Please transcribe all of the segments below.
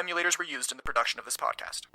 emulators were used in the production of this podcast.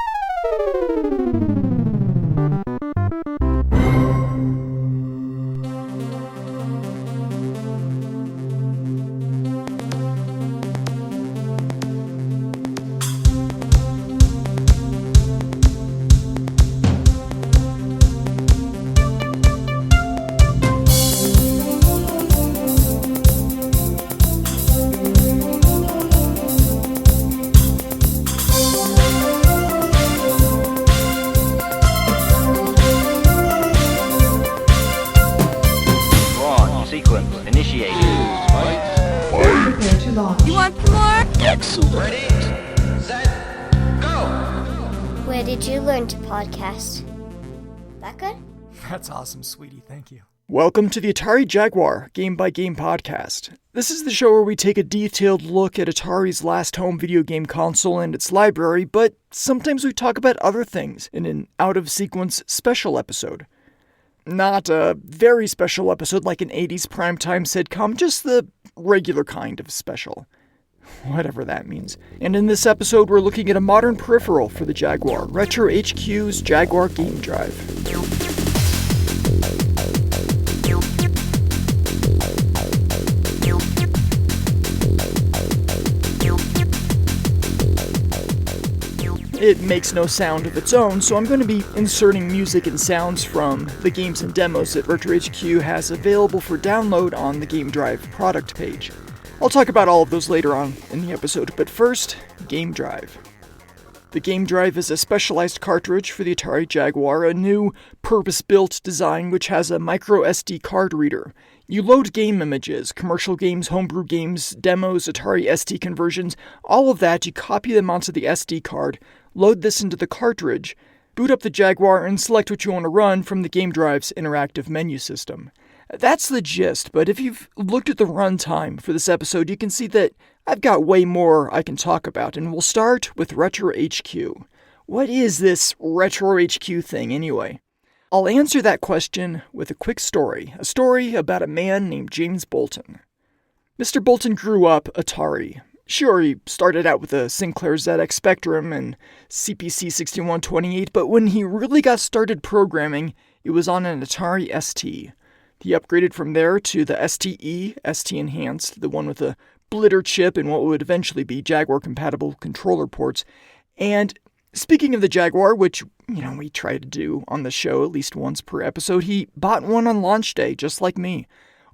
You want some more? Excellent. Ready, set, go! Where did you learn to podcast? That good? That's awesome, sweetie. Thank you. Welcome to the Atari Jaguar Game by Game podcast. This is the show where we take a detailed look at Atari's last home video game console and its library, but sometimes we talk about other things in an out-of-sequence special episode. Not a very special episode like an 80s primetime sitcom, just the regular kind of special. Whatever that means. And in this episode, we're looking at a modern peripheral for the Jaguar, RetroHQ's Jaguar GameDrive. It makes no sound of its own, so I'm going to be inserting music and sounds from the games and demos that RetroHQ has available for download on the GameDrive product page. I'll talk about all of those later on in the episode, but first, GameDrive. The GameDrive is a specialized cartridge for the Atari Jaguar, a new, purpose-built design which has a microSD card reader. You load game images, commercial games, homebrew games, demos, Atari ST conversions, all of that, you copy them onto the SD card, load this into the cartridge, boot up the Jaguar, and select what you want to run from the GameDrive's interactive menu system. That's the gist, but if you've looked at the runtime for this episode, you can see that I've got way more I can talk about, and we'll start with RetroHQ. What is this RetroHQ thing, anyway? I'll answer that question with a quick story, a story about a man named James Bolton. Mr. Bolton grew up Atari. Sure, he started out with a Sinclair ZX Spectrum and CPC 6128, but when he really got started programming, it was on an Atari ST. He upgraded from there to the STE, ST Enhanced, the one with a Blitter chip and what would eventually be Jaguar-compatible controller ports. And speaking of the Jaguar, which, we try to do on the show at least once per episode, he bought one on launch day, just like me.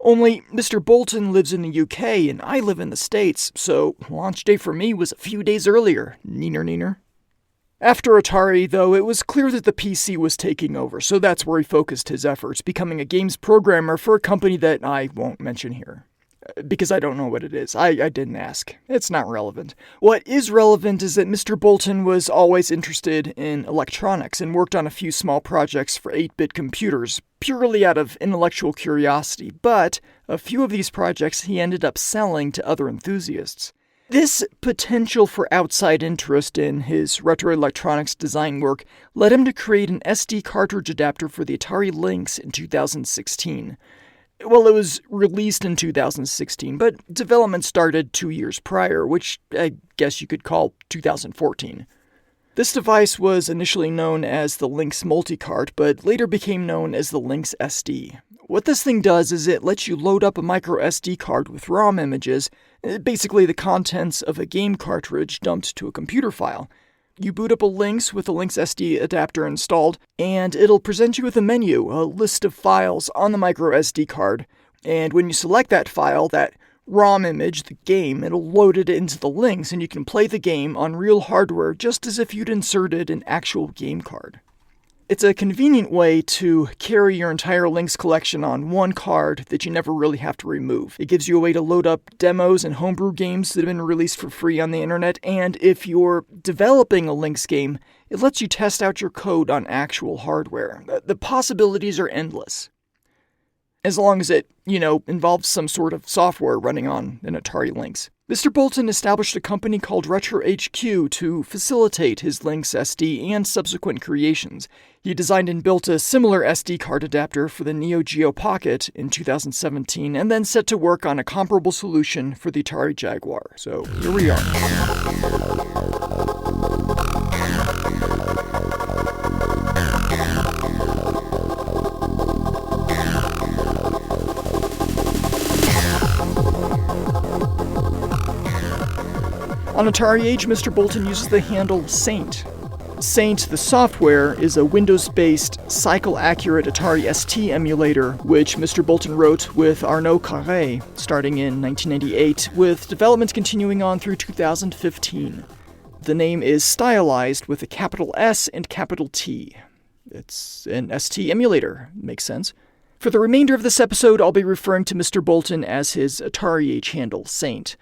Only Mr. Bolton lives in the UK and I live in the States, so launch day for me was a few days earlier. Neener. After Atari, though, it was clear that the PC was taking over, so that's where he focused his efforts, becoming a games programmer for a company that I won't mention here. Because I don't know what it is. I didn't ask. It's not relevant. What is relevant is that Mr. Bolton was always interested in electronics and worked on a few small projects for 8-bit computers, purely out of intellectual curiosity, but a few of these projects he ended up selling to other enthusiasts. This potential for outside interest in his retro electronics design work led him to create an SD cartridge adapter for the Atari Lynx in 2016. Well, it was released in 2016, but development started 2 years prior, which I guess you could call 2014. This device was initially known as the Lynx Multicart, but later became known as the Lynx SD. What this thing does is it lets you load up a microSD card with ROM images, basically the contents of a game cartridge dumped to a computer file. You boot up a Lynx with a Lynx SD adapter installed, and it'll present you with a menu, a list of files on the microSD card, and when you select that file, that ROM image, the game, it'll load it into the Lynx, and you can play the game on real hardware just as if you'd inserted an actual game card. It's a convenient way to carry your entire Lynx collection on one card that you never really have to remove. It gives you a way to load up demos and homebrew games that have been released for free on the internet, and if you're developing a Lynx game, it lets you test out your code on actual hardware. The possibilities are endless. As long as it, involves some sort of software running on an Atari Lynx. Mr. Bolton established a company called RetroHQ to facilitate his Lynx SD and subsequent creations. He designed and built a similar SD card adapter for the Neo Geo Pocket in 2017, and then set to work on a comparable solution for the Atari Jaguar. So here we are. On Atari Age, Mr. Bolton uses the handle Saint. Saint, the software, is a Windows-based, cycle-accurate Atari ST emulator, which Mr. Bolton wrote with Arnaud Carré, starting in 1998, with development continuing on through 2015. The name is stylized with a capital S and capital T. It's an ST emulator. Makes sense. For the remainder of this episode, I'll be referring to Mr. Bolton as his Atari Age handle, Saint.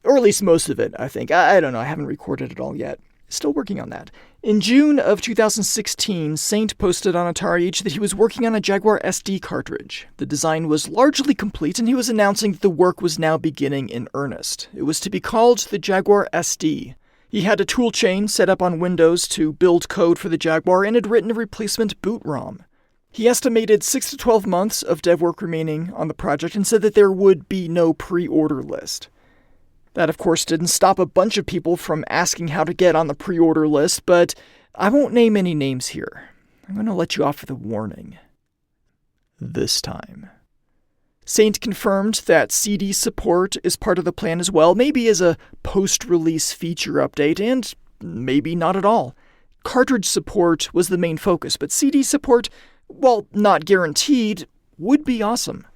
Or at least most of it, I think. I don't know, I haven't recorded it all yet. Still working on that. In June of 2016, Saint posted on Atari Age that he was working on a Jaguar SD cartridge. The design was largely complete, and he was announcing that the work was now beginning in earnest. It was to be called the Jaguar SD. He had a toolchain set up on Windows to build code for the Jaguar and had written a replacement boot ROM. He estimated 6 to 12 months of dev work remaining on the project and said that there would be no pre-order list. That, of course, didn't stop a bunch of people from asking how to get on the pre-order list, but I won't name any names here. I'm going to let you off with a warning. This time. Saint confirmed that CD support is part of the plan as well, maybe as a post-release feature update, and maybe not at all. Cartridge support was the main focus, but CD support, while not guaranteed, would be awesome.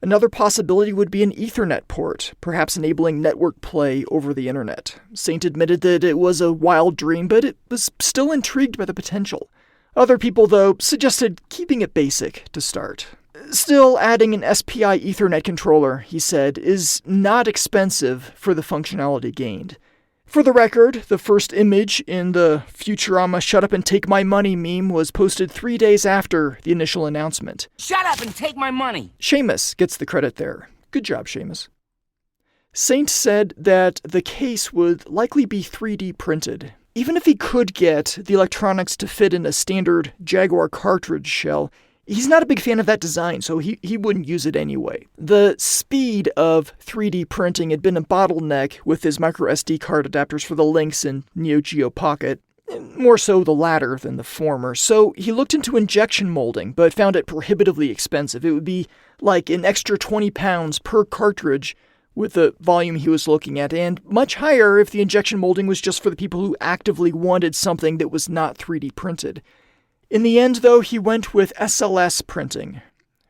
Another possibility would be an Ethernet port, perhaps enabling network play over the internet. Saint admitted that it was a wild dream, but it was still intrigued by the potential. Other people, though, suggested keeping it basic to start. Still, adding an SPI Ethernet controller, he said, is not expensive for the functionality gained. For the record, the first image in the Futurama "Shut Up and Take My Money" meme was posted 3 days after the initial announcement. Shut up and take my money! Seamus gets the credit there. Good job, Seamus. Saint said that the case would likely be 3D printed. Even if he could get the electronics to fit in a standard Jaguar cartridge shell, he's not a big fan of that design, so he wouldn't use it anyway. The speed of 3D printing had been a bottleneck with his microSD card adapters for the Lynx and Neo Geo Pocket, more so the latter than the former, so he looked into injection molding, but found it prohibitively expensive. It would be like an extra 20 pounds per cartridge with the volume he was looking at, and much higher if the injection molding was just for the people who actively wanted something that was not 3D printed. In the end, though, he went with SLS printing.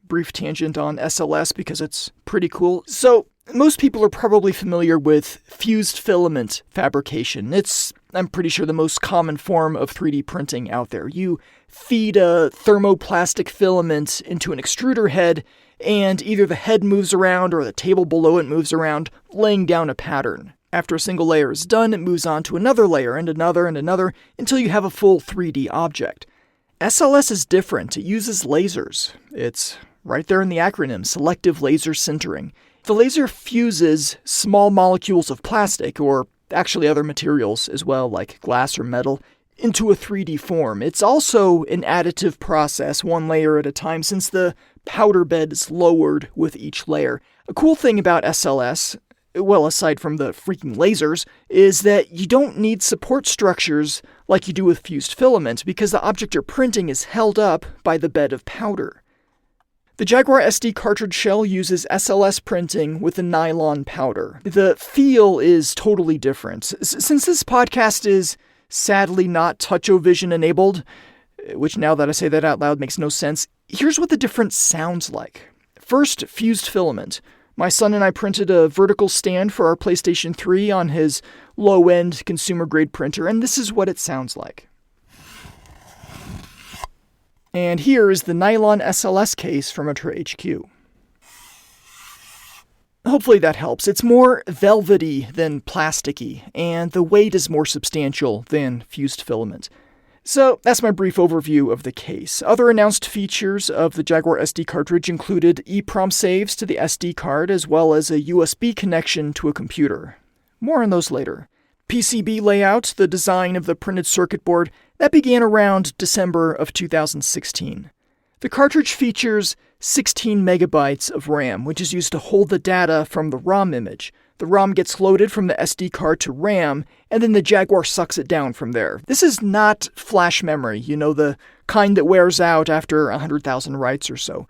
Brief tangent on SLS because it's pretty cool. So, most people are probably familiar with fused filament fabrication. It's, I'm pretty sure, the most common form of 3D printing out there. You feed a thermoplastic filament into an extruder head, and either the head moves around or the table below it moves around, laying down a pattern. After a single layer is done, it moves on to another layer and another, until you have a full 3D object. SLS is different. It uses lasers. It's right there in the acronym, selective laser sintering. The laser fuses small molecules of plastic, or actually other materials as well, like glass or metal, into a 3D form. It's also an additive process, one layer at a time, since the powder bed is lowered with each layer. A cool thing about SLS, well, aside from the freaking lasers, is that you don't need support structures like you do with fused filament, because the object you're printing is held up by the bed of powder. The Jaguar SD cartridge shell uses SLS printing with a nylon powder. The feel is totally different. Since this podcast is sadly not touch-o-vision enabled, which now that I say that out loud makes no sense, here's what the difference sounds like. First, fused filament. My son and I printed a vertical stand for our PlayStation 3 on his low-end consumer-grade printer, and this is what it sounds like. And here is the nylon SLS case from RetroHQ. Hopefully that helps. It's more velvety than plasticky, and the weight is more substantial than fused filament. So that's my brief overview of the case. Other announced features of the Jaguar SD cartridge included EEPROM saves to the SD card, as well as a USB connection to a computer. More on those later. PCB layout, the design of the printed circuit board, that began around December of 2016. The cartridge features 16 megabytes of RAM, which is used to hold the data from the ROM image. The ROM gets loaded from the SD card to RAM, and then the Jaguar sucks it down from there. This is not flash memory, the kind that wears out after 100,000 writes or so.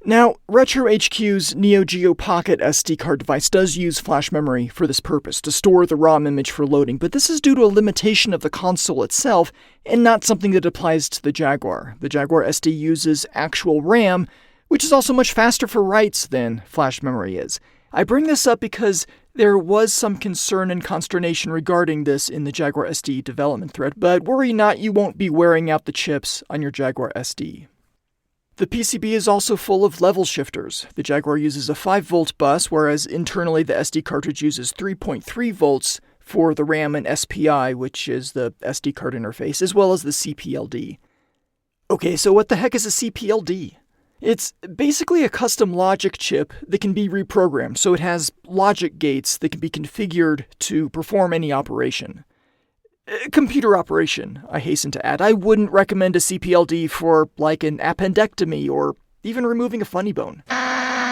Now, RetroHQ's Neo Geo Pocket SD card device does use flash memory for this purpose, to store the ROM image for loading, but this is due to a limitation of the console itself, and not something that applies to the Jaguar. The Jaguar SD uses actual RAM, which is also much faster for writes than flash memory is. I bring this up because there was some concern and consternation regarding this in the Jaguar SD development thread, but worry not, you won't be wearing out the chips on your Jaguar SD. The PCB is also full of level shifters. The Jaguar uses a 5-volt bus, whereas internally the SD cartridge uses 3.3 volts for the RAM and SPI, which is the SD card interface, as well as the CPLD. Okay, so what the heck is a CPLD? It's basically a custom logic chip that can be reprogrammed, so it has logic gates that can be configured to perform any operation. Computer operation, I hasten to add. I wouldn't recommend a CPLD for, like, an appendectomy or even removing a funny bone. Butterfingers!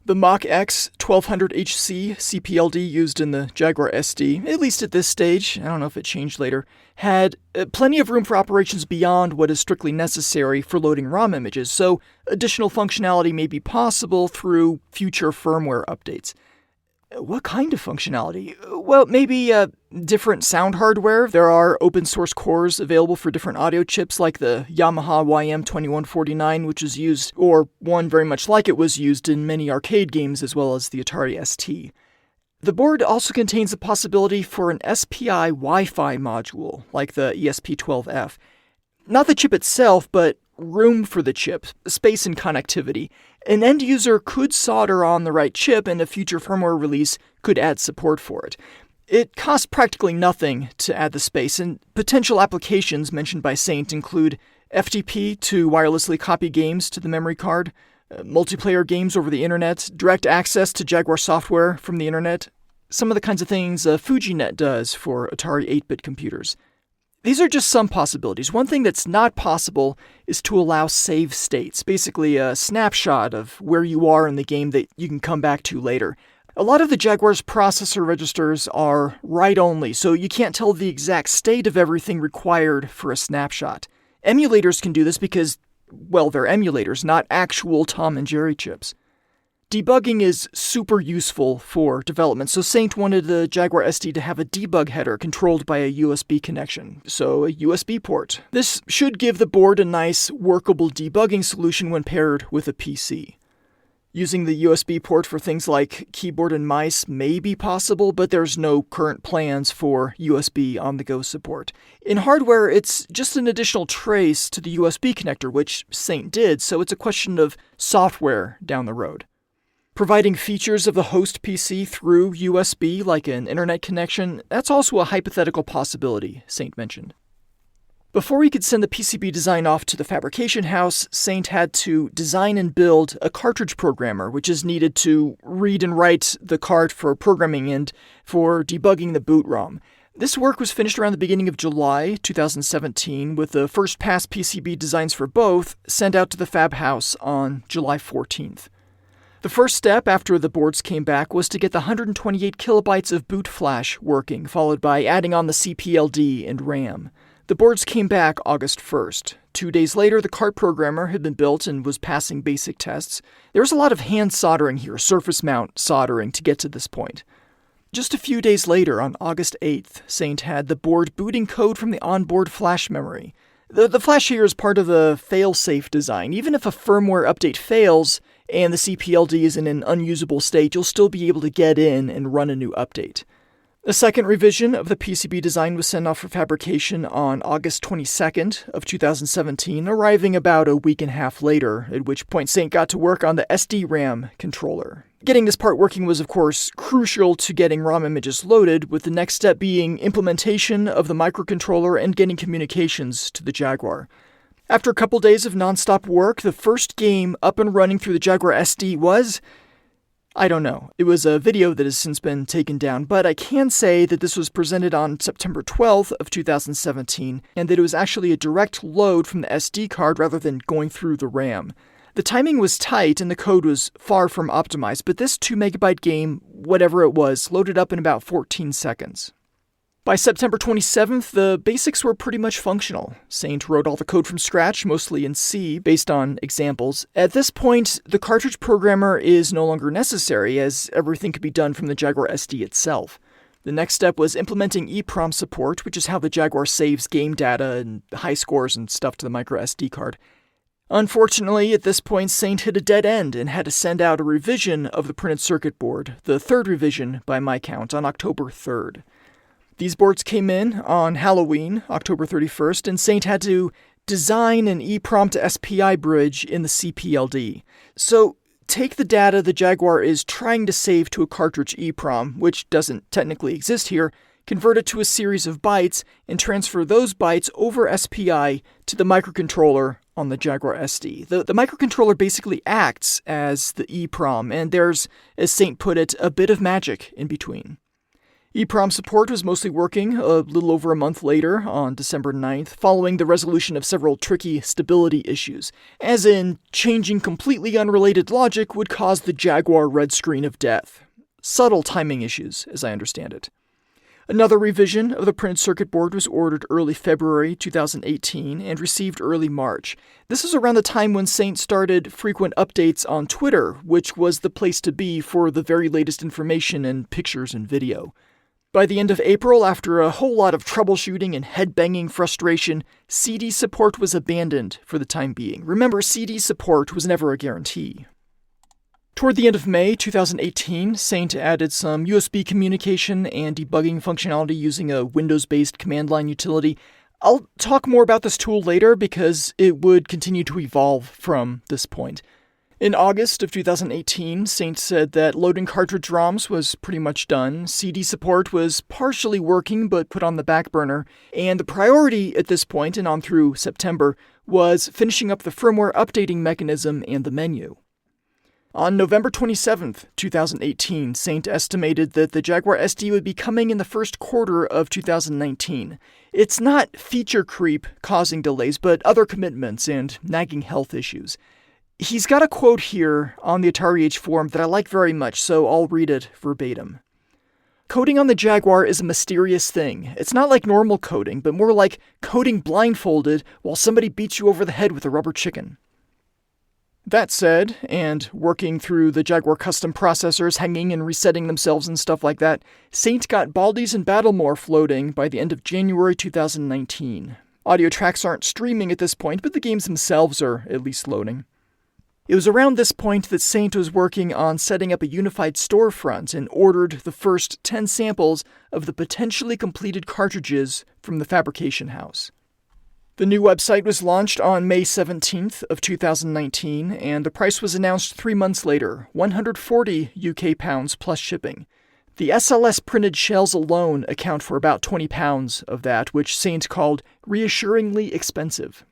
The Mach X 1200HC CPLD used in the Jaguar SD, at least at this stage, I don't know if it changed later, had plenty of room for operations beyond what is strictly necessary for loading ROM images, so additional functionality may be possible through future firmware updates. What kind of functionality? Well, maybe different sound hardware. There are open source cores available for different audio chips like the Yamaha YM2149, which is used, or one very much like it was used in many arcade games as well as the Atari ST. The board also contains the possibility for an SPI Wi-Fi module, like the ESP12F. Not the chip itself, but room for the chip, space and connectivity. An end user could solder on the right chip, and a future firmware release could add support for it. It costs practically nothing to add the space, and potential applications mentioned by Saint include FTP to wirelessly copy games to the memory card, multiplayer games over the internet, direct access to Jaguar software from the internet, some of the kinds of things FujiNet does for Atari 8-bit computers. These are just some possibilities. One thing that's not possible is to allow save states, basically a snapshot of where you are in the game that you can come back to later. A lot of the Jaguar's processor registers are write-only, so you can't tell the exact state of everything required for a snapshot. Emulators can do this because, well, they're emulators, not actual Tom and Jerry chips. Debugging is super useful for development, so Saint wanted the Jaguar SD to have a debug header controlled by a USB connection, so a USB port. This should give the board a nice, workable debugging solution when paired with a PC. Using the USB port for things like keyboard and mice may be possible, but there's no current plans for USB on-the-go support. In hardware, it's just an additional trace to the USB connector, which Saint did, so it's a question of software down the road. Providing features of the host PC through USB, like an internet connection, that's also a hypothetical possibility, Saint mentioned. Before we could send the PCB design off to the fabrication house, Saint had to design and build a cartridge programmer, which is needed to read and write the cart for programming and for debugging the boot ROM. This work was finished around the beginning of July 2017, with the first pass PCB designs for both sent out to the fab house on July 14th. The first step after the boards came back was to get the 128 kilobytes of boot flash working, followed by adding on the CPLD and RAM. The boards came back August 1st. 2 days later, the cart programmer had been built and was passing basic tests. There was a lot of hand soldering here, surface mount soldering, to get to this point. Just a few days later, on August 8th, Saint had the board booting code from the onboard flash memory. The flash here is part of the fail-safe design. Even if a firmware update fails and the CPLD is in an unusable state, you'll still be able to get in and run a new update. A second revision of the PCB design was sent off for fabrication on August 22nd of 2017, arriving about a week and a half later, at which point Saint got to work on the SD-RAM controller. Getting this part working was, of course, crucial to getting ROM images loaded, with the next step being implementation of the microcontroller and getting communications to the Jaguar. After a couple days of non-stop work, the first game up and running through the Jaguar SD was... I don't know. It was a video that has since been taken down, but I can say that this was presented on September 12th of 2017, and that it was actually a direct load from the SD card rather than going through the RAM. The timing was tight and the code was far from optimized, but this 2 megabyte game, whatever it was, loaded up in about 14 seconds. By September 27th, the basics were pretty much functional. Saint wrote all the code from scratch, mostly in C, based on examples. At this point, the cartridge programmer is no longer necessary, as everything could be done from the Jaguar SD itself. The next step was implementing EEPROM support, which is how the Jaguar saves game data and high scores and stuff to the microSD card. Unfortunately, at this point, Saint hit a dead end and had to send out a revision of the printed circuit board, the third revision by my count, on October 3rd. These boards came in on Halloween, October 31st, and Saint had to design an EEPROM to SPI bridge in the CPLD. So, take the data the Jaguar is trying to save to a cartridge EEPROM, which doesn't technically exist here, convert it to a series of bytes, and transfer those bytes over SPI to the microcontroller on the Jaguar SD. The microcontroller basically acts as the EEPROM, and there's, as Saint put it, a bit of magic in between. EEPROM support was mostly working a little over a month later, on December 9th, following the resolution of several tricky stability issues, as in changing completely unrelated logic would cause the Jaguar red screen of death. Subtle timing issues, as I understand it. Another revision of the printed circuit board was ordered early February 2018 and received early March. This is around the time when Saint started frequent updates on Twitter, which was the place to be for the very latest information and pictures and video. By the end of April, after a whole lot of troubleshooting and head-banging frustration, CD support was abandoned for the time being. Remember, CD support was never a guarantee. Toward the end of May 2018, Saint added some USB communication and debugging functionality using a Windows-based command line utility. I'll talk more about this tool later because it would continue to evolve from this point. In August of 2018, Saint said that loading cartridge ROMs was pretty much done, CD support was partially working but put on the back burner, and the priority at this point and on through September was finishing up the firmware updating mechanism and the menu. On November 27th, 2018, Saint estimated that the Jaguar SD would be coming in the first quarter of 2019. It's not feature creep causing delays, but other commitments and nagging health issues. He's got a quote here on the Atari H forum that I like very much, so I'll read it verbatim. Coding on the Jaguar is a mysterious thing. It's not like normal coding, but more like coding blindfolded while somebody beats you over the head with a rubber chicken. That said, and working through the Jaguar custom processors hanging and resetting themselves and stuff like that, Saint got Baldies and Battlemorph loading by the end of January 2019. Audio tracks aren't streaming at this point, but the games themselves are at least loading. It was around this point that Saint was working on setting up a unified storefront and ordered the first 10 samples of the potentially completed cartridges from the fabrication house. The new website was launched on May 17th of 2019, and the price was announced 3 months later, 140 UK pounds plus shipping. The SLS printed shells alone account for about 20 pounds of that, which Saint called reassuringly expensive.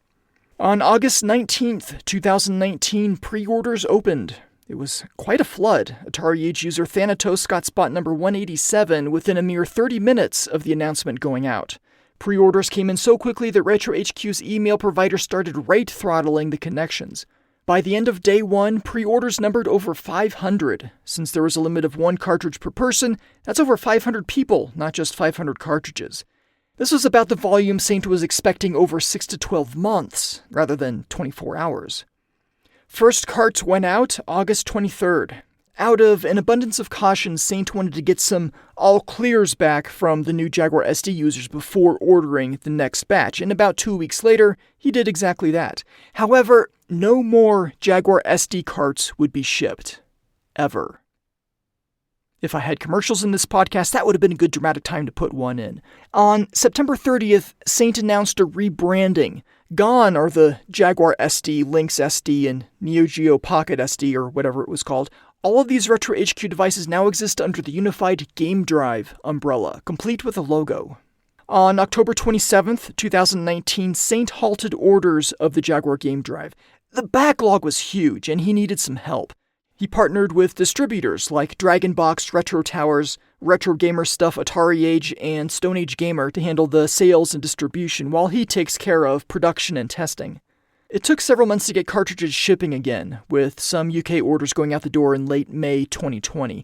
On August 19th, 2019, pre-orders opened. It was quite a flood. Atari Age user Thanatos got spot number 187 within a mere 30 minutes of the announcement going out. Pre-orders came in so quickly that RetroHQ's email provider started rate-throttling the connections. By the end of day one, pre-orders numbered over 500. Since there was a limit of 1 cartridge per person, that's over 500 people, not just 500 cartridges. This was about the volume Saint was expecting over 6 to 12 months, rather than 24 hours. First carts went out August 23rd. Out of an abundance of caution, Saint wanted to get some all-clears back from the new Jaguar SD users before ordering the next batch, and about 2 weeks later, he did exactly that. However, no more Jaguar SD carts would be shipped. Ever. If I had commercials in this podcast, that would have been a good dramatic time to put one in. On September 30th, Saint announced a rebranding. Gone are the Jaguar SD, Lynx SD, and Neo Geo Pocket SD, or whatever it was called. All of these RetroHQ devices now exist under the unified GameDrive umbrella, complete with a logo. On October 27th, 2019, Saint halted orders of the Jaguar GameDrive. The backlog was huge, and he needed some help. He partnered with distributors like Dragonbox, Retro Towers, Retro Gamer Stuff, Atari Age, and Stone Age Gamer to handle the sales and distribution, while he takes care of production and testing. It took several months to get cartridges shipping again, with some UK orders going out the door in late May 2020.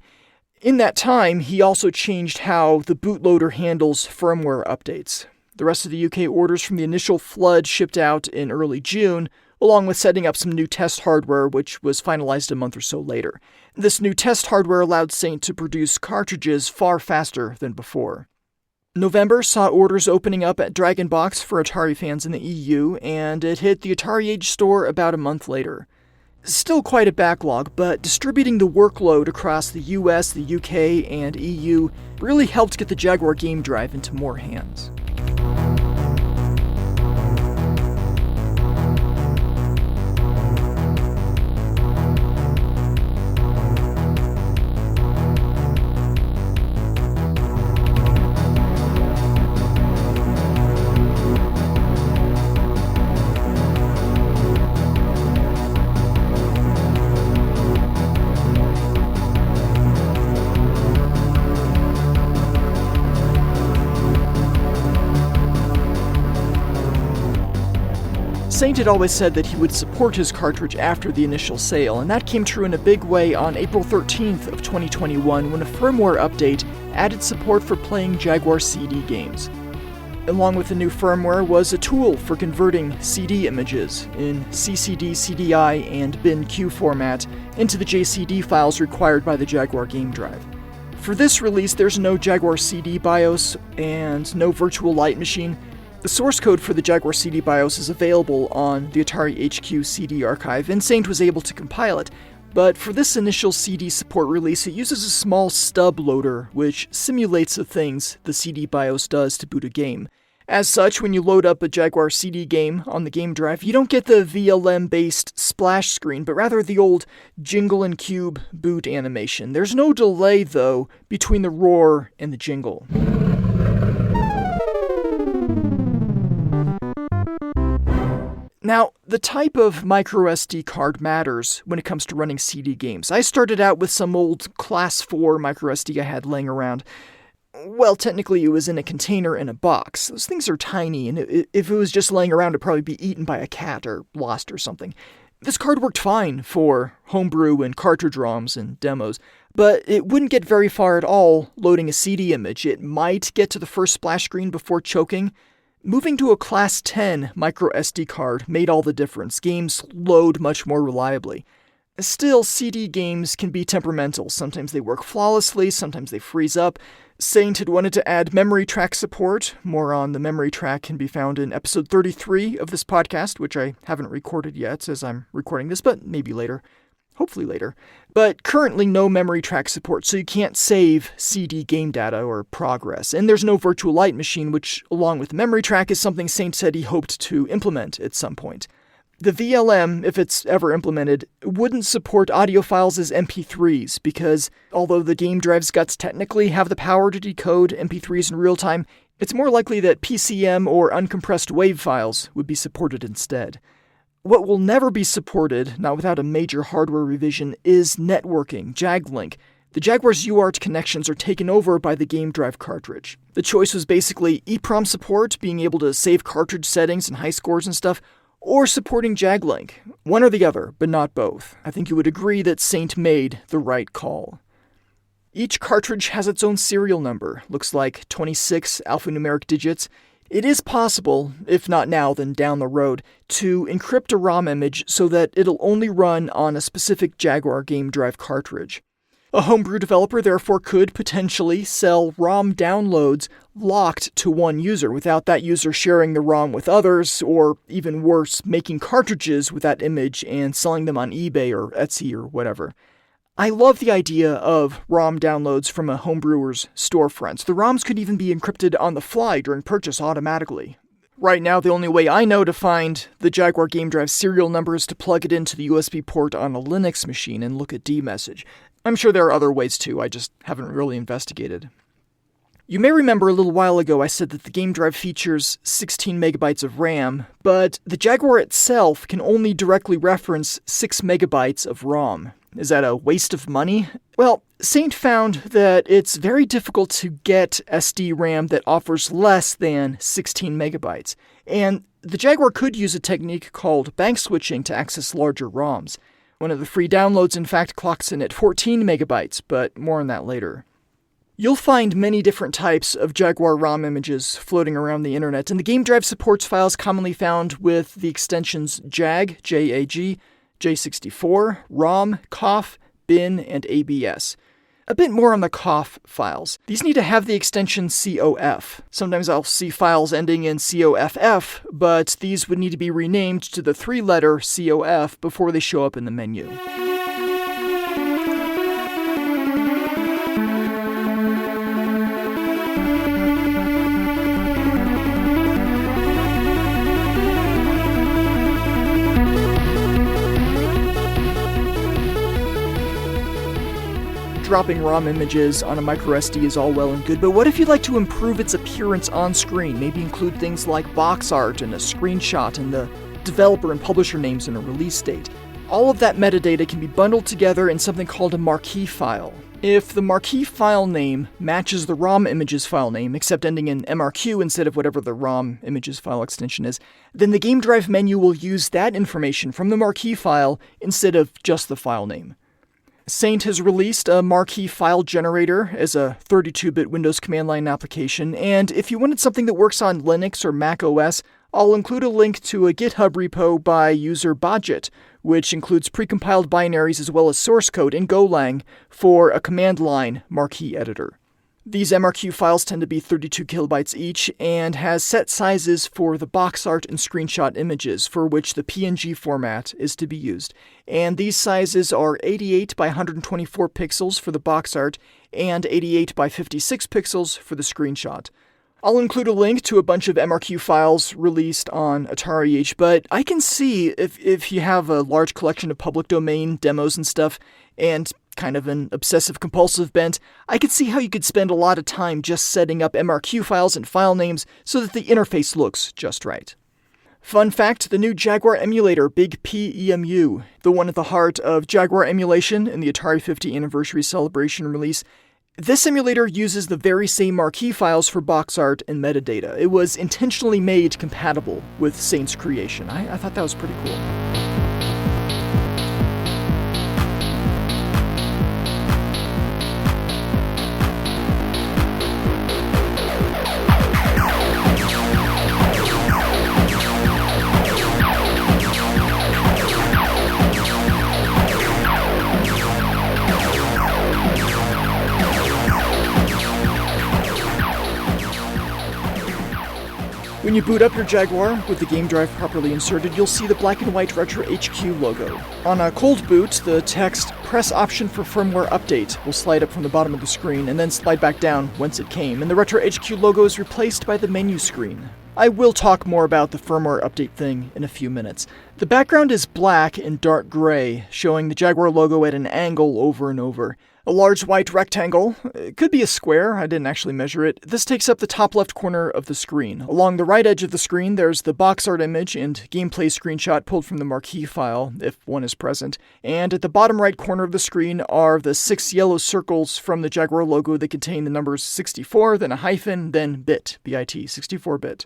In that time, he also changed how the bootloader handles firmware updates. The rest of the UK orders from the initial flood shipped out in early June, along with setting up some new test hardware, which was finalized a month or so later. This new test hardware allowed Saint to produce cartridges far faster than before. November saw orders opening up at Dragon Box for Atari fans in the EU, and it hit the Atari Age store about a month later. Still quite a backlog, but distributing the workload across the US, the UK, and EU really helped get the Jaguar GameDrive into more hands. Saint had always said that he would support his cartridge after the initial sale, and that came true in a big way on April 13th of 2021 when a firmware update added support for playing Jaguar CD games. Along with the new firmware was a tool for converting CD images in CCD, CDI, and bin-Q format into the JCD files required by the Jaguar GameDrive. For this release, there's no Jaguar CD BIOS and no virtual light machine. The source code for the Jaguar CD BIOS is available on the Atari HQ CD archive, and Saint was able to compile it. But for this initial CD support release, it uses a small stub loader, which simulates the things the CD BIOS does to boot a game. As such, when you load up a Jaguar CD game on the GameDrive, you don't get the VLM-based splash screen, but rather the old jingle and cube boot animation. There's no delay, though, between the roar and the jingle. Now, the type of microSD card matters when it comes to running CD games. I started out with some old Class 4 microSD I had laying around. Well, technically it was in a container in a box. Those things are tiny, and if it was just laying around, it'd probably be eaten by a cat or lost or something. This card worked fine for homebrew and cartridge ROMs and demos, but it wouldn't get very far at all loading a CD image. It might get to the first splash screen before choking. Moving to a Class 10 microSD card made all the difference. Games load much more reliably. Still, CD games can be temperamental. Sometimes they work flawlessly, sometimes they freeze up. Saint had wanted to add memory track support. More on the memory track can be found in episode 33 of this podcast, which I haven't recorded yet as I'm recording this, but maybe later. Hopefully later. But currently no memory track support, so you can't save CD game data or progress. And there's no virtual light machine, which, along with memory track, is something Saint said he hoped to implement at some point. The VLM, if it's ever implemented, wouldn't support audio files as MP3s, because although the game drive's guts technically have the power to decode MP3s in real time, it's more likely that PCM or uncompressed WAV files would be supported instead. What will never be supported, not without a major hardware revision, is networking, JagLink. The Jaguar's UART connections are taken over by the GameDrive cartridge. The choice was basically EEPROM support, being able to save cartridge settings and high scores and stuff, or supporting JagLink. One or the other, but not both. I think you would agree that Saint made the right call. Each cartridge has its own serial number, looks like 26 alphanumeric digits. It is possible, if not now then down the road, to encrypt a ROM image so that it'll only run on a specific Jaguar GameDrive cartridge. A homebrew developer therefore could potentially sell ROM downloads locked to one user without that user sharing the ROM with others, or even worse, making cartridges with that image and selling them on eBay or Etsy or whatever. I love the idea of ROM downloads from a homebrewer's storefront. The ROMs could even be encrypted on the fly during purchase automatically. Right now, the only way I know to find the Jaguar GameDrive serial number is to plug it into the USB port on a Linux machine and look at dmessage. I'm sure there are other ways too, I just haven't really investigated. You may remember a little while ago I said that the GameDrive features 16 megabytes of RAM, but the Jaguar itself can only directly reference 6 megabytes of ROM. Is that a waste of money? Well, Saint found that it's very difficult to get SD RAM that offers less than 16 megabytes, and the Jaguar could use a technique called bank switching to access larger ROMs. One of the free downloads, in fact, clocks in at 14 megabytes, but more on that later. You'll find many different types of Jaguar ROM images floating around the internet, and the GameDrive supports files commonly found with the extensions JAG, J-A-G, J64, ROM, COFF, bin, and ABS. A bit more on the COFF files. These need to have the extension COF. Sometimes I'll see files ending in COFF, but these would need to be renamed to the 3-letter COF before they show up in the menu. Dropping ROM images on a microSD is all well and good, but what if you'd like to improve its appearance on screen? Maybe include things like box art and a screenshot and the developer and publisher names and a release date. All of that metadata can be bundled together in something called a marquee file. If the marquee file name matches the ROM images file name, except ending in MRQ instead of whatever the ROM images file extension is, then the GameDrive menu will use that information from the marquee file instead of just the file name. Saint has released a marquee file generator as a 32-bit Windows command line application, and if you wanted something that works on Linux or Mac OS, I'll include a link to a GitHub repo by user Budget, which includes precompiled binaries as well as source code in Golang for a command line marquee editor. These MRQ files tend to be 32 kilobytes each and has set sizes for the box art and screenshot images for which the PNG format is to be used. And these sizes are 88 by 124 pixels for the box art and 88 by 56 pixels for the screenshot. I'll include a link to a bunch of MRQ files released on Atari, but I can see if you have a large collection of public domain demos and stuff, and kind of an obsessive-compulsive bent, I could see how you could spend a lot of time just setting up MRQ files and file names so that the interface looks just right. Fun fact, the new Jaguar emulator, Big P EMU, the one at the heart of Jaguar emulation in the Atari 50 Anniversary Celebration release, this emulator uses the very same marquee files for box art and metadata. It was intentionally made compatible with Saint's creation. I thought that was pretty cool. When you boot up your Jaguar with the GameDrive properly inserted, you'll see the black and white RetroHQ logo. On a cold boot, the text "Press Option for Firmware Update" will slide up from the bottom of the screen and then slide back down whence it came, and the RetroHQ logo is replaced by the menu screen. I will talk more about the firmware update thing in a few minutes. The background is black and dark gray, showing the Jaguar logo at an angle over and over. A large white rectangle, it could be a square, I didn't actually measure it. This takes up the top left corner of the screen. Along the right edge of the screen, there's the box art image and gameplay screenshot pulled from the marquee file, if one is present. And at the bottom right corner of the screen are the 6 yellow circles from the Jaguar logo that contain the numbers 64, then a hyphen, then bit, B-I-T, 64-bit.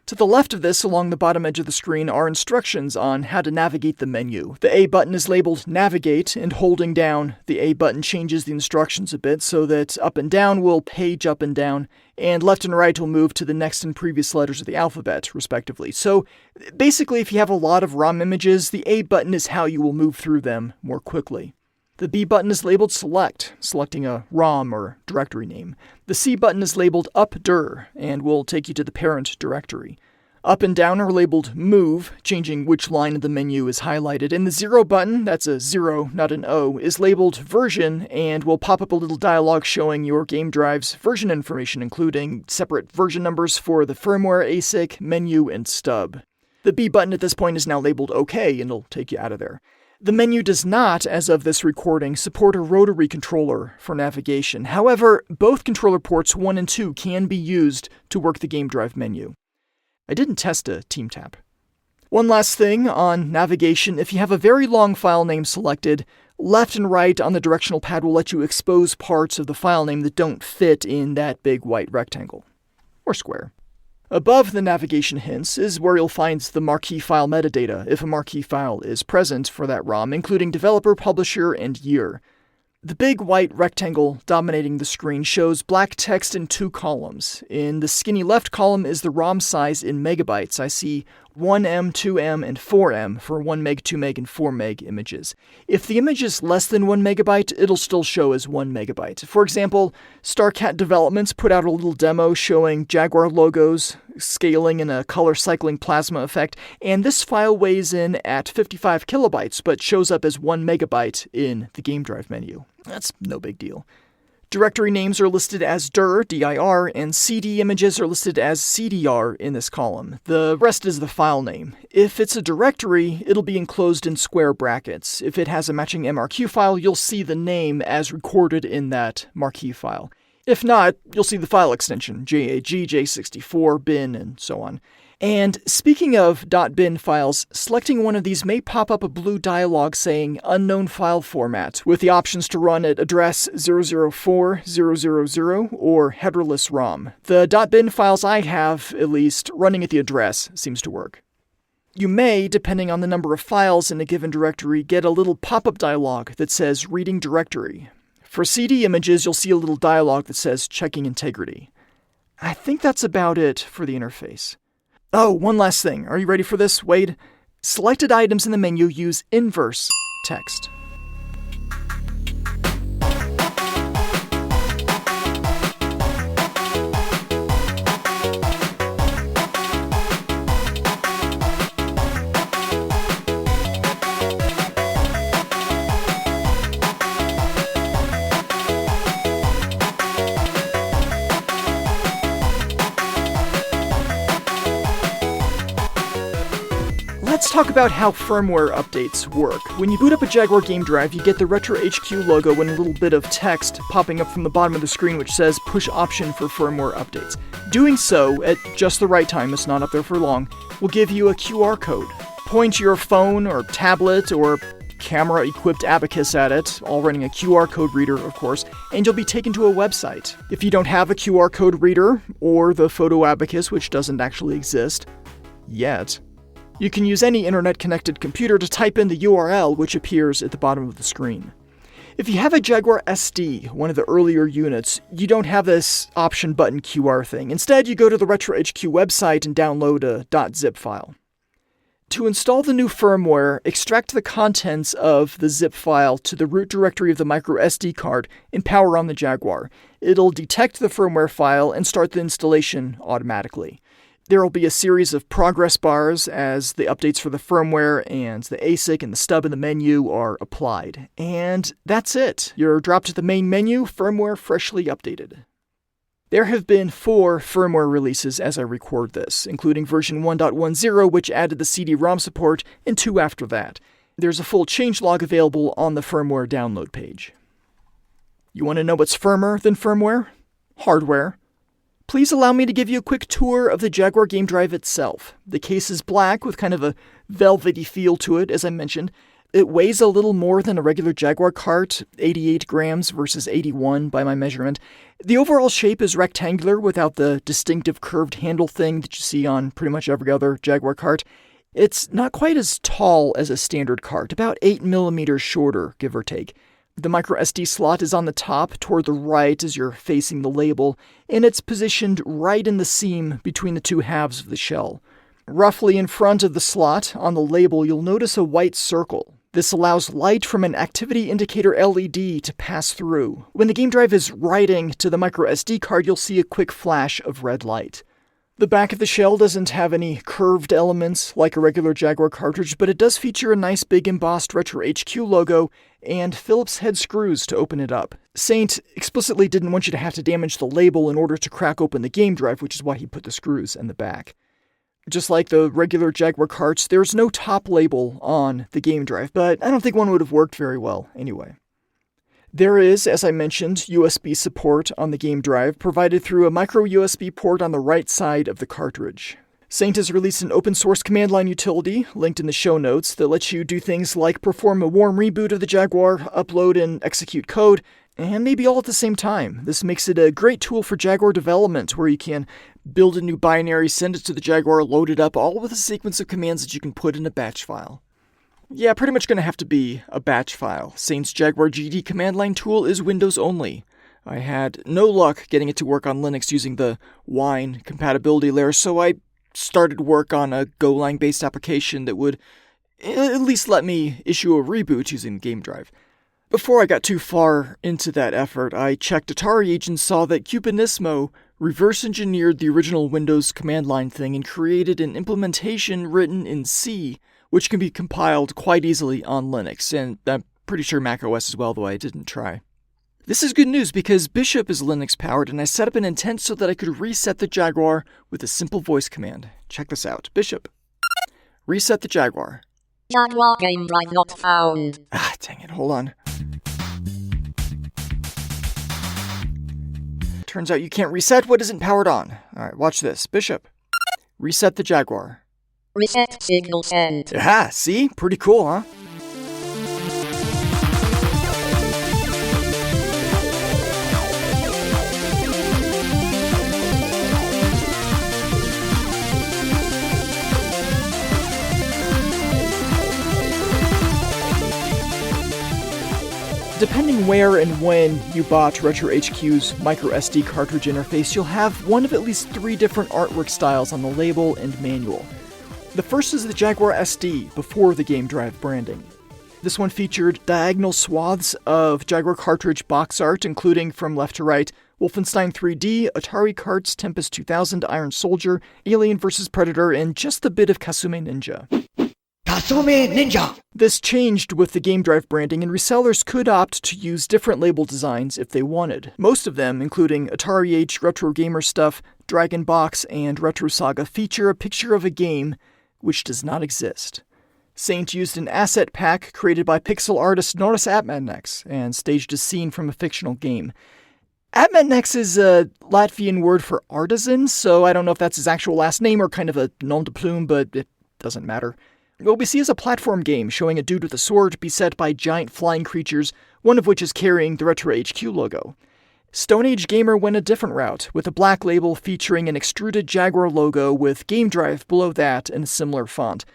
To the left of this, along the bottom edge of the screen, are instructions on how to navigate the menu. The A button is labeled Navigate, and holding down the A button changes the instructions a bit so that up and down will page up and down, and left and right will move to the next and previous letters of the alphabet, respectively. So basically, if you have a lot of ROM images, the A button is how you will move through them more quickly. The B button is labeled Select, selecting a ROM or directory name. The C button is labeled Up-dir, and will take you to the parent directory. Up and down are labeled Move, changing which line of the menu is highlighted. And the 0 button, that's a 0, not an O, is labeled Version, and will pop up a little dialog showing your GameDrive's version information, including separate version numbers for the firmware, ASIC, menu, and stub. The B button at this point is now labeled OK, and it'll take you out of there. The menu does not, as of this recording, support a rotary controller for navigation. However, both controller ports 1 and 2 can be used to work the GameDrive menu. I didn't test a TeamTap. One last thing on navigation, if you have a very long file name selected, left and right on the directional pad will let you expose parts of the file name that don't fit in that big white rectangle. Or square. Above the navigation hints is where you'll find the marquee file metadata, if a marquee file is present for that ROM, including developer, publisher, and year. The big white rectangle dominating the screen shows black text in 2 columns. In the skinny left column is the ROM size in megabytes. I see 1M, 2M, and 4M for 1 meg, 2 meg, and 4 meg images. If the image is less than 1 megabyte, it'll still show as 1 megabyte. For example, StarCat Developments put out a little demo showing Jaguar logos, scaling in a color cycling plasma effect, and this file weighs in at 55 kilobytes, but shows up as 1 megabyte in the GameDrive menu. That's no big deal. Directory names are listed as dir, dir, and CD images are listed as CDR in this column. The rest is the file name. If it's a directory, it'll be enclosed in square brackets. If it has a matching MRQ file, you'll see the name as recorded in that marquee file. If not, you'll see the file extension, JAG, J64, bin, and so on. And speaking of .bin files, selecting one of these may pop up a blue dialog saying unknown file format, with the options to run at address 004000 or headerless ROM. The .bin files I have, at least, running at the address seems to work. You may, depending on the number of files in a given directory, get a little pop-up dialog that says reading directory. For CD images, you'll see a little dialog that says checking integrity. I think that's about it for the interface. Oh, one last thing. Are you ready for this, Wade? Selected items in the menu use inverse text. Let's talk about how firmware updates work. When you boot up a Jaguar GameDrive, you get the RetroHQ logo and a little bit of text popping up from the bottom of the screen which says push option for firmware updates. Doing so, at just the right time, it's not up there for long, will give you a QR code. Point your phone or tablet or camera-equipped abacus at it, all running a QR code reader, of course, and you'll be taken to a website. If you don't have a QR code reader, or the photo abacus, which doesn't actually exist yet, you can use any internet-connected computer to type in the URL which appears at the bottom of the screen. If you have a Jaguar SD, one of the earlier units, you don't have this option button QR thing. Instead, you go to the RetroHQ website and download a .zip file. To install the new firmware, extract the contents of the zip file to the root directory of the microSD card and power on the Jaguar. It'll detect the firmware file and start the installation automatically. There will be a series of progress bars as the updates for the firmware and the ASIC and the stub in the menu are applied. And that's it. You're dropped to the main menu, firmware freshly updated. There have been 4 firmware releases as I record this, including version 1.10, which added the CD-ROM support, and 2 after that. There's a full changelog available on the firmware download page. You want to know what's firmer than firmware? Hardware. Please allow me to give you a quick tour of the Jaguar GameDrive itself. The case is black with kind of a velvety feel to it, as I mentioned. It weighs a little more than a regular Jaguar cart, 88 grams versus 81 by my measurement. The overall shape is rectangular without the distinctive curved handle thing that you see on pretty much every other Jaguar cart. It's not quite as tall as a standard cart, about 8 millimeters shorter, give or take. The microSD slot is on the top toward the right as you're facing the label, and it's positioned right in the seam between the 2 halves of the shell. Roughly in front of the slot, on the label, you'll notice a white circle. This allows light from an activity indicator LED to pass through. When the GameDrive is writing to the microSD card, you'll see a quick flash of red light. The back of the shell doesn't have any curved elements like a regular Jaguar cartridge, but it does feature a nice big embossed RetroHQ logo and Phillips head screws to open it up. Saint explicitly didn't want you to have to damage the label in order to crack open the GameDrive, which is why he put the screws in the back. Just like the regular Jaguar carts, there's no top label on the GameDrive, but I don't think one would have worked very well anyway. There is, as I mentioned, USB support on the GameDrive, provided through a micro USB port on the right side of the cartridge. Saint has released an open-source command line utility, linked in the show notes, that lets you do things like perform a warm reboot of the Jaguar, upload and execute code, and maybe all at the same time. This makes it a great tool for Jaguar development, where you can build a new binary, send it to the Jaguar, load it up, all with a sequence of commands that you can put in a batch file. Yeah, pretty much going to have to be a batch file. Saint's Jaguar GD command line tool is Windows only. I had no luck getting it to work on Linux using the Wine compatibility layer, so I started work on a Golang-based application that would at least let me issue a reboot using the GameDrive. Before I got too far into that effort, I checked Atari Age and saw that Cubanismo reverse-engineered the original Windows command line thing and created an implementation written in C, which can be compiled quite easily on Linux, and I'm pretty sure Mac OS as well, though I didn't try. This is good news because Bishop is Linux-powered, and I set up an intent so that I could reset the Jaguar with a simple voice command. Check this out. Bishop. Reset the Jaguar. Jaguar GameDrive not found. Dang it, hold on. Turns out you can't reset what isn't powered on. Alright, watch this. Bishop. Reset the Jaguar. Reset signal sent. Aha, see? Pretty cool, huh? Depending where and when you bought RetroHQ's microSD cartridge interface, you'll have one of at least 3 different artwork styles on the label and manual. The first is the Jaguar SD, before the GameDrive branding. This one featured diagonal swaths of Jaguar cartridge box art, including, from left to right, Wolfenstein 3D, Atari Carts, Tempest 2000, Iron Soldier, Alien vs. Predator, and just a bit of Kasume Ninja. This changed with the GameDrive branding, and resellers could opt to use different label designs if they wanted. Most of them, including Atari Age, Retro Gamer Stuff, Dragon Box, and Retro Saga, feature a picture of a game which does not exist. Saint used an asset pack created by pixel artist Norris Atmannex and staged a scene from a fictional game. Atmannex is a Latvian word for artisan, so I don't know if that's his actual last name or kind of a nom de plume, but it doesn't matter. What we see is a platform game showing a dude with a sword beset by giant flying creatures, one of which is carrying the RetroHQ logo. Stone Age Gamer went a different route, with a black label featuring an extruded Jaguar logo with GameDrive below that in a similar font.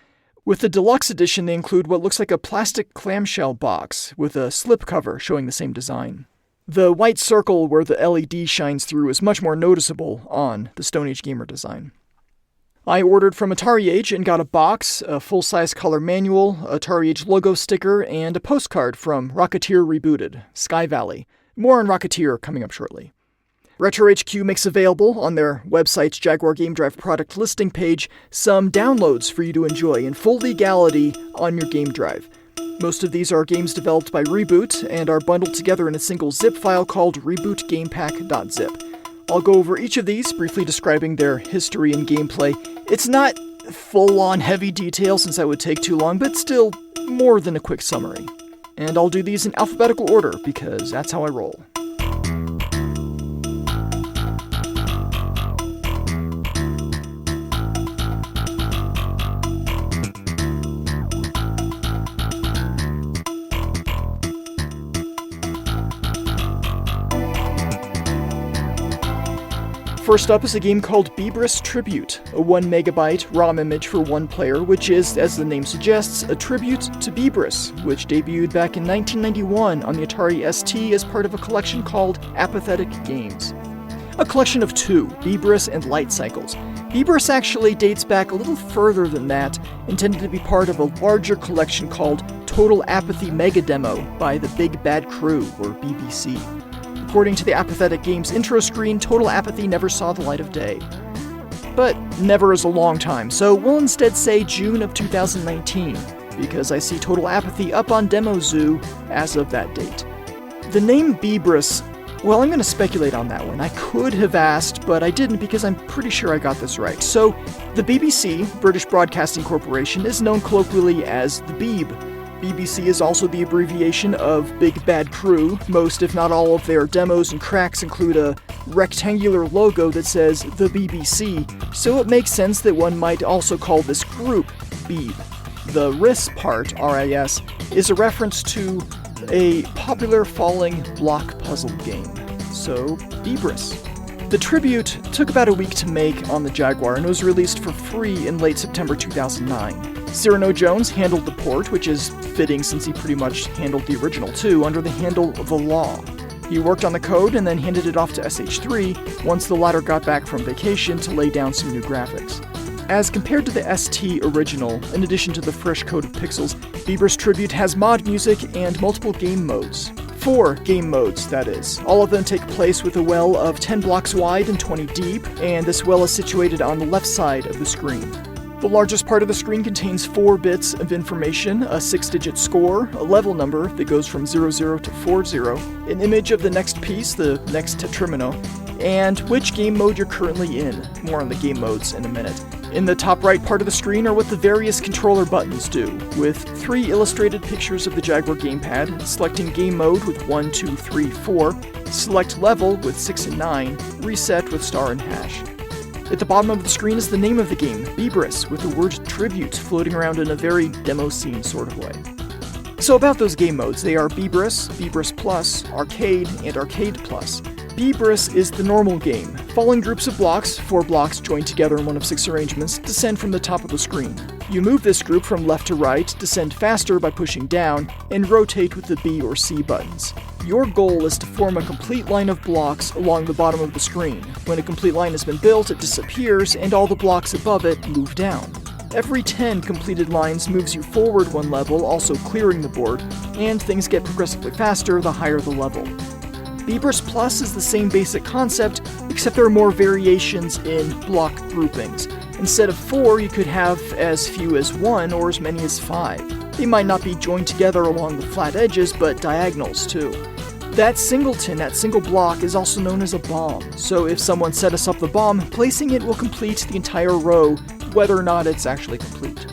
With the deluxe edition, they include what looks like a plastic clamshell box with a slipcover showing the same design. The white circle where the LED shines through is much more noticeable on the Stone Age Gamer design. I ordered from Atari Age and got a box, a full-size color manual, Atari Age logo sticker, and a postcard from Rocketeer Rebooted, Sky Valley. More on Rocketeer coming up shortly. RetroHQ makes available on their website's Jaguar GameDrive product listing page some downloads for you to enjoy in full legality on your GameDrive. Most of these are games developed by Reboot and are bundled together in a single zip file called rebootgamepack.zip. I'll go over each of these, briefly describing their history and gameplay. It's not full-on heavy detail since that would take too long, but still more than a quick summary. And I'll do these in alphabetical order, because that's how I roll. First up is a game called Beebris Tribute, a 1 megabyte ROM image for one player, which is, as the name suggests, a tribute to Beebris, which debuted back in 1991 on the Atari ST as part of a collection called Apathetic Games. A collection of 2, Beebris and Light Cycles. Beebris actually dates back a little further than that, intended to be part of a larger collection called Total Apathy Mega Demo by the Big Bad Crew, or BBC. According to the Apathetic Games intro screen, Total Apathy never saw the light of day. But never is a long time, so we'll instead say June of 2019, because I see Total Apathy up on Demo Zoo as of that date. The name Beebris, well, I'm going to speculate on that one. I could have asked, but I didn't because I'm pretty sure I got this right. So, the BBC, British Broadcasting Corporation, is known colloquially as the Beeb. BBC is also the abbreviation of Big Bad Crew. Most, if not all, of their demos and cracks include a rectangular logo that says The BBC, so it makes sense that one might also call this group Beeb. The RIS part, RIS, is a reference to a popular falling block puzzle game. So, Bebrus. The tribute took about a week to make on the Jaguar and was released for free in late September 2009. Cyrano Jones handled the port, which is fitting since he pretty much handled the original too, under the handle The Law. He worked on the code and then handed it off to sh3 once the latter got back from vacation to lay down some new graphics. As compared to the ST original, in addition to the fresh coat of pixels, Bebrus Tribute has mod music and multiple game modes. 4 game modes, that is. All of them take place with a well of 10 blocks wide and 20 deep, and this well is situated on the left side of the screen. The largest part of the screen contains 4 bits of information, a 6-digit score, a level number that goes from 00 to 40, an image of the next piece, the next tetrimino, and which game mode you're currently in. More on the game modes in a minute. In the top right part of the screen are what the various controller buttons do, with 3 illustrated pictures of the Jaguar gamepad, selecting game mode with 1, 2, 3, 4, select level with 6 and 9, reset with star and hash. At the bottom of the screen is the name of the game, Bebrus, with the word tribute floating around in a very demo scene sort of way. So about those game modes, they are Bebrus, Bebrus Plus, Arcade, and Arcade Plus. Bebrus is the normal game. Falling groups of blocks, 4 blocks joined together in one of 6 arrangements, descend from the top of the screen. You move this group from left to right, descend faster by pushing down, and rotate with the B or C buttons. Your goal is to form a complete line of blocks along the bottom of the screen. When a complete line has been built, it disappears, and all the blocks above it move down. Every 10 completed lines moves you forward 1 level, also clearing the board, and things get progressively faster the higher the level. Bebrus Plus is the same basic concept, except there are more variations in block groupings. Instead of 4, you could have as few as 1 or as many as 5. They might not be joined together along the flat edges, but diagonals too. That singleton, that single block, is also known as a bomb, so if someone set us up the bomb, placing it will complete the entire row, whether or not it's actually complete.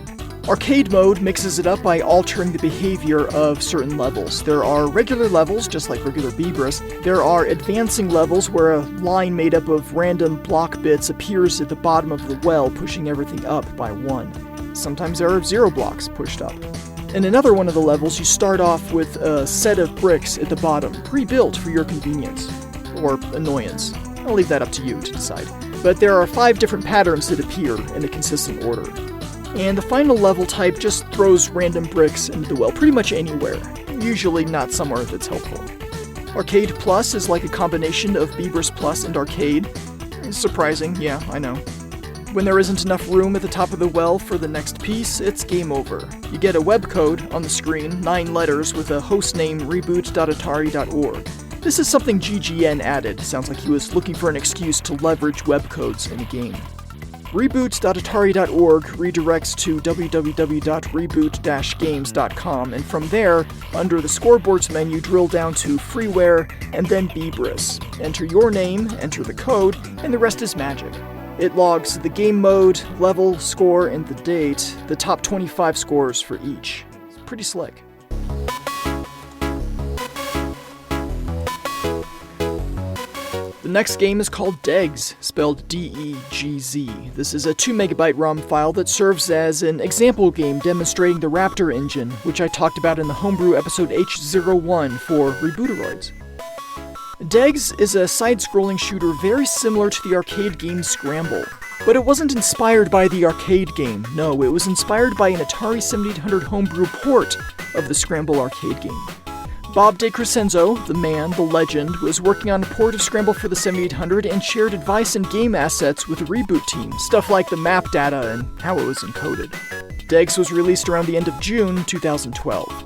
Arcade mode mixes it up by altering the behavior of certain levels. There are regular levels, just like regular Bebrus. There are advancing levels where a line made up of random block bits appears at the bottom of the well, pushing everything up by 1. Sometimes there are 0 blocks pushed up. In another one of the levels, you start off with a set of bricks at the bottom, pre-built for your convenience. Or annoyance. I'll leave that up to you to decide. But there are 5 different patterns that appear in a consistent order. And the final level type just throws random bricks into the well pretty much anywhere, usually not somewhere that's helpful. Arcade Plus is like a combination of Bebrus Plus and Arcade. Surprising, yeah, I know. When there isn't enough room at the top of the well for the next piece, it's game over. You get a web code on the screen, 9 letters, with a host name reboot.atari.org. This is something GGN added. Sounds like he was looking for an excuse to leverage web codes in a game. Reboot.atari.org redirects to www.reboot-games.com, and from there, under the scoreboards menu, drill down to freeware and then Bebrus. Enter your name, enter the code, and the rest is magic. It logs the game mode, level, score, and the date, the top 25 scores for each. It's pretty slick. The next game is called Degz, spelled D-E-G-Z. This is a 2 megabyte ROM file that serves as an example game demonstrating the Raptor engine, which I talked about in the homebrew episode H01 for Rebooteroids. Degz is a side-scrolling shooter very similar to the arcade game Scramble. But it wasn't inspired by the arcade game, no, it was inspired by an Atari 7800 homebrew port of the Scramble arcade game. Bob DeCrescenzo, the man, the legend, was working on a port of Scramble for the 7800 and shared advice and game assets with the reboot team, stuff like the map data and how it was encoded. Degz was released around the end of June 2012.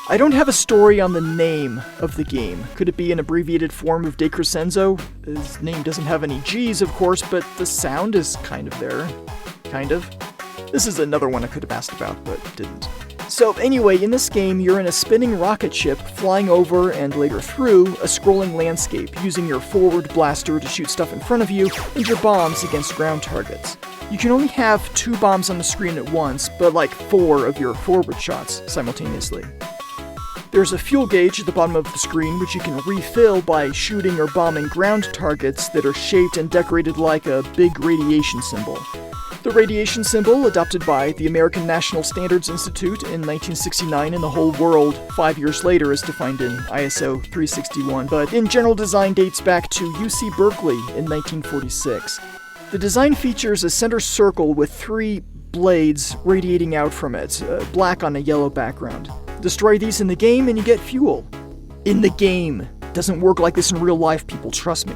I don't have a story on the name of the game. Could it be an abbreviated form of DeCrescenzo? His name doesn't have any G's, of course, but the sound is kind of there. Kind of. This is another one I could have asked about, but didn't. So anyway, in this game, you're in a spinning rocket ship flying over and later through a scrolling landscape, using your forward blaster to shoot stuff in front of you and your bombs against ground targets. You can only have 2 bombs on the screen at once, but like 4 of your forward shots simultaneously. There's a fuel gauge at the bottom of the screen which you can refill by shooting or bombing ground targets that are shaped and decorated like a big radiation symbol. The radiation symbol, adopted by the American National Standards Institute in 1969 in the whole world 5 years later, is defined in ISO 361, but in general design dates back to UC Berkeley in 1946. The design features a center circle with 3 blades radiating out from it, black on a yellow background. Destroy these in the game and you get fuel. In the game. Doesn't work like this in real life, people, trust me.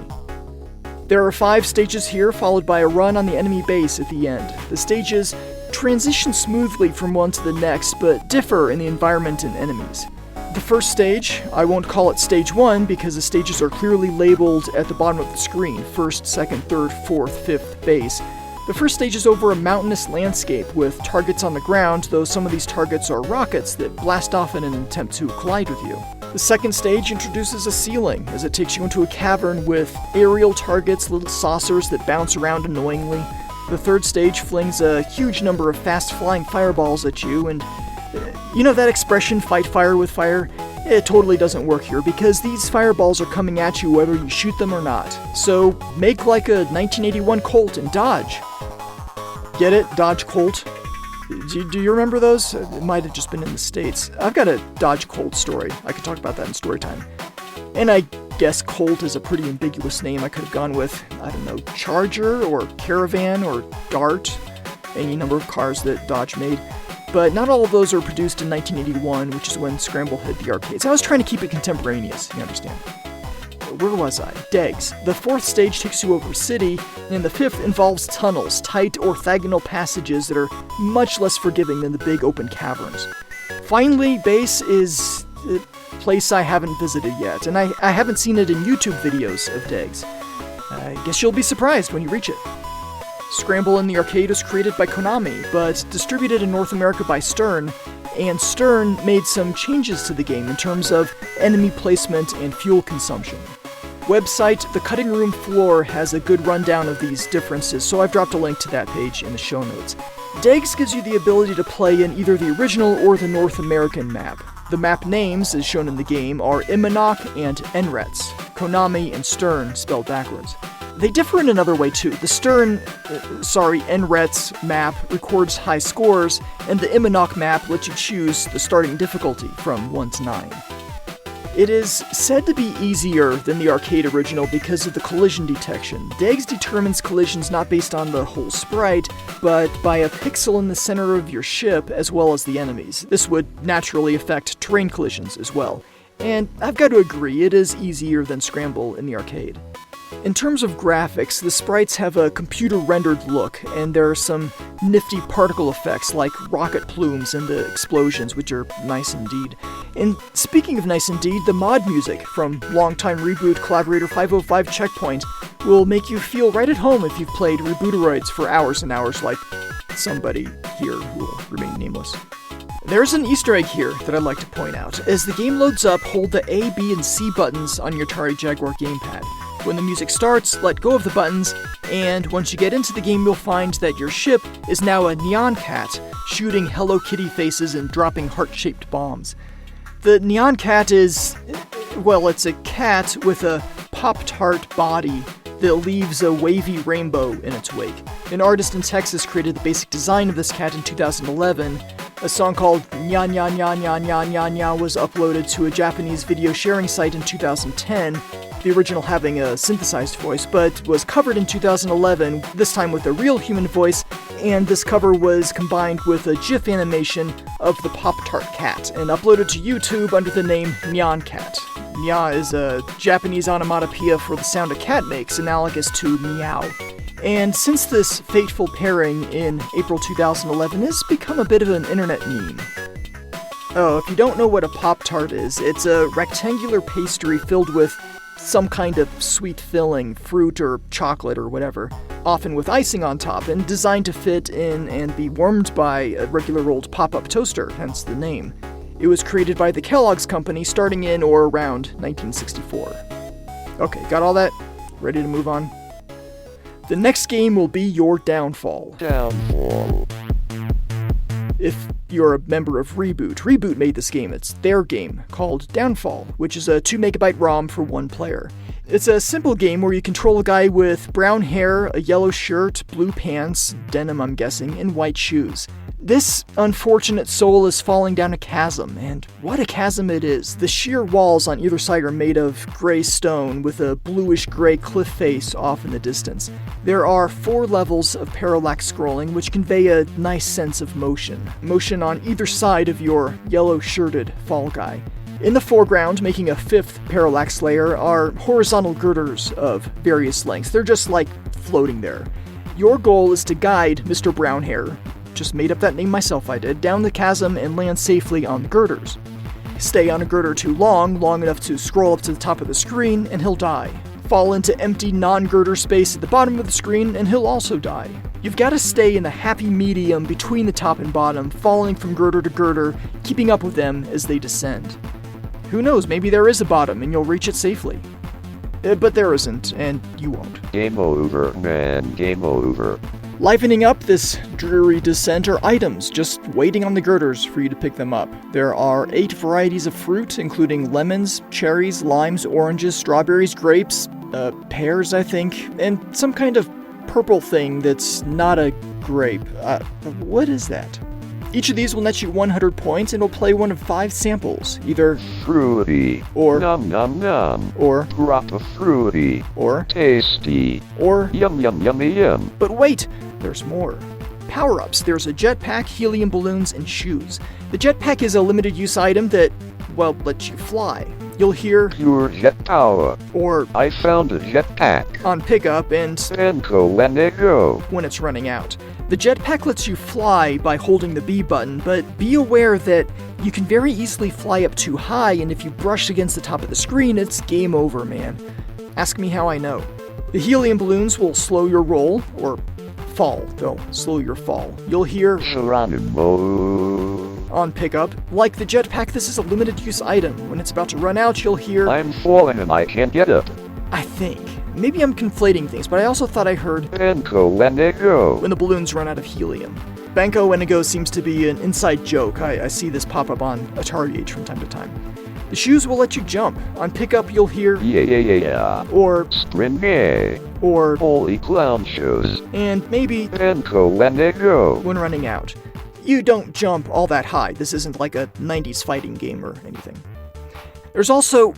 There are 5 stages here, followed by a run on the enemy base at the end. The stages transition smoothly from one to the next, but differ in the environment and enemies. The first stage, I won't call it Stage 1 because the stages are clearly labeled at the bottom of the screen, 1st, 2nd, 3rd, 4th, 5th base. The first stage is over a mountainous landscape with targets on the ground, though some of these targets are rockets that blast off in an attempt to collide with you. The second stage introduces a ceiling, as it takes you into a cavern with aerial targets, little saucers that bounce around annoyingly. The third stage flings a huge number of fast-flying fireballs at you, and you know that expression, fight fire with fire? It totally doesn't work here, because these fireballs are coming at you whether you shoot them or not. So, make like a 1981 Colt and dodge. Get it? Dodge Colt? Do you remember those? It might have just been in the States. I've got a Dodge Colt story. I could talk about that in Storytime. And I guess Colt is a pretty ambiguous name. I could have gone with, I don't know, Charger or Caravan or Dart, any number of cars that Dodge made. But not all of those are produced in 1981, which is when Scramble hit the arcades. I was trying to keep it contemporaneous, you understand. Where was I? Degs. The 4th stage takes you over a city, and the 5th involves tunnels, tight orthogonal passages that are much less forgiving than the big open caverns. Finally, base is a place I haven't visited yet, and I haven't seen it in YouTube videos of Degs. I guess you'll be surprised when you reach it. Scramble in the arcade was created by Konami, but distributed in North America by Stern, and Stern made some changes to the game in terms of enemy placement and fuel consumption. Website The Cutting Room Floor has a good rundown of these differences, so I've dropped a link to that page in the show notes. Degs gives you the ability to play in either the original or the North American map. The map names, as shown in the game, are Imanok and Enrets, Konami and Stern spelled backwards. They differ in another way too. The Enrets map records high scores, and the Imanok map lets you choose the starting difficulty from 1 to 9. It is said to be easier than the arcade original because of the collision detection. Degs determines collisions not based on the whole sprite, but by a pixel in the center of your ship as well as the enemies. This would naturally affect terrain collisions as well. And I've got to agree, it is easier than Scramble in the arcade. In terms of graphics, the sprites have a computer-rendered look, and there are some nifty particle effects like rocket plumes and the explosions, which are nice indeed. And speaking of nice indeed, the mod music from longtime Reboot collaborator 505 Checkpoint will make you feel right at home if you've played Rebooteroids for hours and hours like somebody here who will remain nameless. There's an Easter egg here that I'd like to point out. As the game loads up, hold the A, B, and C buttons on your Atari Jaguar gamepad. When the music starts, let go of the buttons, and once you get into the game, you'll find that your ship is now a neon cat, shooting Hello Kitty faces and dropping heart-shaped bombs. The neon cat is, well, it's a cat with a Pop-Tart body that leaves a wavy rainbow in its wake. An artist in Texas created the basic design of this cat in 2011. A song called Nya Nya Nya Nya Nya Nya Nya was uploaded to a Japanese video sharing site in 2010, the original having a synthesized voice, but was covered in 2011, this time with a real human voice, and this cover was combined with a GIF animation of the Pop-Tart cat, and uploaded to YouTube under the name Nyan Cat. Nya is a Japanese onomatopoeia for the sound a cat makes, analogous to meow. And since this fateful pairing in April 2011 has become a bit of an internet meme. Oh, if you don't know what a Pop-Tart is, it's a rectangular pastry filled with some kind of sweet filling, fruit or chocolate or whatever, often with icing on top, and designed to fit in and be warmed by a regular old pop-up toaster, hence the name. It was created by the Kellogg's Company starting in or around 1964. Okay, got all that? Ready to move on? The next game will be your downfall. If you're a member of Reboot. Reboot made this game. It's their game, called Downfall, which is a 2 MB ROM for one player. It's a simple game where you control a guy with brown hair, a yellow shirt, blue pants, denim I'm guessing, and white shoes. This unfortunate soul is falling down a chasm, and what a chasm it is. The sheer walls on either side are made of gray stone with a bluish-gray cliff face off in the distance. There are 4 levels of parallax scrolling, which convey a nice sense of motion. Motion on either side of your yellow-shirted fall guy. In the foreground, making a 5th parallax layer, are horizontal girders of various lengths. They're just like floating there. Your goal is to guide Mr. Brownhair, just made up that name myself I did, down the chasm and land safely on the girders. Stay on a girder too long enough to scroll up to the top of the screen, and he'll die. Fall into empty non-girder space at the bottom of the screen, and he'll also die. You've got to stay in the happy medium between the top and bottom, falling from girder to girder, keeping up with them as they descend. Who knows, maybe there is a bottom and you'll reach it safely. But there isn't, and you won't. Game over, man, game over. Livening up this dreary descent are items, just waiting on the girders for you to pick them up. There are 8 varieties of fruit, including lemons, cherries, limes, oranges, strawberries, grapes, pears, I think, and some kind of purple thing that's not a grape. What is that? Each of these will net you 100 points and will play one of 5 samples, either fruity, or nom nom nom, or drop of fruity, or tasty, or yum yum yummy yum. But wait, there's more. Power-ups. There's a jetpack, helium balloons, and shoes. The jetpack is a limited use item that, well, lets you fly. You'll hear pure jet power, or I found a jetpack on pickup and go when they go when it's running out. The jetpack lets you fly by holding the B button, but be aware that you can very easily fly up too high, and if you brush against the top of the screen, it's game over, man. Ask me how I know. The helium balloons will slow your roll, or fall. They'll slow your fall. You'll hear Geronimo on pickup. Like the jetpack, this is a limited use item. When it's about to run out, you'll hear I'm falling and I can't get up. I think. Maybe I'm conflating things, but I also thought I heard Banco Wendigo when the balloons run out of helium. Banco Wendigo seems to be an inside joke. I see this pop up on Atari Age from time to time. The shoes will let you jump. On pickup, you'll hear yeah, or Springy, or holy clown shoes, and maybe Banco Wendigo when running out. You don't jump all that high. This isn't like a 90s fighting game or anything. There's also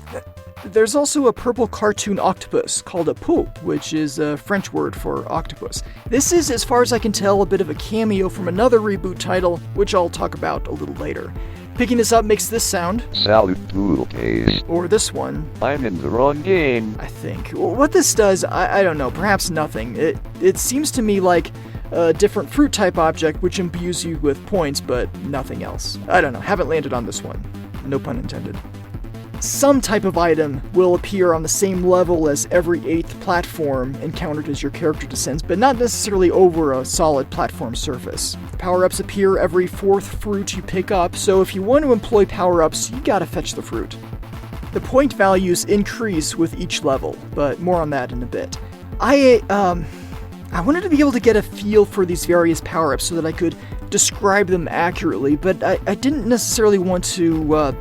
a purple cartoon octopus called a poulpe, which is a French word for octopus. This is, as far as I can tell, a bit of a cameo from another Reboot title, which I'll talk about a little later. Picking this up makes this sound. Salute Poulpes. Or this one. I'm in the wrong game. I think. What this does, I don't know, perhaps nothing. It seems to me like a different fruit type object which imbues you with points, but nothing else. I don't know, haven't landed on this one. No pun intended. Some type of item will appear on the same level as every 8th platform encountered as your character descends, but not necessarily over a solid platform surface. Power-ups appear every 4th fruit you pick up, so if you want to employ power-ups, you gotta fetch the fruit. The point values increase with each level, but more on that in a bit. I wanted to be able to get a feel for these various power-ups so that I could describe them accurately, but I didn't necessarily want to,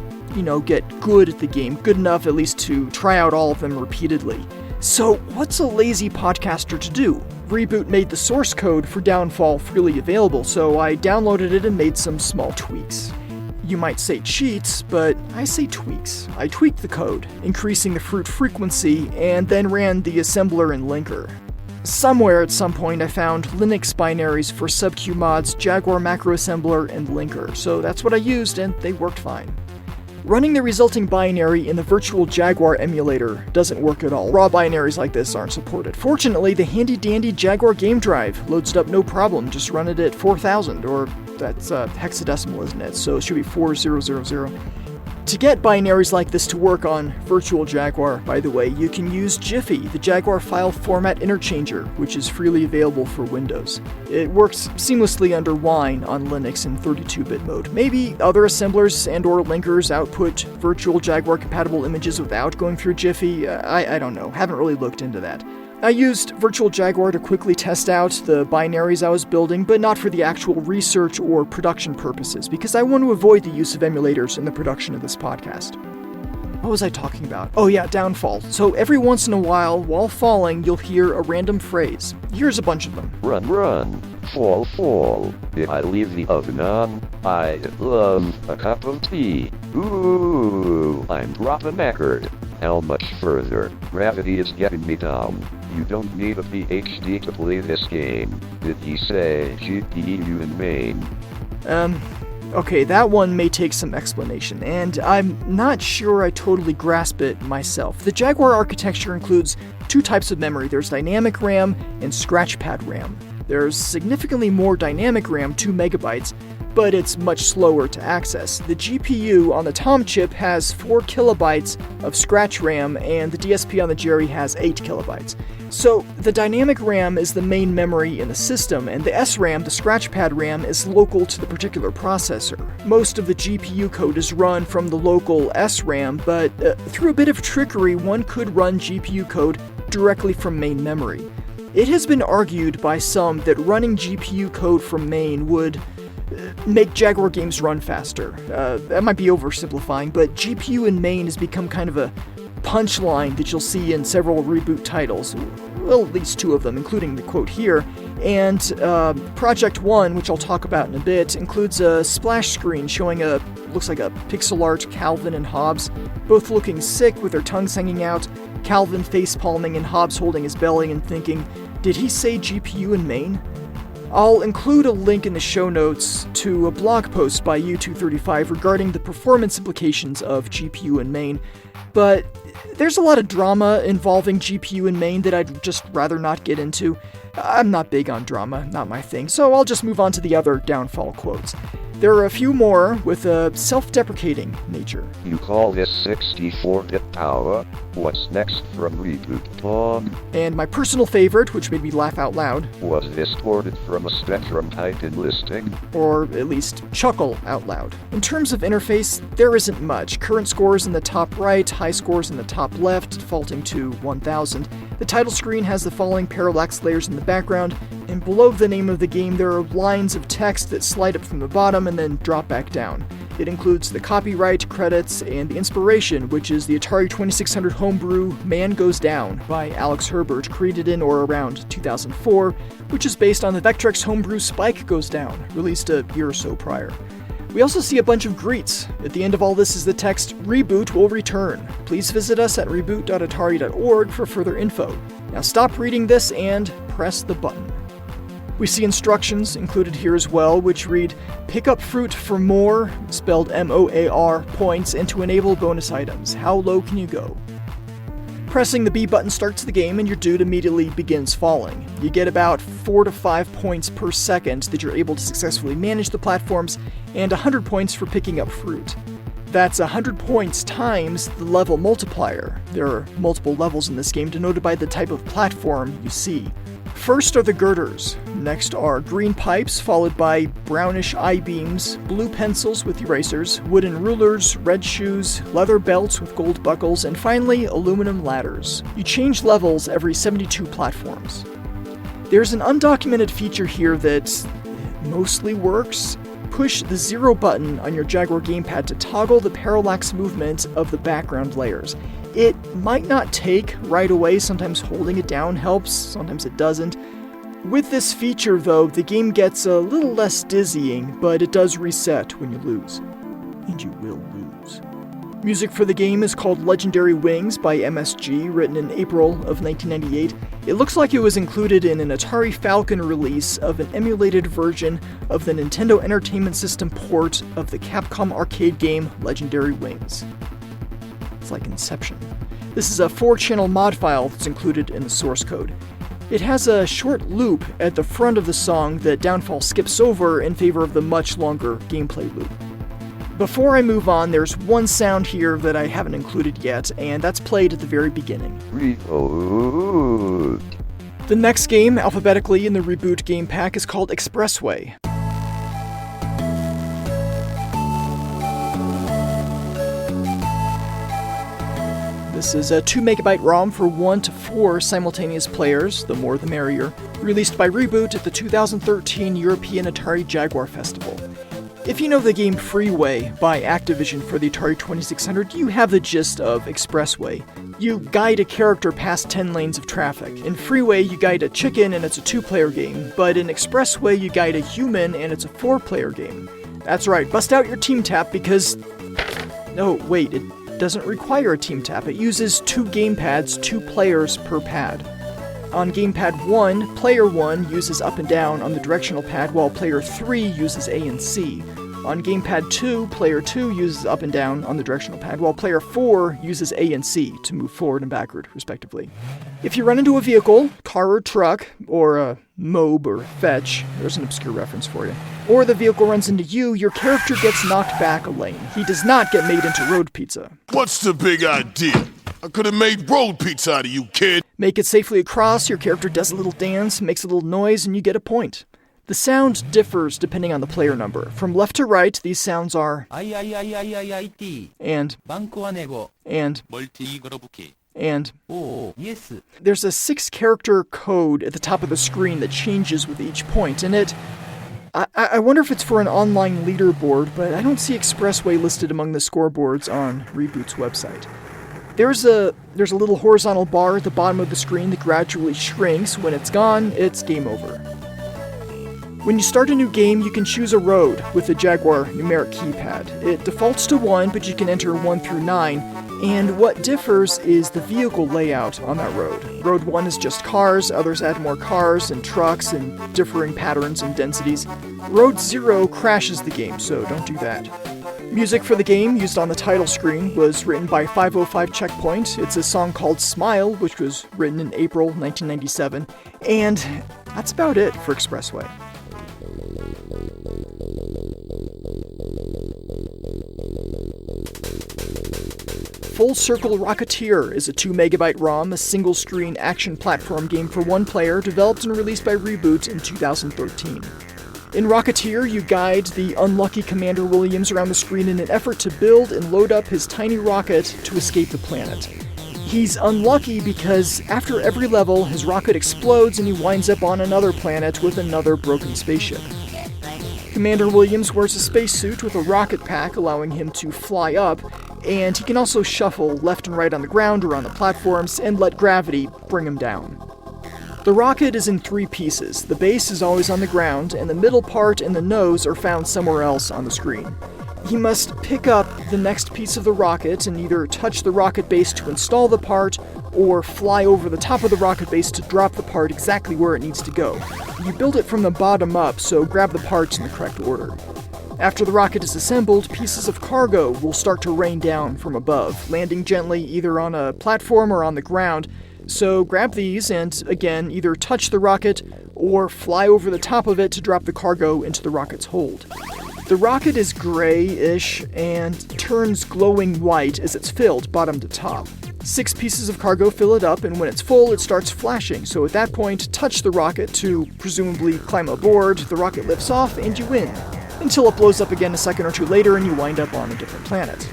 get good at the game, good enough at least to try out all of them repeatedly. So what's a lazy podcaster to do? Reboot made the source code for Downfall freely available, so I downloaded it and made some small tweaks. You might say cheats, but I say tweaks. I tweaked the code, increasing the fruit frequency, and then ran the assembler and linker. Somewhere at some point I found Linux binaries for SubQ mods, Jaguar macro assembler, and linker, so that's what I used and they worked fine. Running the resulting binary in the virtual Jaguar emulator doesn't work at all. Raw binaries like this aren't supported. Fortunately, the handy-dandy Jaguar GameDrive loads it up no problem. Just run it at 4000, or that's hexadecimal, isn't it? So it should be 4000. To get binaries like this to work on Virtual Jaguar, by the way, you can use Jiffy, the Jaguar File Format Interchanger, which is freely available for Windows. It works seamlessly under Wine on Linux in 32-bit mode. Maybe other assemblers and/or linkers output Virtual Jaguar compatible images without going through Jiffy. I don't know. Haven't really looked into that. I used Virtual Jaguar to quickly test out the binaries I was building, but not for the actual research or production purposes, because I want to avoid the use of emulators in the production of this podcast. What was I talking about? Oh yeah, downfall. So every once in a while falling, you'll hear a random phrase. Here's a bunch of them. Run, run, fall, fall. If I leave the oven on, I'd love a cup of tea. Ooh, I'm dropping backward. How much further? Gravity is getting me down. You don't need a PhD to play this game. Did he say GPU in main? Okay, that one may take some explanation, and I'm not sure I totally grasp it myself. The Jaguar architecture includes two types of memory. There's dynamic RAM and scratchpad RAM. There's significantly more dynamic RAM, 2 megabytes, but it's much slower to access. The GPU on the Tom chip has 4 kilobytes of scratch RAM, and the DSP on the Jerry has 8 kilobytes. So the dynamic RAM is the main memory in the system, and the SRAM, the scratchpad RAM, is local to the particular processor. Most of the GPU code is run from the local SRAM, but through a bit of trickery, one could run GPU code directly from main memory. It has been argued by some that running GPU code from main would make Jaguar games run faster. That might be oversimplifying, but GPU in main has become kind of a punchline that you'll see in several reboot titles, well, at least 2 of them, including the quote here. And Project 1, which I'll talk about in a bit, includes a splash screen showing looks like a pixel art Calvin and Hobbes, both looking sick with their tongues hanging out, Calvin face-palming and Hobbes holding his belly and thinking, did he say GPU in main? I'll include a link in the show notes to a blog post by U235 regarding the performance implications of GPU in main, but there's a lot of drama involving GPU in main that I'd just rather not get into. I'm not big on drama, not my thing, so I'll just move on to the other downfall quotes. There are a few more with a self-deprecating nature. You call this 64-bit power? What's next from Reboot, Tom? And my personal favorite, which made me laugh out loud. Was this ported from a Spectrum Titan listing? Or at least chuckle out loud. In terms of interface, there isn't much. Current scores in the top right, high scores in the top left, defaulting to 1000. The title screen has the following parallax layers in the background, and below the name of the game there are lines of text that slide up from the bottom and then drop back down. It includes the copyright, credits, and the inspiration, which is the Atari 2600 homebrew Man Goes Down by Alex Herbert, created in or around 2004, which is based on the Vectrex homebrew Spike Goes Down, released a year or so prior. We also see a bunch of greets. At the end of all this is the text, "Reboot will return. Please visit us at reboot.atari.org for further info." Now stop reading this and press the button. We see instructions included here as well, which read, pick up fruit for more, spelled M-O-A-R, points, and to enable bonus items. How low can you go? Pressing the B button starts the game and your dude immediately begins falling. You get about 4 to 5 points per second that you're able to successfully manage the platforms, and 100 points for picking up fruit. That's 100 points times the level multiplier. There are multiple levels in this game denoted by the type of platform you see. First are the girders. Next are green pipes, followed by brownish I-beams, blue pencils with erasers, wooden rulers, red shoes, leather belts with gold buckles, and finally, aluminum ladders. You change levels every 72 platforms. There's an undocumented feature here that mostly works. Push the 0 button on your Jaguar gamepad to toggle the parallax movement of the background layers. It might not take right away, sometimes holding it down helps, sometimes it doesn't. With this feature though, the game gets a little less dizzying, but it does reset when you lose. And you will lose. Music for the game is called Legendary Wings by MSG, written in April of 1998. It looks like it was included in an Atari Falcon release of an emulated version of the Nintendo Entertainment System port of the Capcom arcade game Legendary Wings. It's like Inception. This is a 4-channel mod file that's included in the source code. It has a short loop at the front of the song that Downfall skips over in favor of the much longer gameplay loop. Before I move on, there's one sound here that I haven't included yet, and that's played at the very beginning. Reboot. The next game, alphabetically in the Reboot game pack, is called Expressway. This is a 2 megabyte ROM for 1 to 4 simultaneous players, the more the merrier, released by Reboot at the 2013 European Atari Jaguar Festival. If you know the game Freeway by Activision for the Atari 2600, you have the gist of Expressway. You guide a character past 10 lanes of traffic. In Freeway, you guide a chicken and it's a 2-player game, but in Expressway, you guide a human and it's a 4-player game. That's right, bust out your team tap because... No, wait, it doesn't require a team tap. It uses 2 gamepads, 2 players per pad. On gamepad 1, player 1 uses up and down on the directional pad, while player 3 uses A and C. On gamepad 2, player 2 uses up and down on the directional pad, while player 4 uses A and C to move forward and backward, respectively. If you run into a vehicle, car or truck, or a mob or fetch, there's an obscure reference for you, or the vehicle runs into you, your character gets knocked back a lane. He does not get made into road pizza. What's the big idea? I could have made road pizza out of you, kid. Make it safely across, your character does a little dance, makes a little noise, and you get a point. The sound differs depending on the player number. From left to right, these sounds are and Oh, yes. There's a 6-character code at the top of the screen that changes with each point, and I wonder if it's for an online leaderboard, but I don't see Expressway listed among the scoreboards on Reboot's website. There's a little horizontal bar at the bottom of the screen that gradually shrinks. When it's gone, it's game over. When you start a new game, you can choose a road with the Jaguar numeric keypad. It defaults to 1, but you can enter 1 through 9, and what differs is the vehicle layout on that road. Road 1 is just cars, others add more cars and trucks and differing patterns and densities. Road 0 crashes the game, so don't do that. Music for the game, used on the title screen, was written by 505 Checkpoint. It's a song called Smile, which was written in April 1997, and that's about it for Expressway. Full Circle Rocketeer is a 2 megabyte ROM, a single-screen action platform game for 1 player, developed and released by Reboot in 2013. In Rocketeer, you guide the unlucky Commander Williams around the screen in an effort to build and load up his tiny rocket to escape the planet. He's unlucky because after every level, his rocket explodes and he winds up on another planet with another broken spaceship. Commander Williams wears a spacesuit with a rocket pack allowing him to fly up, and he can also shuffle left and right on the ground or on the platforms and let gravity bring him down. The rocket is in 3 pieces. The base is always on the ground, and the middle part and the nose are found somewhere else on the screen. He must pick up the next piece of the rocket and either touch the rocket base to install the part, or fly over the top of the rocket base to drop the part exactly where it needs to go. You build it from the bottom up, so grab the parts in the correct order. After the rocket is assembled, pieces of cargo will start to rain down from above, landing gently either on a platform or on the ground. So grab these and, again, either touch the rocket or fly over the top of it to drop the cargo into the rocket's hold. The rocket is grayish and turns glowing white as it's filled bottom to top. 6 pieces of cargo fill it up, and when it's full, it starts flashing. So at that point, touch the rocket to presumably climb aboard, the rocket lifts off, and you win. Until it blows up again a second or two later and you wind up on a different planet.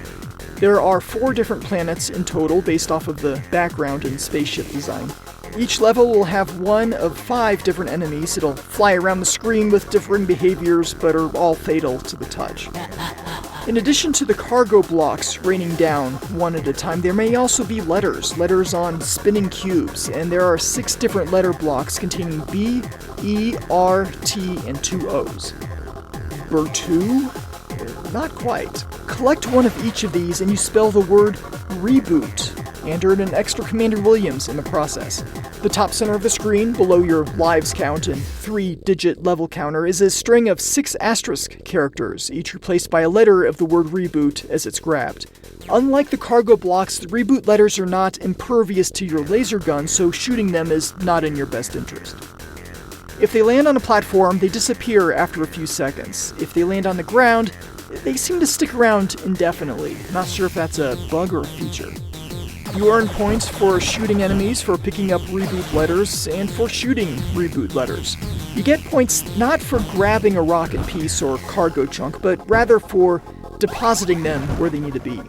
There are 4 different planets in total based off of the background and spaceship design. Each level will have 1 of 5 different enemies. It'll fly around the screen with differing behaviors, but are all fatal to the touch. In addition to the cargo blocks raining down one at a time, there may also be letters on spinning cubes, and there are 6 different letter blocks containing B, E, R, T, and 2 O's. Bertu? Not quite. Collect 1 of each of these and you spell the word reboot, and earn an extra Commander Williams in the process. The top center of the screen, below your lives count and 3-digit level counter, is a string of 6 asterisk characters, each replaced by a letter of the word reboot as it's grabbed. Unlike the cargo blocks, the reboot letters are not impervious to your laser gun, so shooting them is not in your best interest. If they land on a platform, they disappear after a few seconds. If they land on the ground, they seem to stick around indefinitely. Not sure if that's a bug or a feature. You earn points for shooting enemies, for picking up reboot letters, and for shooting reboot letters. You get points not for grabbing a rocket piece or cargo chunk, but rather for depositing them where they need to be.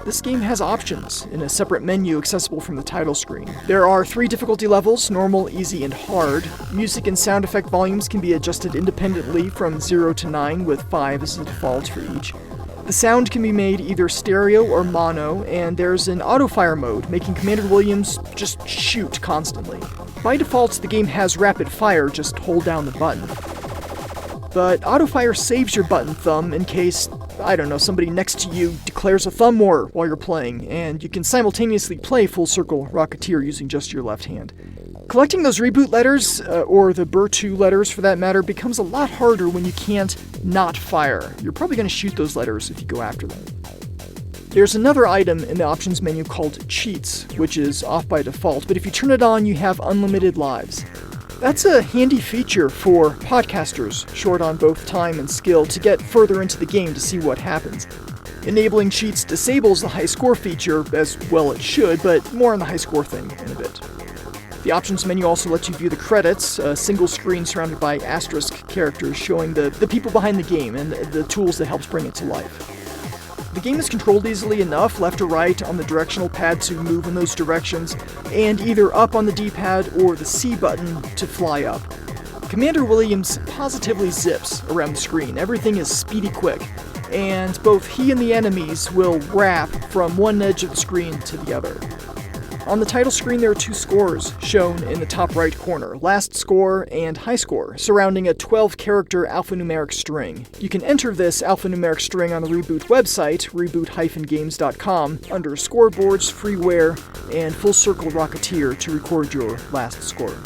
this game has options in a separate menu accessible from the title screen. There are 3 difficulty levels, normal, easy, and hard. Music and sound effect volumes can be adjusted independently from 0 to 9, with 5 as the default for each. The sound can be made either stereo or mono, and there's an auto-fire mode, making Commander Williams just shoot constantly. By default, the game has rapid fire, just hold down the button. But auto-fire saves your button thumb in case, I don't know, somebody next to you declares a thumb war while you're playing, and you can simultaneously play Full Circle Rocketeer using just your left hand. Collecting those reboot letters, or the Burr2 letters for that matter, becomes a lot harder when you can't not fire. You're probably going to shoot those letters if you go after them. There's another item in the options menu called Cheats, which is off by default, but if you turn it on, you have unlimited lives. That's a handy feature for podcasters, short on both time and skill, to get further into the game to see what happens. Enabling cheats disables the high score feature, as well it should, but more on the high score thing in a bit. The options menu also lets you view the credits, a single screen surrounded by asterisk characters showing the people behind the game and the tools that helps bring it to life. The game is controlled easily enough, left or right on the directional pad to move in those directions, and either up on the D-pad or the C button to fly up. Commander Williams positively zips around the screen. Everything is speedy quick, and both he and the enemies will wrap from one edge of the screen to the other. On the title screen, there are 2 scores shown in the top right corner, last score and high score, surrounding a 12-character alphanumeric string. You can enter this alphanumeric string on the Reboot website, reboot-games.com, under scoreboards, freeware, and Full Circle Rocketeer to record your last score.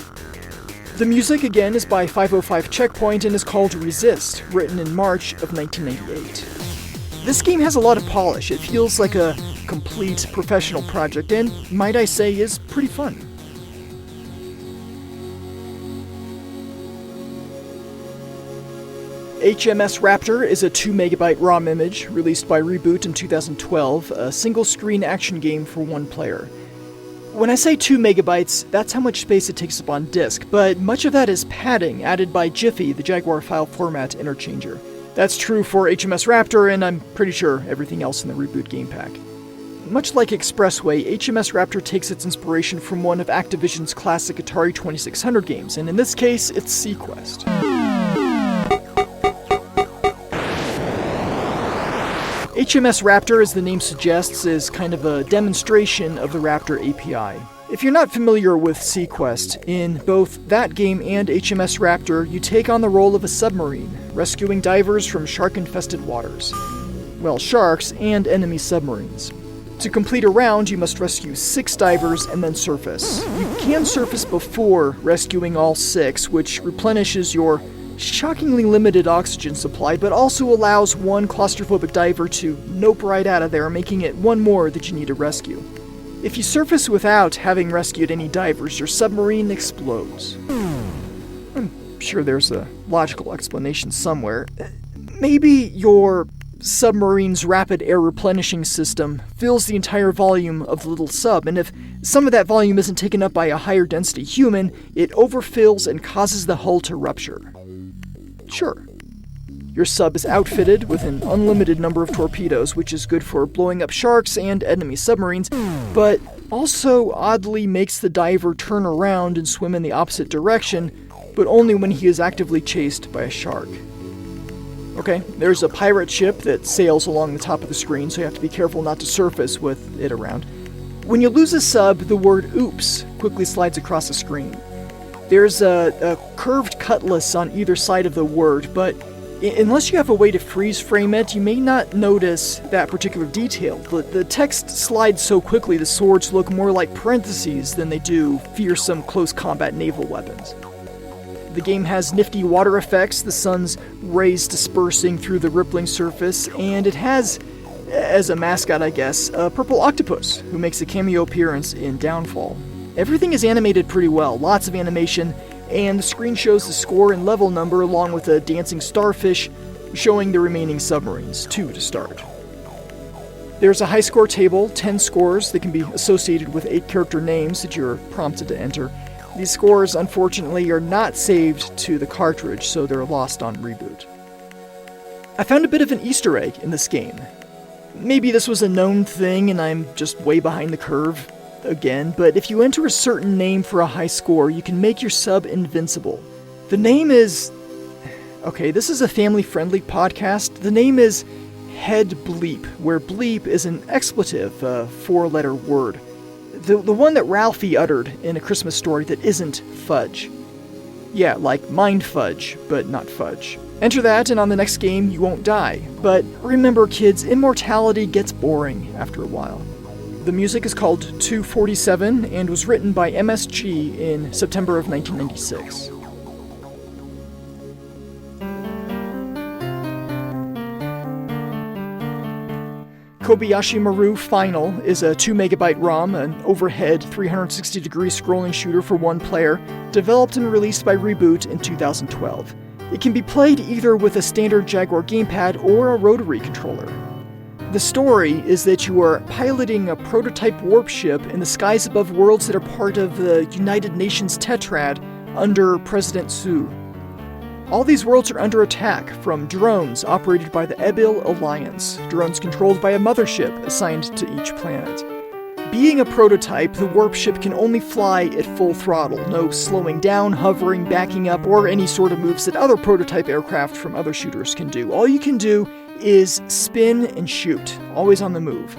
The music, again, is by 505 Checkpoint and is called Resist, written in March of 1998. This game has a lot of polish. It feels like a complete professional project and, might I say, is pretty fun. HMS Raptor is a 2 MB ROM image released by Reboot in 2012, a single-screen action game for 1 player. When I say 2 MB, that's how much space it takes up on disk, but much of that is padding added by Jiffy, the Jaguar file format interchanger. That's true for HMS Raptor, and I'm pretty sure everything else in the Reboot game pack. Much like Expressway, HMS Raptor takes its inspiration from one of Activision's classic Atari 2600 games, and in this case, it's Sequest. HMS Raptor, as the name suggests, is kind of a demonstration of the Raptor API. If you're not familiar with Sequest, in both that game and HMS Raptor, you take on the role of a submarine, rescuing divers from shark-infested waters. Well, sharks and enemy submarines. To complete a round, you must rescue 6 divers and then surface. You can surface before rescuing all 6, which replenishes your shockingly limited oxygen supply, but also allows one claustrophobic diver to nope right out of there, making it one more that you need to rescue. If you surface without having rescued any divers, your submarine explodes. I'm sure there's a logical explanation somewhere. Maybe your submarine's rapid air replenishing system fills the entire volume of the little sub, and if some of that volume isn't taken up by a higher density human, it overfills and causes the hull to rupture. Sure. Your sub is outfitted with an unlimited number of torpedoes, which is good for blowing up sharks and enemy submarines, but also oddly makes the diver turn around and swim in the opposite direction, but only when he is actively chased by a shark. Okay, there's a pirate ship that sails along the top of the screen, so you have to be careful not to surface with it around. When you lose a sub, the word oops quickly slides across the screen. There's a curved cutlass on either side of the word, but unless you have a way to freeze frame it, you may not notice that particular detail. The text slides so quickly the swords look more like parentheses than they do fearsome close combat naval weapons. The game has nifty water effects, the sun's rays dispersing through the rippling surface, and it has, as a mascot I guess, a purple octopus who makes a cameo appearance in Downfall. Everything is animated pretty well, lots of animation, and the screen shows the score and level number along with a dancing starfish showing the remaining submarines, 2 to start. There's a high score table, 10 scores that can be associated with 8 character names that you're prompted to enter. These scores, unfortunately, are not saved to the cartridge, so they're lost on reboot. I found a bit of an Easter egg in this game. Maybe this was a known thing and I'm just way behind the curve again, but if you enter a certain name for a high score, you can make your sub invincible. The name is... Okay, this is a family-friendly podcast. The name is Head Bleep, where bleep is an expletive, a four-letter word. The one that Ralphie uttered in A Christmas Story that isn't fudge. Yeah, like mind fudge, but not fudge. Enter that, and on the next game, you won't die. But remember, kids, immortality gets boring after a while. The music is called 247 and was written by MSG in September of 1996. Kobayashi Maru Final is a 2MB ROM, an overhead 360-degree scrolling shooter for one player, developed and released by Reboot in 2012. It can be played either with a standard Jaguar gamepad or a rotary controller. The story is that you are piloting a prototype warp ship in the skies above worlds that are part of the United Nations Tetrad under President Su. All these worlds are under attack from drones operated by the Ebil Alliance, drones controlled by a mothership assigned to each planet. Being a prototype, the warp ship can only fly at full throttle, no slowing down, hovering, backing up, or any sort of moves that other prototype aircraft from other shooters can do. All you can do is spin and shoot, always on the move.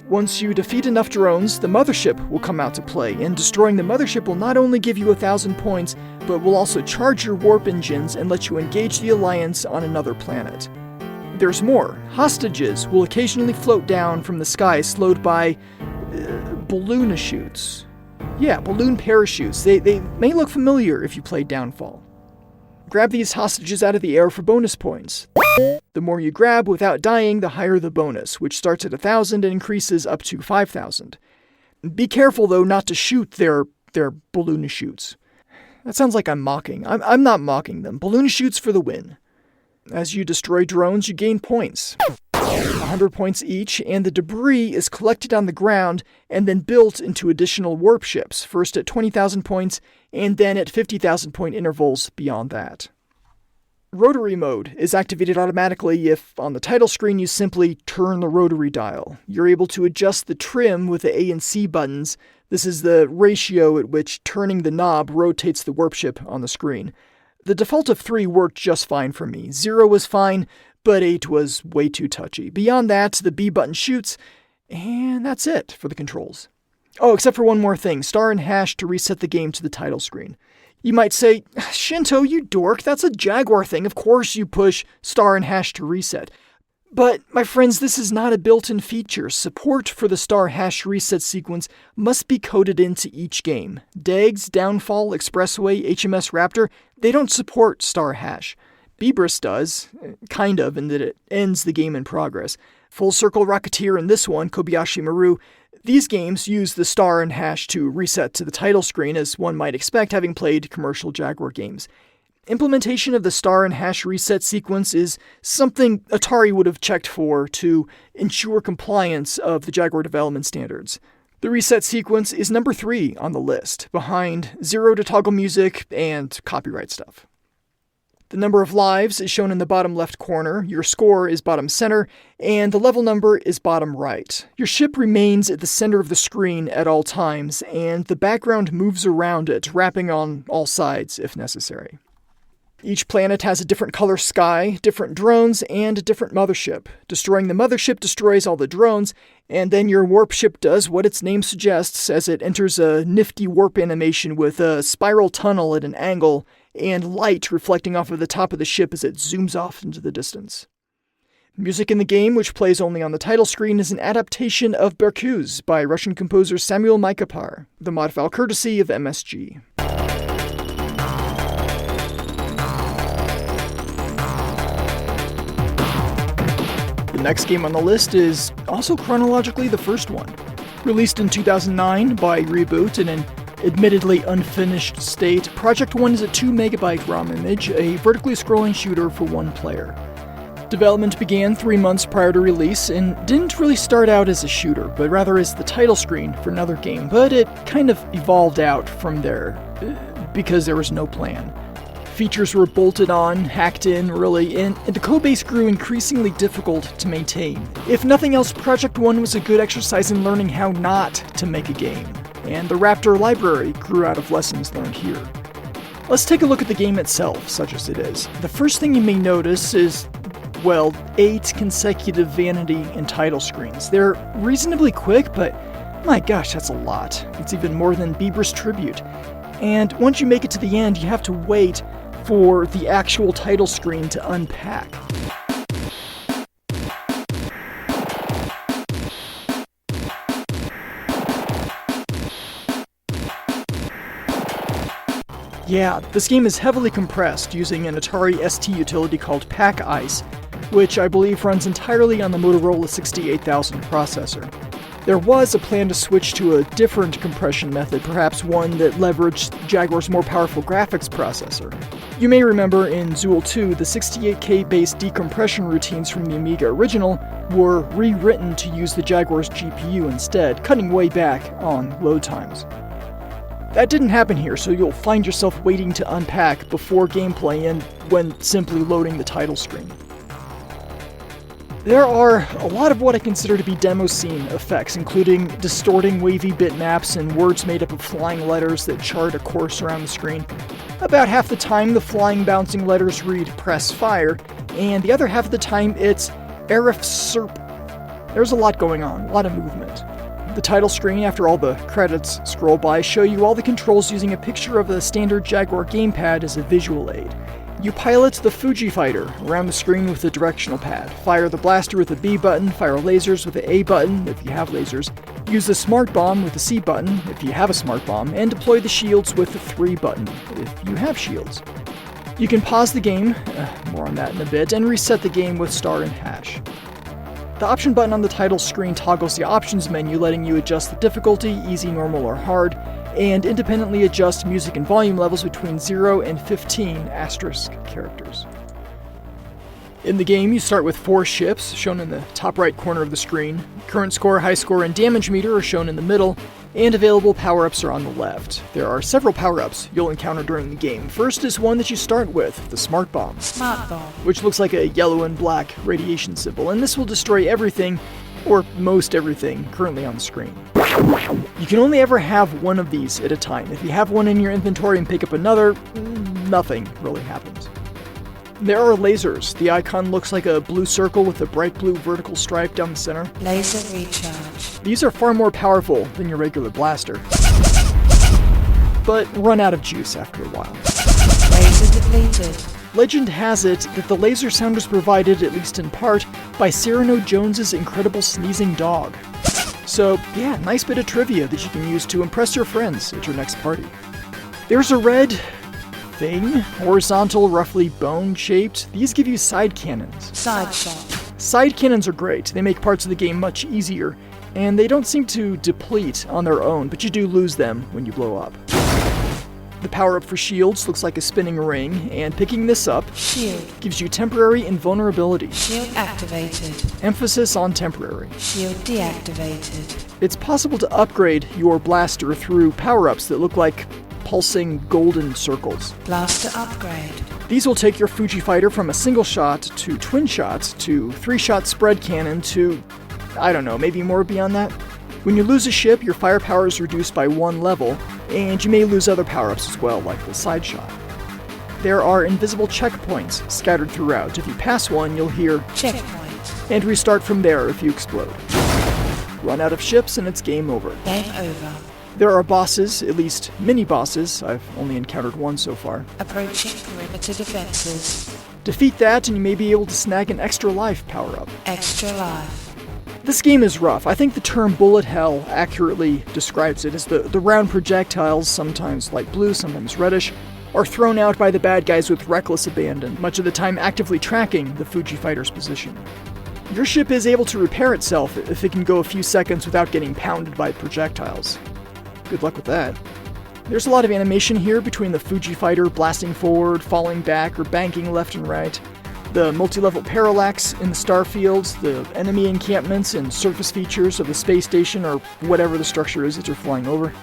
Once you defeat enough drones, the mothership will come out to play, and destroying the mothership will not only give you 1,000 points, but will also charge your warp engines and let you engage the Alliance on another planet. There's more. Hostages will occasionally float down from the sky slowed by balloon-chutes. Yeah, balloon parachutes. They may look familiar if you played Downfall. Grab these hostages out of the air for bonus points. The more you grab without dying, the higher the bonus, which starts at 1,000 and increases up to 5,000. Be careful, though, not to shoot their balloon-chutes. That sounds like I'm mocking. I'm not mocking them. Balloon-chutes for the win. As you destroy drones, you gain points. 100 points each, and the debris is collected on the ground and then built into additional warp ships, first at 20,000 points, and then at 50,000 point intervals beyond that. Rotary mode is activated automatically if, on the title screen, you simply turn the rotary dial. You're able to adjust the trim with the A and C buttons. This is the ratio at which turning the knob rotates the warp ship on the screen. The default of 3 worked just fine for me. 0 was fine, but 8 was way too touchy. Beyond that, the B button shoots, and that's it for the controls. Oh, except for one more thing, star and hash to reset the game to the title screen. You might say, Shinto, you dork, that's a Jaguar thing, of course you push star and hash to reset. But, my friends, this is not a built-in feature. Support for the star hash reset sequence must be coded into each game. DEGS, Downfall, Expressway, HMS Raptor, they don't support star hash. Beebris does, kind of, in that it ends the game in progress. Full Circle Rocketeer and this one, Kobayashi Maru, these games use the star and hash to reset to the title screen, as one might expect having played commercial Jaguar games. Implementation of the star and hash reset sequence is something Atari would have checked for to ensure compliance of the Jaguar development standards. The reset sequence is number 3 on the list, behind 0 to toggle music and copyright stuff. The number of lives is shown in the bottom left corner, your score is bottom center, and the level number is bottom right. Your ship remains at the center of the screen at all times, and the background moves around it, wrapping on all sides if necessary. Each planet has a different color sky, different drones, and a different mothership. Destroying the mothership destroys all the drones, and then your warp ship does what its name suggests as it enters a nifty warp animation with a spiral tunnel at an angle and light reflecting off of the top of the ship as it zooms off into the distance. Music in the game, which plays only on the title screen, is an adaptation of Berkuz by Russian composer Samuel Mykapar, the mod file courtesy of MSG. The next game on the list is also chronologically the first one. Released in 2009 by Reboot in an admittedly unfinished state, Project 1 is a 2MB ROM image, a vertically scrolling shooter for one player. Development began 3 months prior to release and didn't really start out as a shooter, but rather as the title screen for another game, but it kind of evolved out from there because there was no plan. features were bolted on, hacked in, really, and the codebase grew increasingly difficult to maintain. If nothing else, Project 1 was a good exercise in learning how not to make a game, and the Raptor library grew out of lessons learned here. Let's take a look at the game itself, such as it is. The first thing you may notice is, well, 8 consecutive vanity and title screens. They're reasonably quick, but my gosh, that's a lot. It's even more than Bieber's Tribute. And once you make it to the end, you have to wait for the actual title screen to unpack. Yeah, this game is heavily compressed using an Atari ST utility called Pack Ice, which I believe runs entirely on the Motorola 68000 processor. There was a plan to switch to a different compression method, perhaps one that leveraged Jaguar's more powerful graphics processor. You may remember in Zool 2, the 68K-based decompression routines from the Amiga original were rewritten to use the Jaguar's GPU instead, cutting way back on load times. That didn't happen here, so you'll find yourself waiting to unpack before gameplay and when simply loading the title screen. There are a lot of what I consider to be demo scene effects, including distorting wavy bitmaps and words made up of flying letters that chart a course around the screen. About half the time, the flying bouncing letters read press fire, and the other half of the time it's Arif Serp. There's a lot going on, a lot of movement. The title screen, after all the credits scroll by, show you all the controls using a picture of the standard Jaguar gamepad as a visual aid. You pilot the Fuji Fighter around the screen with the directional pad, fire the blaster with the B button, fire lasers with the A button if you have lasers, use the smart bomb with the C button if you have a smart bomb, and deploy the shields with the 3 button if you have shields. You can pause the game, more on that in a bit, and reset the game with star and hash. The option button on the title screen toggles the options menu, letting you adjust the difficulty, easy, normal, or hard, and independently adjust music and volume levels between 0 and 15 asterisk characters. In the game, you start with 4 ships, shown in the top right corner of the screen. Current score, high score, and damage meter are shown in the middle, and available power-ups are on the left. There are several power-ups you'll encounter during the game. First is one that you start with, the Smart Bomb. Smart Bomb. Which looks like a yellow and black radiation symbol, and this will destroy everything, or most everything, currently on the screen. You can only ever have one of these at a time. If you have one in your inventory and pick up another, nothing really happens. There are lasers. The icon looks like a blue circle with a bright blue vertical stripe down the center. Laser recharge. These are far more powerful than your regular blaster, but run out of juice after a while. Laser depleted. Legend has it that the laser sound was provided, at least in part, by Cyrano Jones's incredible sneezing dog. So, yeah, nice bit of trivia that you can use to impress your friends at your next party. There's a red thing, horizontal, roughly bone-shaped. These give you side cannons. Side shot. Side cannons are great. They make parts of the game much easier, and they don't seem to deplete on their own, but you do lose them when you blow up. The power-up for shields looks like a spinning ring, and picking this up Shield. Gives you temporary invulnerability. Shield activated. Emphasis on temporary. Shield deactivated. It's possible to upgrade your blaster through power-ups that look like pulsing golden circles. Blaster upgrade. These will take your Fuji Fighter from a single shot to twin shots to 3-shot spread cannon to, I don't know, maybe more beyond that. When you lose a ship, your firepower is reduced by 1 level, and you may lose other power-ups as well, like the side shot. There are invisible checkpoints scattered throughout. If you pass one, you'll hear checkpoint, and restart from there if you explode. Run out of ships and it's game over. Game over. There are bosses, at least mini-bosses. I've only encountered one so far. Approaching perimeter defenses. Defeat that and you may be able to snag an extra life power-up. Extra life. This game is rough. I think the term bullet hell accurately describes it, as the round projectiles, sometimes light blue, sometimes reddish, are thrown out by the bad guys with reckless abandon, much of the time actively tracking the Fuji Fighter's position. Your ship is able to repair itself if it can go a few seconds without getting pounded by projectiles. Good luck with that. There's a lot of animation here between the Fuji Fighter blasting forward, falling back, or banking left and right. The multi-level parallax in the star fields, the enemy encampments and surface features of the space station or whatever the structure is that you're flying over.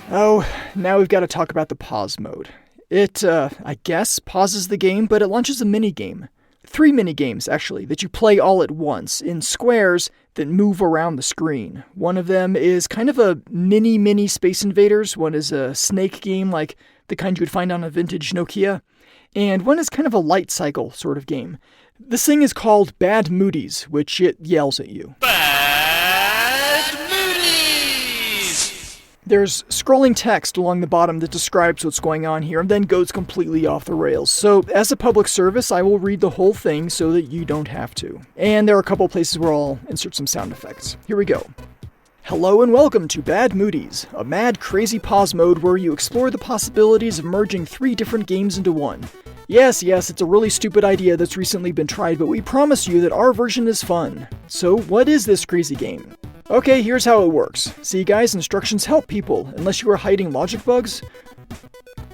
Oh, now we've got to talk about the pause mode. It, I guess, pauses the game, but it launches a minigame. 3 minigames, actually, that you play all at once, in squares that move around the screen. One of them is kind of a mini Space Invaders. One is a snake game, like the kind you would find on a vintage Nokia. And one is kind of a light cycle sort of game. This thing is called Bad Moody's, which it yells at you. There's scrolling text along the bottom that describes what's going on here and then goes completely off the rails. So as a public service, I will read the whole thing so that you don't have to. And there are a couple places where I'll insert some sound effects. Here we go. Hello and welcome to Bad Moody's, a mad, crazy pause mode where you explore the possibilities of merging 3 different games into one. Yes, it's a really stupid idea that's recently been tried, but we promise you that our version is fun. So what is this crazy game? Okay, here's how it works. See guys, instructions help people, unless you are hiding logic bugs.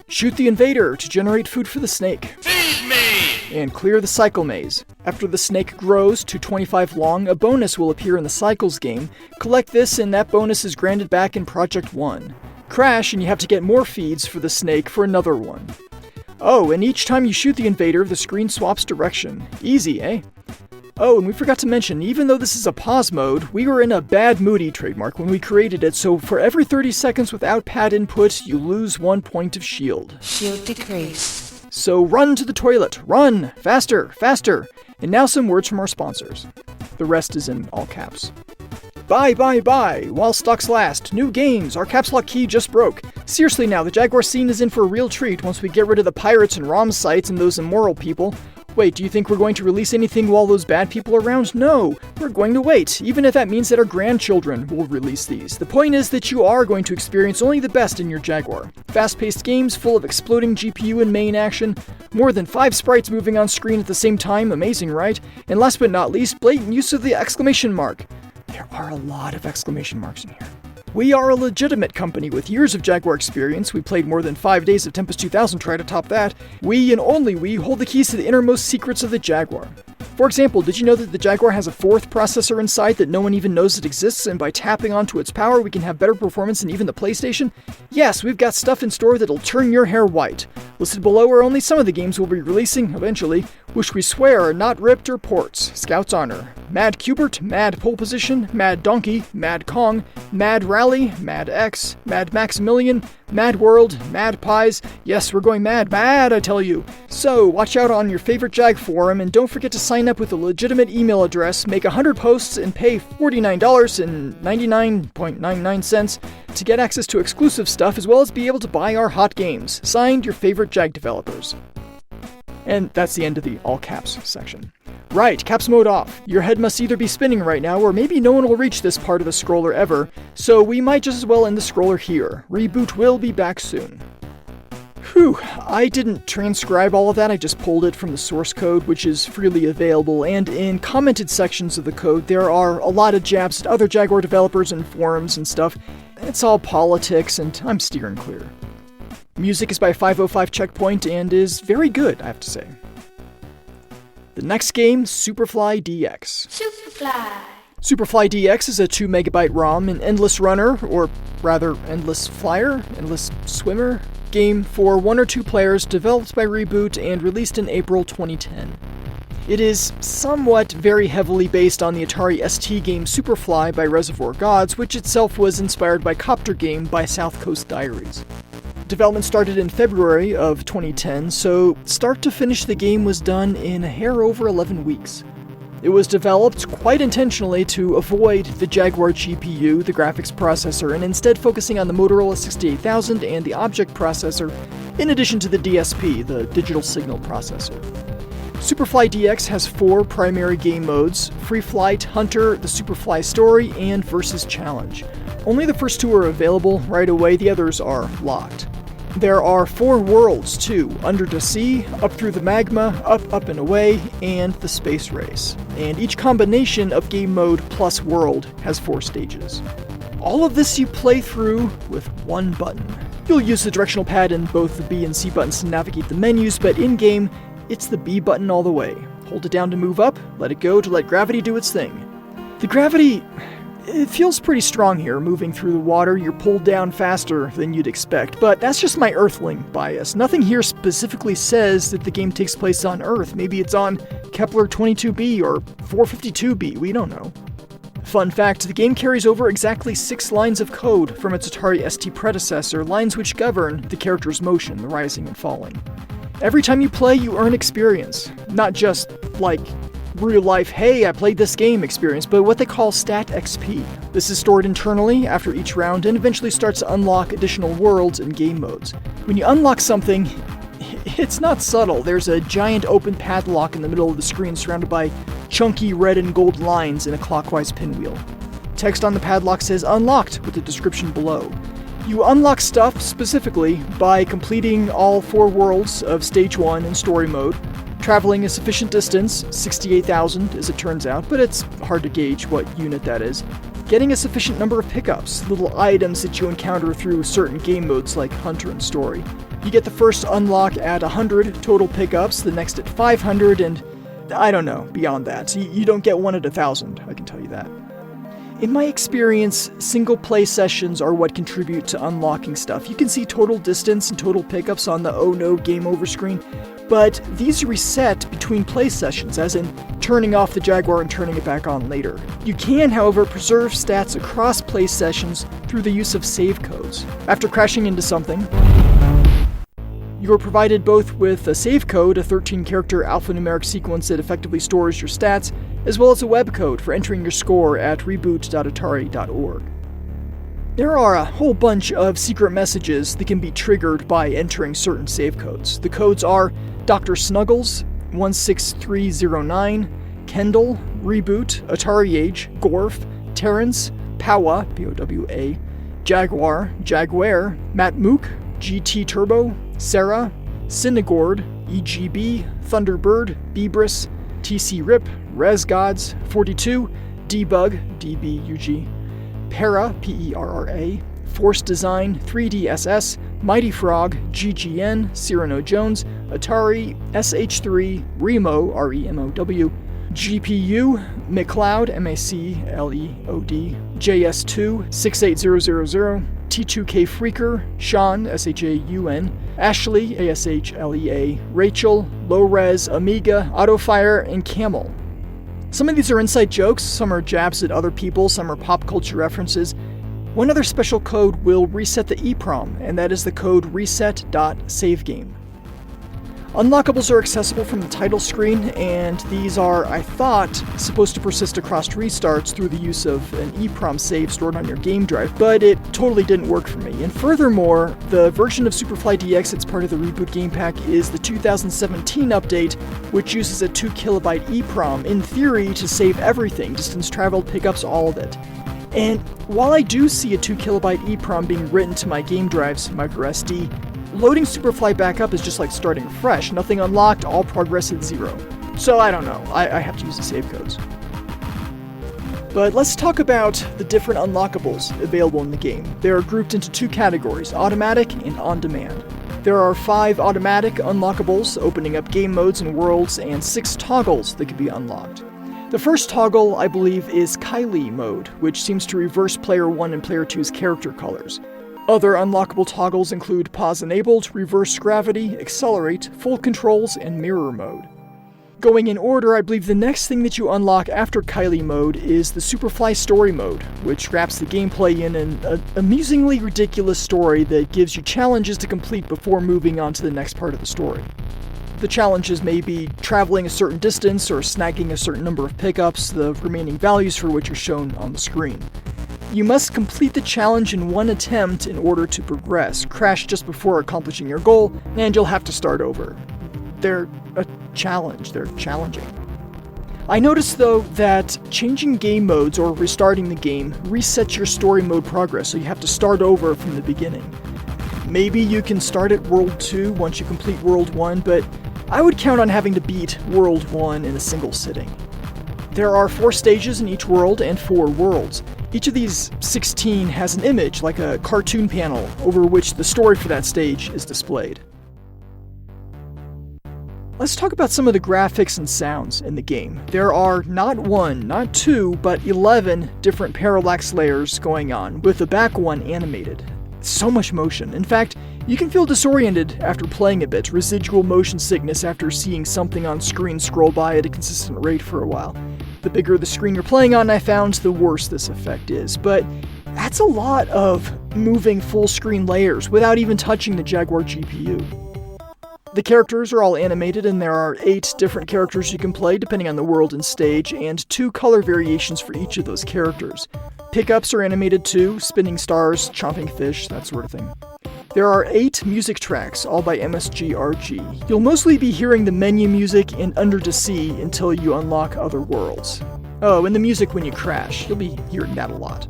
Shoot the invader to generate food for the snake. Feed me! And clear the cycle maze. After the snake grows to 25 long, a bonus will appear in the cycles game. Collect this and that bonus is granted back in Project 1. Crash and you have to get more feeds for the snake for another one. Oh, and each time you shoot the invader, the screen swaps direction. Easy, eh? Oh, and we forgot to mention, even though this is a pause mode, we were in a Bad Moody trademark when we created it, so for every 30 seconds without pad input, you lose 1 point of shield. Shield decrease. So run to the toilet. Run! Faster! Faster! And now some words from our sponsors. The rest is in all caps. Buy! While stocks last. New games. Our caps lock key just broke. Seriously now, the Jaguar scene is in for a real treat once we get rid of the pirates and ROM sites and those immoral people. Wait, do you think we're going to release anything while those bad people are around? No, we're going to wait, even if that means that our grandchildren will release these. The point is that you are going to experience only the best in your Jaguar. Fast-paced games full of exploding GPU and main action, more than 5 sprites moving on screen at the same time, amazing, right? And last but not least, blatant use of the exclamation mark. There are a lot of exclamation marks in here. We are a legitimate company with years of Jaguar experience. We played more than 5 days of Tempest 2000, try to top that. We, and only we, hold the keys to the innermost secrets of the Jaguar. For example, did you know that the Jaguar has a 4th processor inside that no one even knows it exists, and by tapping onto its power we can have better performance than even the PlayStation? Yes, we've got stuff in store that'll turn your hair white. Listed below are only some of the games we'll be releasing, eventually, which we swear are not ripped or ports. Scout's Honor, Mad Cubert, Mad Pole Position, Mad Donkey, Mad Kong, Mad Rally, Mad X, Mad Maximilian, Mad World, Mad Pies. Yes, we're going mad, I tell you. So, watch out on your favorite Jag forum, and don't forget to sign up with a legitimate email address, make 100 posts, and pay $49.99 to get access to exclusive stuff, as well as be able to buy our hot games. Signed, your favorite Jag developers. And that's the end of the all caps section. Right, caps mode off. Your head must either be spinning right now, or maybe no one will reach this part of the scroller ever, so we might just as well end the scroller here. Reboot will be back soon. Whew, I didn't transcribe all of that, I just pulled it from the source code, which is freely available, and in commented sections of the code there are a lot of jabs at other Jaguar developers and forums and stuff. It's all politics, and I'm steering clear. Music is by 505 Checkpoint and is very good, I have to say. The next game, Superfly DX. Superfly DX is a 2 MB ROM, an endless runner, or rather endless flyer, endless swimmer, game for 1 or 2 players developed by Reboot and released in April 2010. It is somewhat very heavily based on the Atari ST game Superfly by Reservoir Gods, which itself was inspired by Copter Game by South Coast Diaries. Development started in February of 2010, so start to finish the game was done in a hair over 11 weeks. It was developed quite intentionally to avoid the Jaguar GPU, the graphics processor, and instead focusing on the Motorola 68000 and the object processor, in addition to the DSP, the digital signal processor. Superfly DX has 4 primary game modes: Free Flight, Hunter, the Superfly Story, and Versus Challenge. Only the first 2 are available right away, the others are locked. There are 4 worlds too: Under to Sea, Up Through the Magma, Up and Away, and the Space Race. And each combination of game mode plus world has 4 stages. All of this you play through with 1 button. You'll use the directional pad and both the B and C buttons to navigate the menus, but in-game, it's the B button all the way. Hold it down to move up, let it go to let gravity do its thing. The gravity It feels pretty strong here. Moving through the water, you're pulled down faster than you'd expect, but that's just my Earthling bias. Nothing here specifically says that the game takes place on Earth. Maybe it's on Kepler 22b or 452b, we don't know. Fun fact, the game carries over exactly 6 lines of code from its Atari ST predecessor, lines which govern the character's motion, the rising and falling. Every time you play, you earn experience. Not just, like, real-life, hey, I played this game experience, but what they call Stat XP. This is stored internally after each round and eventually starts to unlock additional worlds and game modes. When you unlock something, it's not subtle. There's a giant open padlock in the middle of the screen surrounded by chunky red and gold lines in a clockwise pinwheel. Text on the padlock says unlocked with a description below. You unlock stuff specifically by completing all 4 worlds of Stage 1 in story mode, traveling a sufficient distance, 68,000 as it turns out, but it's hard to gauge what unit that is, getting a sufficient number of pickups, little items that you encounter through certain game modes like Hunter and Story. You get the first unlock at 100 total pickups, the next at 500, and I don't know, beyond that. You don't get one at 1,000, I can tell you that. In my experience, single play sessions are what contribute to unlocking stuff. You can see total distance and total pickups on the oh no game over screen, but these reset between play sessions, as in turning off the Jaguar and turning it back on later. You can, however, preserve stats across play sessions through the use of save codes. After crashing into something, you are provided both with a save code, a 13-character alphanumeric sequence that effectively stores your stats, as well as a web code for entering your score at reboot.atari.org. There are a whole bunch of secret messages that can be triggered by entering certain save codes. The codes are Dr. Snuggles, 16309, Kendall, Reboot, Atari Age, Gorf, Terrence, Powa, P-O-W-A, Jaguar, Jaguar, Matt Mook, GT Turbo, Sarah, Synagord, EGB, Thunderbird, Bebrus, TC Rip, Resgods, 42, Debug, DBUG, Para, P-E-R-R-A, Force Design, 3DSS, Mighty Frog, GGN, Cyrano Jones, Atari, SH3, Remo, R-E-M-O-W, GPU, McLeod, M-A-C-L-E-O-D, JS2, 68000, T2K Freaker, Sean, S-H-A-U-N, Ashley, A-S-H-L-E-A, Rachel, Low-Res, Amiga, Autofire, and Camel. Some of these are inside jokes, some are jabs at other people, some are pop culture references. One other special code will reset the EEPROM, and that is the code reset.savegame. Unlockables are accessible from the title screen, and these are, I thought, supposed to persist across restarts through the use of an EEPROM save stored on your game drive, but it totally didn't work for me. And furthermore, the version of Superfly DX that's part of the Reboot Game Pack is the 2017 update, which uses a 2KB EEPROM, in theory, to save everything, distance traveled, pickups, all of it. And while I do see a 2KB EEPROM being written to my game drive's microSD, loading Superfly back up is just like starting fresh. Nothing unlocked, all progress at 0. So I don't know, I have to use the save codes. But let's talk about the different unlockables available in the game. They are grouped into 2 categories, automatic and on-demand. There are 5 automatic unlockables, opening up game modes and worlds, and 6 toggles that can be unlocked. The first toggle, I believe, is Kylie mode, which seems to reverse Player 1 and Player 2's character colors. Other unlockable toggles include Pause Enabled, Reverse Gravity, Accelerate, Full Controls, and Mirror Mode. Going in order, I believe the next thing that you unlock after Kylie mode is the Superfly Story mode, which wraps the gameplay in an amusingly ridiculous story that gives you challenges to complete before moving on to the next part of the story. The challenges may be traveling a certain distance or snagging a certain number of pickups, the remaining values for which are shown on the screen. You must complete the challenge in one attempt in order to progress. Crash just before accomplishing your goal, and you'll have to start over. They're a challenge. They're challenging. I noticed, though, that changing game modes or restarting the game resets your story mode progress, so you have to start over from the beginning. Maybe you can start at World 2 once you complete World 1, but I would count on having to beat World 1 in a single sitting. There are 4 stages in each world and 4 worlds. Each of these 16 has an image, like a cartoon panel, over which the story for that stage is displayed. Let's talk about some of the graphics and sounds in the game. There are not 1, not 2, but 11 different parallax layers going on, with the back one animated. So much motion. In fact, you can feel disoriented after playing a bit, residual motion sickness after seeing something on screen scroll by at a consistent rate for a while. The bigger the screen you're playing on, I found, the worse this effect is, but that's a lot of moving full screen layers without even touching the Jaguar GPU. The characters are all animated, and there are 8 different characters you can play depending on the world and stage, and 2 color variations for each of those characters. Pickups are animated too, spinning stars, chomping fish, that sort of thing. There are 8 music tracks, all by MSGRG. You'll mostly be hearing the menu music and Under the Sea until you unlock other worlds. Oh, and the music when you crash, you'll be hearing that a lot.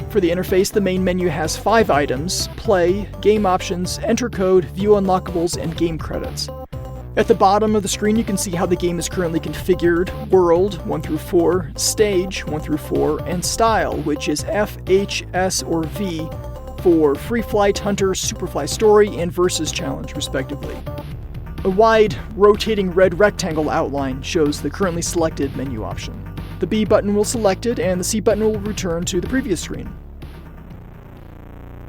For the interface, the main menu has 5 items: play, game options, enter code, view unlockables, and game credits. At the bottom of the screen, you can see how the game is currently configured: world, 1 through 4, stage, 1 through 4, and style, which is F, H, S, or V for Free Flight, Hunter, Superfly Story, and Versus Challenge, respectively. A wide, rotating red rectangle outline shows the currently selected menu option. The B button will select it, and the C button will return to the previous screen.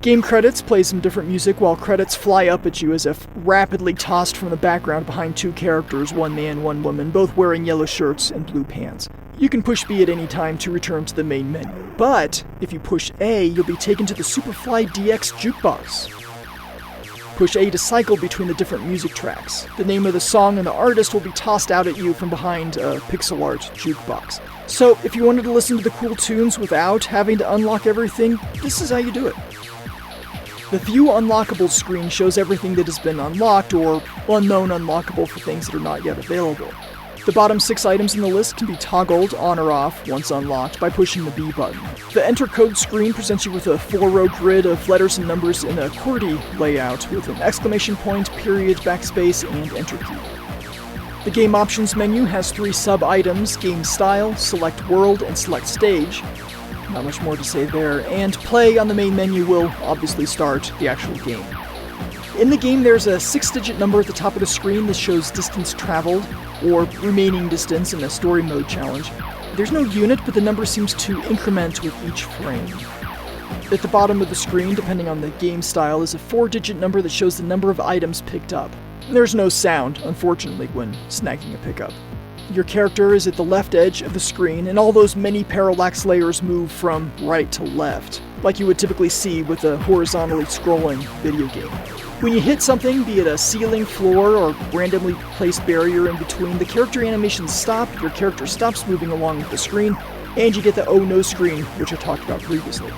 Game credits play some different music while credits fly up at you as if rapidly tossed from the background behind 2 characters, 1 man, 1 woman, both wearing yellow shirts and blue pants. You can push B at any time to return to the main menu, but if you push A, you'll be taken to the Superfly DX jukebox. Push A to cycle between the different music tracks. The name of the song and the artist will be tossed out at you from behind a pixel art jukebox. So if you wanted to listen to the cool tunes without having to unlock everything, this is how you do it. The View Unlockables screen shows everything that has been unlocked, or unknown unlockable for things that are not yet available. The bottom 6 items in the list can be toggled on or off once unlocked by pushing the B button. The Enter Code screen presents you with a 4-row grid of letters and numbers in a QWERTY layout with an exclamation point, period, backspace, and Enter key. The Game Options menu has 3 sub-items: Game Style, Select World, and Select Stage. Not much more to say there, and play on the main menu will obviously start the actual game. In the game, there's a 6-digit number at the top of the screen that shows distance traveled, or remaining distance in a story mode challenge. There's no unit, but the number seems to increment with each frame. At the bottom of the screen, depending on the game style, is a 4-digit number that shows the number of items picked up. There's no sound, unfortunately, when snagging a pickup. Your character is at the left edge of the screen, and all those many parallax layers move from right to left, like you would typically see with a horizontally scrolling video game. When you hit something, be it a ceiling, floor, or randomly placed barrier in between, the character animations stop, your character stops moving along with the screen, and you get the oh no screen, which I talked about previously.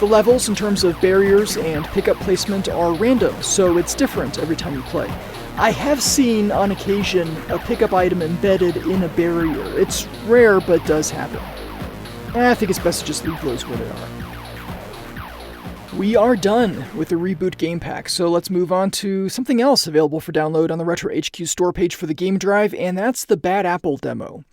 The levels, in terms of barriers and pickup placement, are random, so it's different every time you play. I have seen, on occasion, a pickup item embedded in a barrier. It's rare, but does happen. I think it's best to just leave those where they are. We are done with the Reboot Game Pack, so let's move on to something else available for download on the RetroHQ store page for the Game Drive, and that's the Bad Apple demo.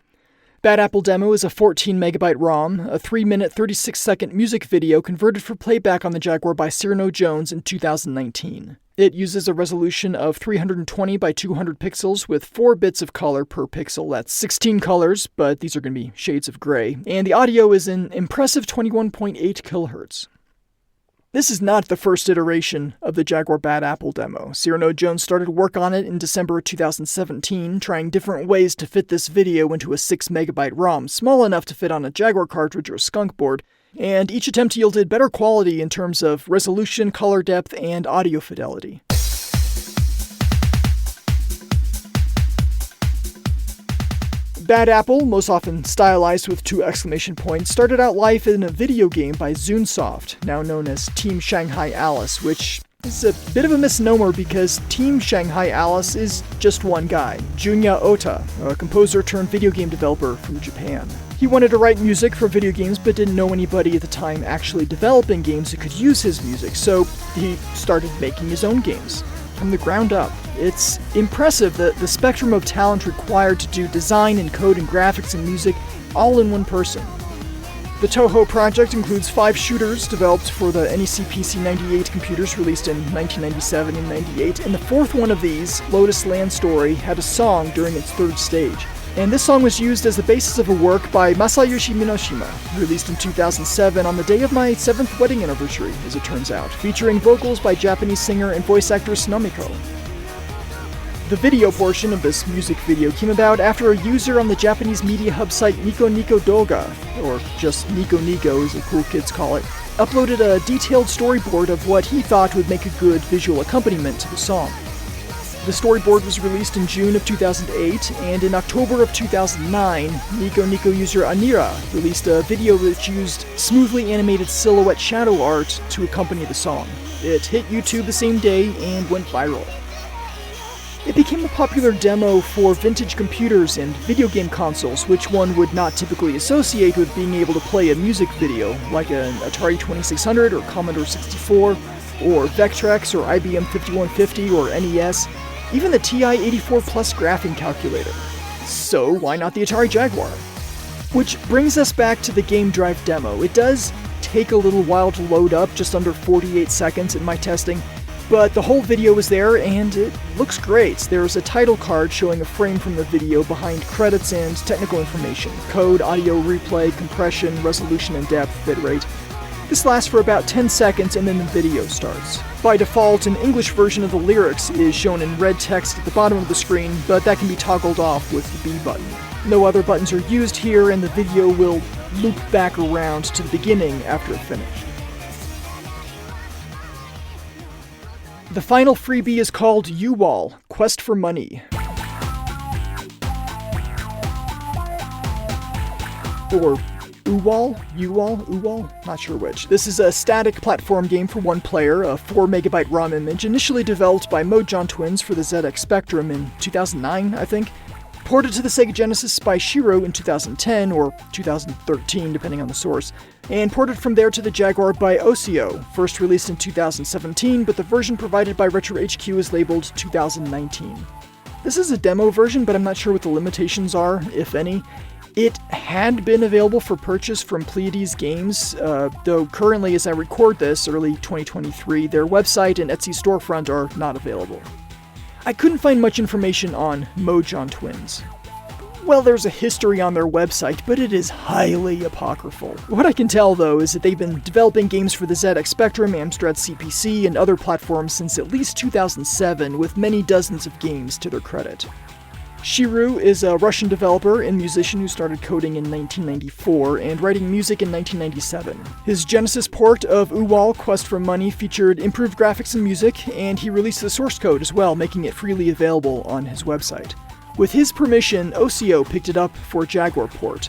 Bad Apple Demo is a 14MB ROM, a 3-minute, 36-second music video converted for playback on the Jaguar by Cyrano Jones in 2019. It uses a resolution of 320 by 200 pixels with 4 bits of color per pixel. That's 16 colors, but these are going to be shades of gray. And the audio is an impressive 21.8 kHz. This is not the first iteration of the Jaguar Bad Apple demo. Cyrano Jones started work on it in December 2017, trying different ways to fit this video into a 6MB ROM, small enough to fit on a Jaguar cartridge or a skunk board, and each attempt yielded better quality in terms of resolution, color depth, and audio fidelity. Bad Apple, most often stylized with 2 exclamation points, started out life in a video game by Zoonsoft, now known as Team Shanghai Alice, which is a bit of a misnomer because Team Shanghai Alice is just one guy, Junya Ota, a composer turned video game developer from Japan. He wanted to write music for video games but didn't know anybody at the time actually developing games that could use his music, so he started making his own games from the ground up. It's impressive the spectrum of talent required to do design and code and graphics and music all in one person. The Toho project includes 5 shooters developed for the NEC PC-98 computers released in 1997 and 98, and the 4th one of these, Lotus Land Story, had a song during its 3rd stage. And this song was used as the basis of a work by Masayoshi Minoshima, released in 2007 on the day of my 7th wedding anniversary, as it turns out, featuring vocals by Japanese singer and voice actress Nomiko. The video portion of this music video came about after a user on the Japanese media hub site Nico Nico Doga, or just Nico Nico as the cool kids call it, uploaded a detailed storyboard of what he thought would make a good visual accompaniment to the song. The storyboard was released in June of 2008, and in October of 2009, Nico Nico user Anira released a video which used smoothly animated silhouette shadow art to accompany the song. It hit YouTube the same day and went viral. It became a popular demo for vintage computers and video game consoles, which one would not typically associate with being able to play a music video, like an Atari 2600 or Commodore 64, or Vectrex or IBM 5150 or NES, even the TI-84 Plus graphing calculator. So why not the Atari Jaguar? Which brings us back to the GameDrive demo. It does take a little while to load up, just under 48 seconds in my testing, but the whole video is there and it looks great. There's a title card showing a frame from the video behind credits and technical information, code, audio replay, compression, resolution and depth, bitrate. This lasts for about 10 seconds and then the video starts. By default, an English version of the lyrics is shown in red text at the bottom of the screen, but that can be toggled off with the B button. No other buttons are used here, and the video will loop back around to the beginning after it finished. The final freebie is called U-Wall, Quest for Money. Or U-Wall? U-Wall? U-Wall? Not sure which. This is a static platform game for one player, a 4MB ROM image, initially developed by Mojon Twins for the ZX Spectrum in 2009, I think. Ported to the Sega Genesis by Shiro in 2010, or 2013, depending on the source, and ported from there to the Jaguar by s02, first released in 2017, but the version provided by RetroHQ is labeled 2019. This is a demo version, but I'm not sure what the limitations are, if any. It had been available for purchase from Pleiades Games, though currently, as I record this, early 2023, their website and Etsy storefront are not available. I couldn't find much information on Mojon Twins. Well, there's a history on their website, but it is highly apocryphal. What I can tell, though, is that they've been developing games for the ZX Spectrum, Amstrad CPC, and other platforms since at least 2007, with many dozens of games to their credit. Shiru is a Russian developer and musician who started coding in 1994 and writing music in 1997. His Genesis port of U-Wall, Quest for Money, featured improved graphics and music, and he released the source code as well, making it freely available on his website. With his permission, s02 picked it up for Jaguar port.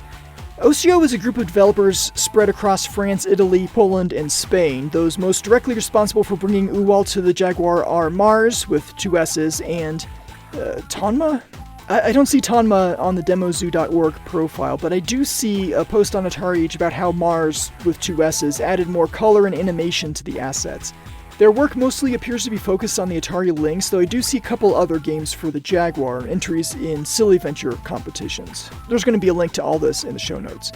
s02 is a group of developers spread across France, Italy, Poland, and Spain. Those most directly responsible for bringing U-Wall to the Jaguar are Mars, with 2 S's, and Tonma? I don't see Tonma on the demozoo.org profile, but I do see a post on Atari Age about how Mars, with 2 S's, added more color and animation to the assets. Their work mostly appears to be focused on the Atari Lynx, though I do see a couple other games for the Jaguar, entries in Silly Venture competitions. There's going to be a link to all this in the show notes.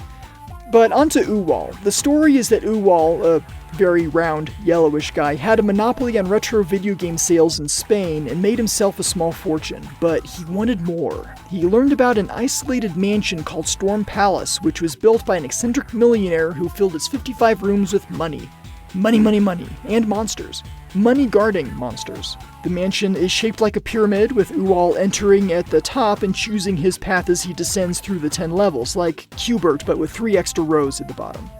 But onto U-Wall. The story is that U-Wall, a very round, yellowish guy, had a monopoly on retro video game sales in Spain and made himself a small fortune, but he wanted more. He learned about an isolated mansion called Storm Palace, which was built by an eccentric millionaire who filled its 55 rooms with money. Money, money, money, and monsters. Money-guarding monsters. The mansion is shaped like a pyramid, with U-Wall entering at the top and choosing his path as he descends through the 10 levels, like Q*bert, but with 3 extra rows at the bottom.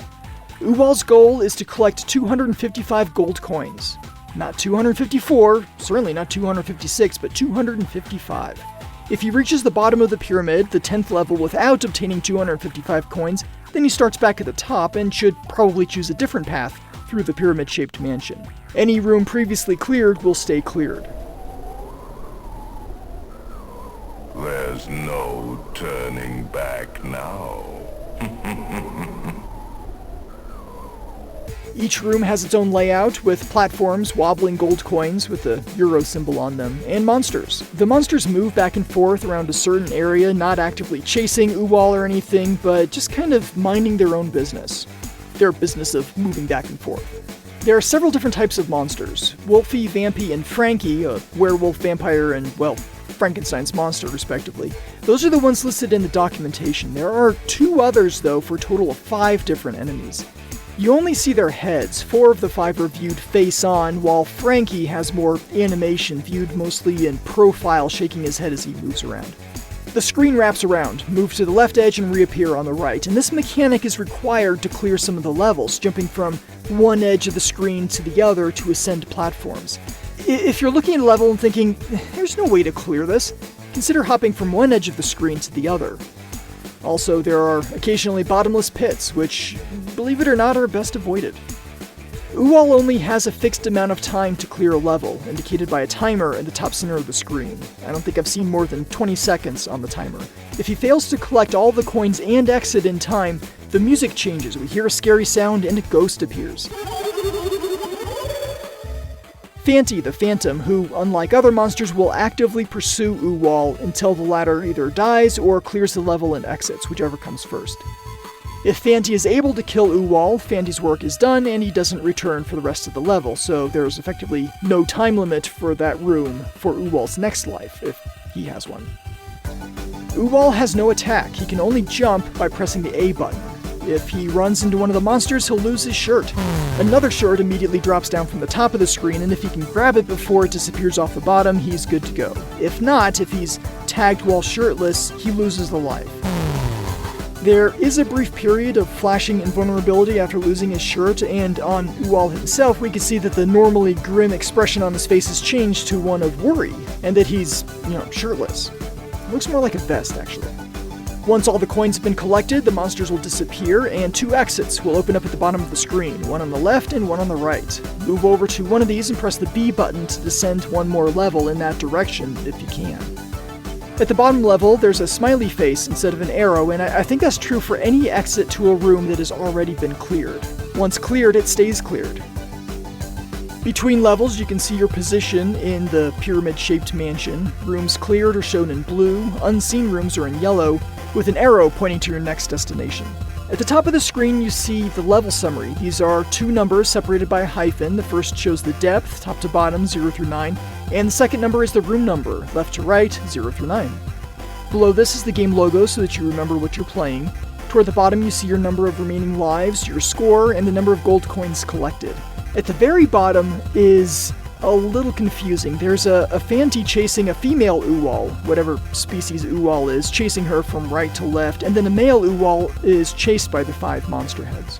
U-Wall's goal is to collect 255 gold coins. Not 254, certainly not 256, but 255. If he reaches the bottom of the pyramid, the 10th level, without obtaining 255 coins, then he starts back at the top and should probably choose a different path through the pyramid-shaped mansion. Any room previously cleared will stay cleared. There's no turning back now. Each room has its own layout, with platforms, wobbling gold coins with the Euro symbol on them, and monsters. The monsters move back and forth around a certain area, not actively chasing Uwal or anything, but just kind of minding their own business. Their business of moving back and forth. There are several different types of monsters. Wolfie, Vampy, and Frankie, a werewolf, vampire, and, well, Frankenstein's monster, respectively. Those are the ones listed in the documentation. There are 2 others, though, for a total of 5 different enemies. You only see their heads. 4 of the 5 are viewed face-on, while Frankie has more animation, viewed mostly in profile, shaking his head as he moves around. The screen wraps around, move to the left edge and reappear on the right, and this mechanic is required to clear some of the levels, jumping from one edge of the screen to the other to ascend platforms. If you're looking at a level and thinking, there's no way to clear this, consider hopping from one edge of the screen to the other. Also, there are occasionally bottomless pits, which, believe it or not, are best avoided. Uwal only has a fixed amount of time to clear a level, indicated by a timer in the top center of the screen. I don't think I've seen more than 20 seconds on the timer. If he fails to collect all the coins and exit in time, the music changes, we hear a scary sound, and a ghost appears. Fanty, the Phantom, who, unlike other monsters, will actively pursue Uwal until the latter either dies or clears the level and exits, whichever comes first. If Fanty is able to kill Uwal, Fanty's work is done and he doesn't return for the rest of the level, so there's effectively no time limit for that room for Uwal's next life, if he has one. Uwal has no attack, he can only jump by pressing the A button. If he runs into one of the monsters, he'll lose his shirt. Another shirt immediately drops down from the top of the screen, and if he can grab it before it disappears off the bottom, he's good to go. If not, if he's tagged while shirtless, he loses the life. There is a brief period of flashing invulnerability after losing his shirt, and on Uwal himself, we can see that the normally grim expression on his face has changed to one of worry, and that he's, shirtless. It looks more like a vest, actually. Once all the coins have been collected, the monsters will disappear, and 2 exits will open up at the bottom of the screen, one on the left and one on the right. Move over to one of these and press the B button to descend one more level in that direction, if you can. At the bottom level, there's a smiley face instead of an arrow, and I think that's true for any exit to a room that has already been cleared. Once cleared, it stays cleared. Between levels, you can see your position in the pyramid-shaped mansion. Rooms cleared are shown in blue, unseen rooms are in yellow, with an arrow pointing to your next destination. At the top of the screen, you see the level summary. These are 2 numbers separated by a hyphen. The first shows the depth, top to bottom, 0 through 9, and the second number is the room number, left to right, 0 through 9. Below this is the game logo so that you remember what you're playing. Toward the bottom, you see your number of remaining lives, your score, and the number of gold coins collected. At the very bottom is a little confusing. There's a Fanty chasing a female Uwal, whatever species Uwal is, chasing her from right to left, and then a male Uwal is chased by the 5 monster heads.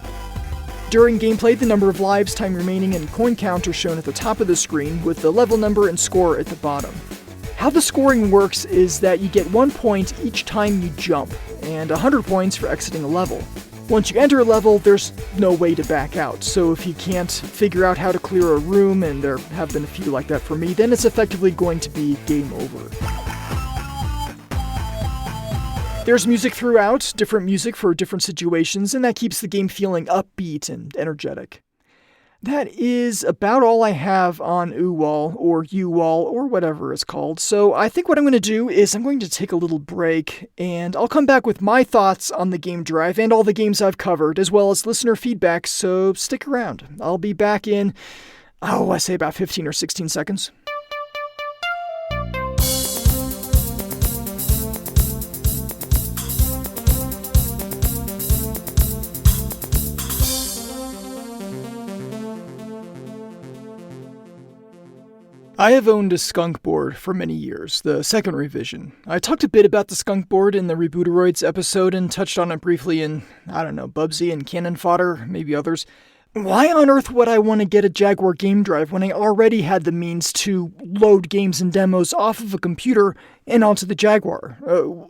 During gameplay, the number of lives, time remaining, and coin count are shown at the top of the screen, with the level number and score at the bottom. How the scoring works is that you get 1 point each time you jump, and 100 points for exiting a level. Once you enter a level, there's no way to back out, so if you can't figure out how to clear a room, and there have been a few like that for me, then it's effectively going to be game over. There's music throughout, different music for different situations, and that keeps the game feeling upbeat and energetic. That is about all I have on Uwal, or Uwal, or whatever it's called, so I think what I'm going to do is I'm going to take a little break, and I'll come back with my thoughts on the game drive and all the games I've covered, as well as listener feedback, so stick around. I'll be back in, I say about 15 or 16 seconds. I have owned a skunk board for many years, the second revision. I talked a bit about the skunk board in the Rebooteroids episode and touched on it briefly in, Bubsy and Cannon Fodder, maybe others. Why on earth would I want to get a Jaguar GameDrive when I already had the means to load games and demos off of a computer and onto the Jaguar?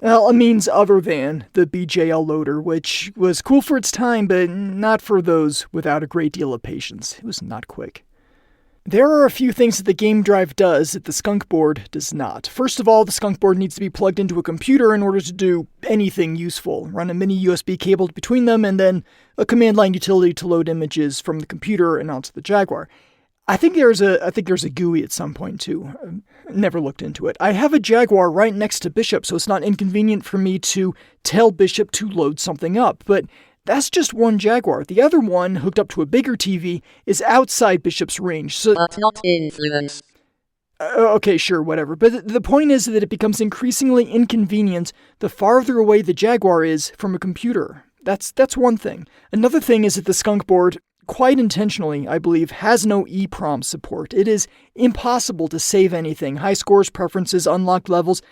A means other than the BJL loader, which was cool for its time, but not for those without a great deal of patience. It was not quick. There are a few things that the GameDrive does that the Skunk Board does not. First of all, the Skunk Board needs to be plugged into a computer in order to do anything useful. Run a mini USB cable between them, and then a command line utility to load images from the computer and onto the Jaguar. I think there's a GUI at some point too. Never looked into it. I have a Jaguar right next to Bishop, so it's not inconvenient for me to tell Bishop to load something up, but that's just one Jaguar. The other one, hooked up to a bigger TV, is outside Bishop's range, so... But not influence. Okay, sure, whatever. But the point is that it becomes increasingly inconvenient the farther away the Jaguar is from a computer. That's one thing. Another thing is that the Skunk Board, quite intentionally, I believe, has no EEPROM support. It is impossible to save anything. High scores, preferences, unlocked levels...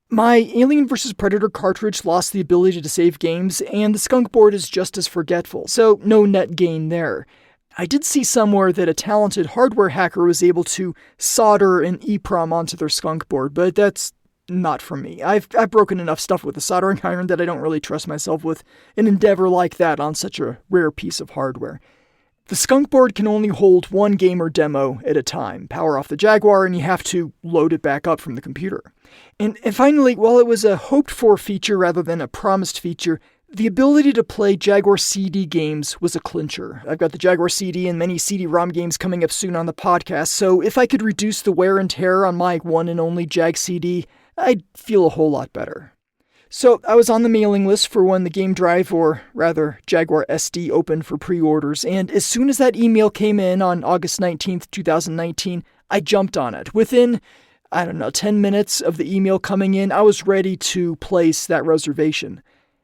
My Alien vs. Predator cartridge lost the ability to save games, and the Skunk Board is just as forgetful, so no net gain there. I did see somewhere that a talented hardware hacker was able to solder an EEPROM onto their Skunk Board, but that's not for me. I've broken enough stuff with a soldering iron that I don't really trust myself with an endeavor like that on such a rare piece of hardware. The Skunk Board can only hold one game or demo at a time. Power off the Jaguar and you have to load it back up from the computer. And finally, while it was a hoped-for feature rather than a promised feature, the ability to play Jaguar CD games was a clincher. I've got the Jaguar CD and many CD-ROM games coming up soon on the podcast, so if I could reduce the wear and tear on my one and only Jag CD, I'd feel a whole lot better. So I was on the mailing list for when the GameDrive, or rather Jaguar SD, opened for pre-orders, and as soon as that email came in on August 19th, 2019, I jumped on it. Within, 10 minutes of the email coming in, I was ready to place that reservation.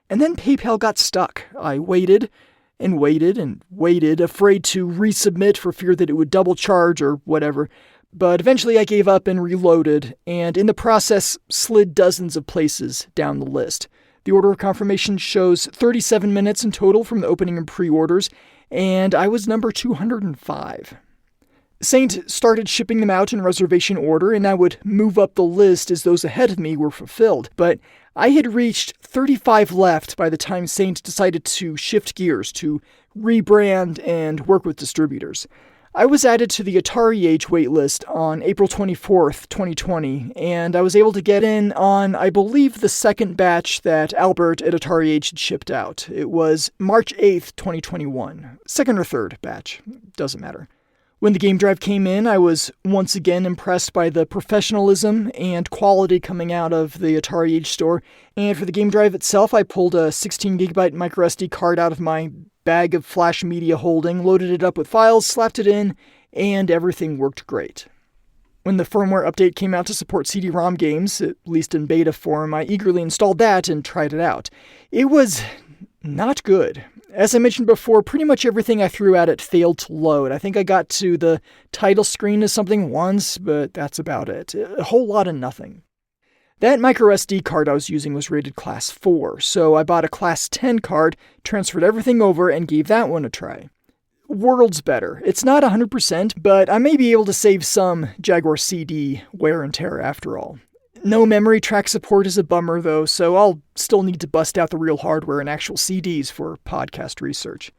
And then PayPal got stuck. I waited and waited and waited, afraid to resubmit for fear that it would double charge or whatever. But eventually I gave up and reloaded, and in the process slid dozens of places down the list. The order of confirmation shows 37 minutes in total from the opening and pre-orders, and I was number 205. Saint started shipping them out in reservation order, and I would move up the list as those ahead of me were fulfilled. But I had reached 35 left by the time Saint decided to shift gears, to rebrand and work with distributors. I was added to the Atari Age waitlist on April 24th, 2020, and I was able to get in on, I believe, the second batch that Albert at Atari Age had shipped out. It was March 8th, 2021. Second or third batch, doesn't matter. When the GameDrive came in, I was once again impressed by the professionalism and quality coming out of the Atari Age store, and for the GameDrive itself, I pulled a 16GB microSD card out of my bag of flash media holding, loaded it up with files, slapped it in, and everything worked great. When the firmware update came out to support CD-ROM games, at least in beta form, I eagerly installed that and tried it out. It was not good. As I mentioned before, pretty much everything I threw at it failed to load. I think I got to the title screen of something once, but that's about it. A whole lot of nothing. That microSD card I was using was rated Class 4, so I bought a Class 10 card, transferred everything over, and gave that one a try. Worlds better. It's not 100%, but I may be able to save some Jaguar CD wear and tear after all. No memory track support is a bummer though, so I'll still need to bust out the real hardware and actual CDs for podcast research.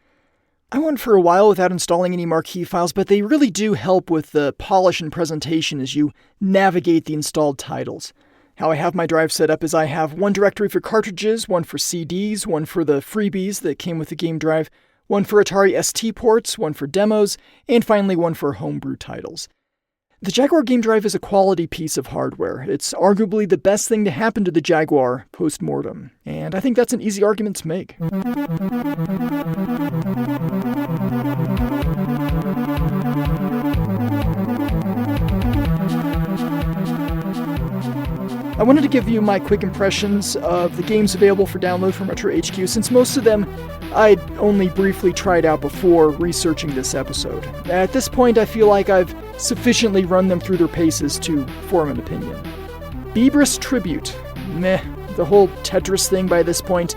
I went for a while without installing any marquee files, but they really do help with the polish and presentation as you navigate the installed titles. How I have my drive set up is I have one directory for cartridges, one for CDs, one for the freebies that came with the GameDrive, one for Atari ST ports, one for demos, and finally one for homebrew titles. The Jaguar GameDrive is a quality piece of hardware. It's arguably the best thing to happen to the Jaguar post-mortem, and I think that's an easy argument to make. I wanted to give you my quick impressions of the games available for download from RetroHQ, since most of them I'd only briefly tried out before researching this episode. At this point, I feel like I've sufficiently run them through their paces to form an opinion. Beabrus Tribute. Meh. The whole Tetris thing by this point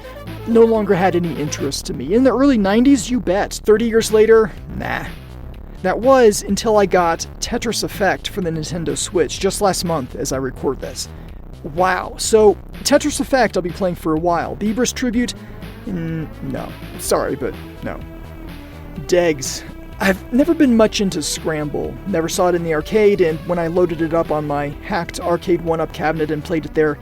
no longer had any interest to me. In the early 90s, you bet. 30 years later, nah. That was until I got Tetris Effect for the Nintendo Switch just last month as I record this. Wow. So, Tetris Effect I'll be playing for a while. Beabrus Tribute? No. Sorry, but no. Degs. I've never been much into Scramble, never saw it in the arcade, and when I loaded it up on my hacked arcade 1-up cabinet and played it there,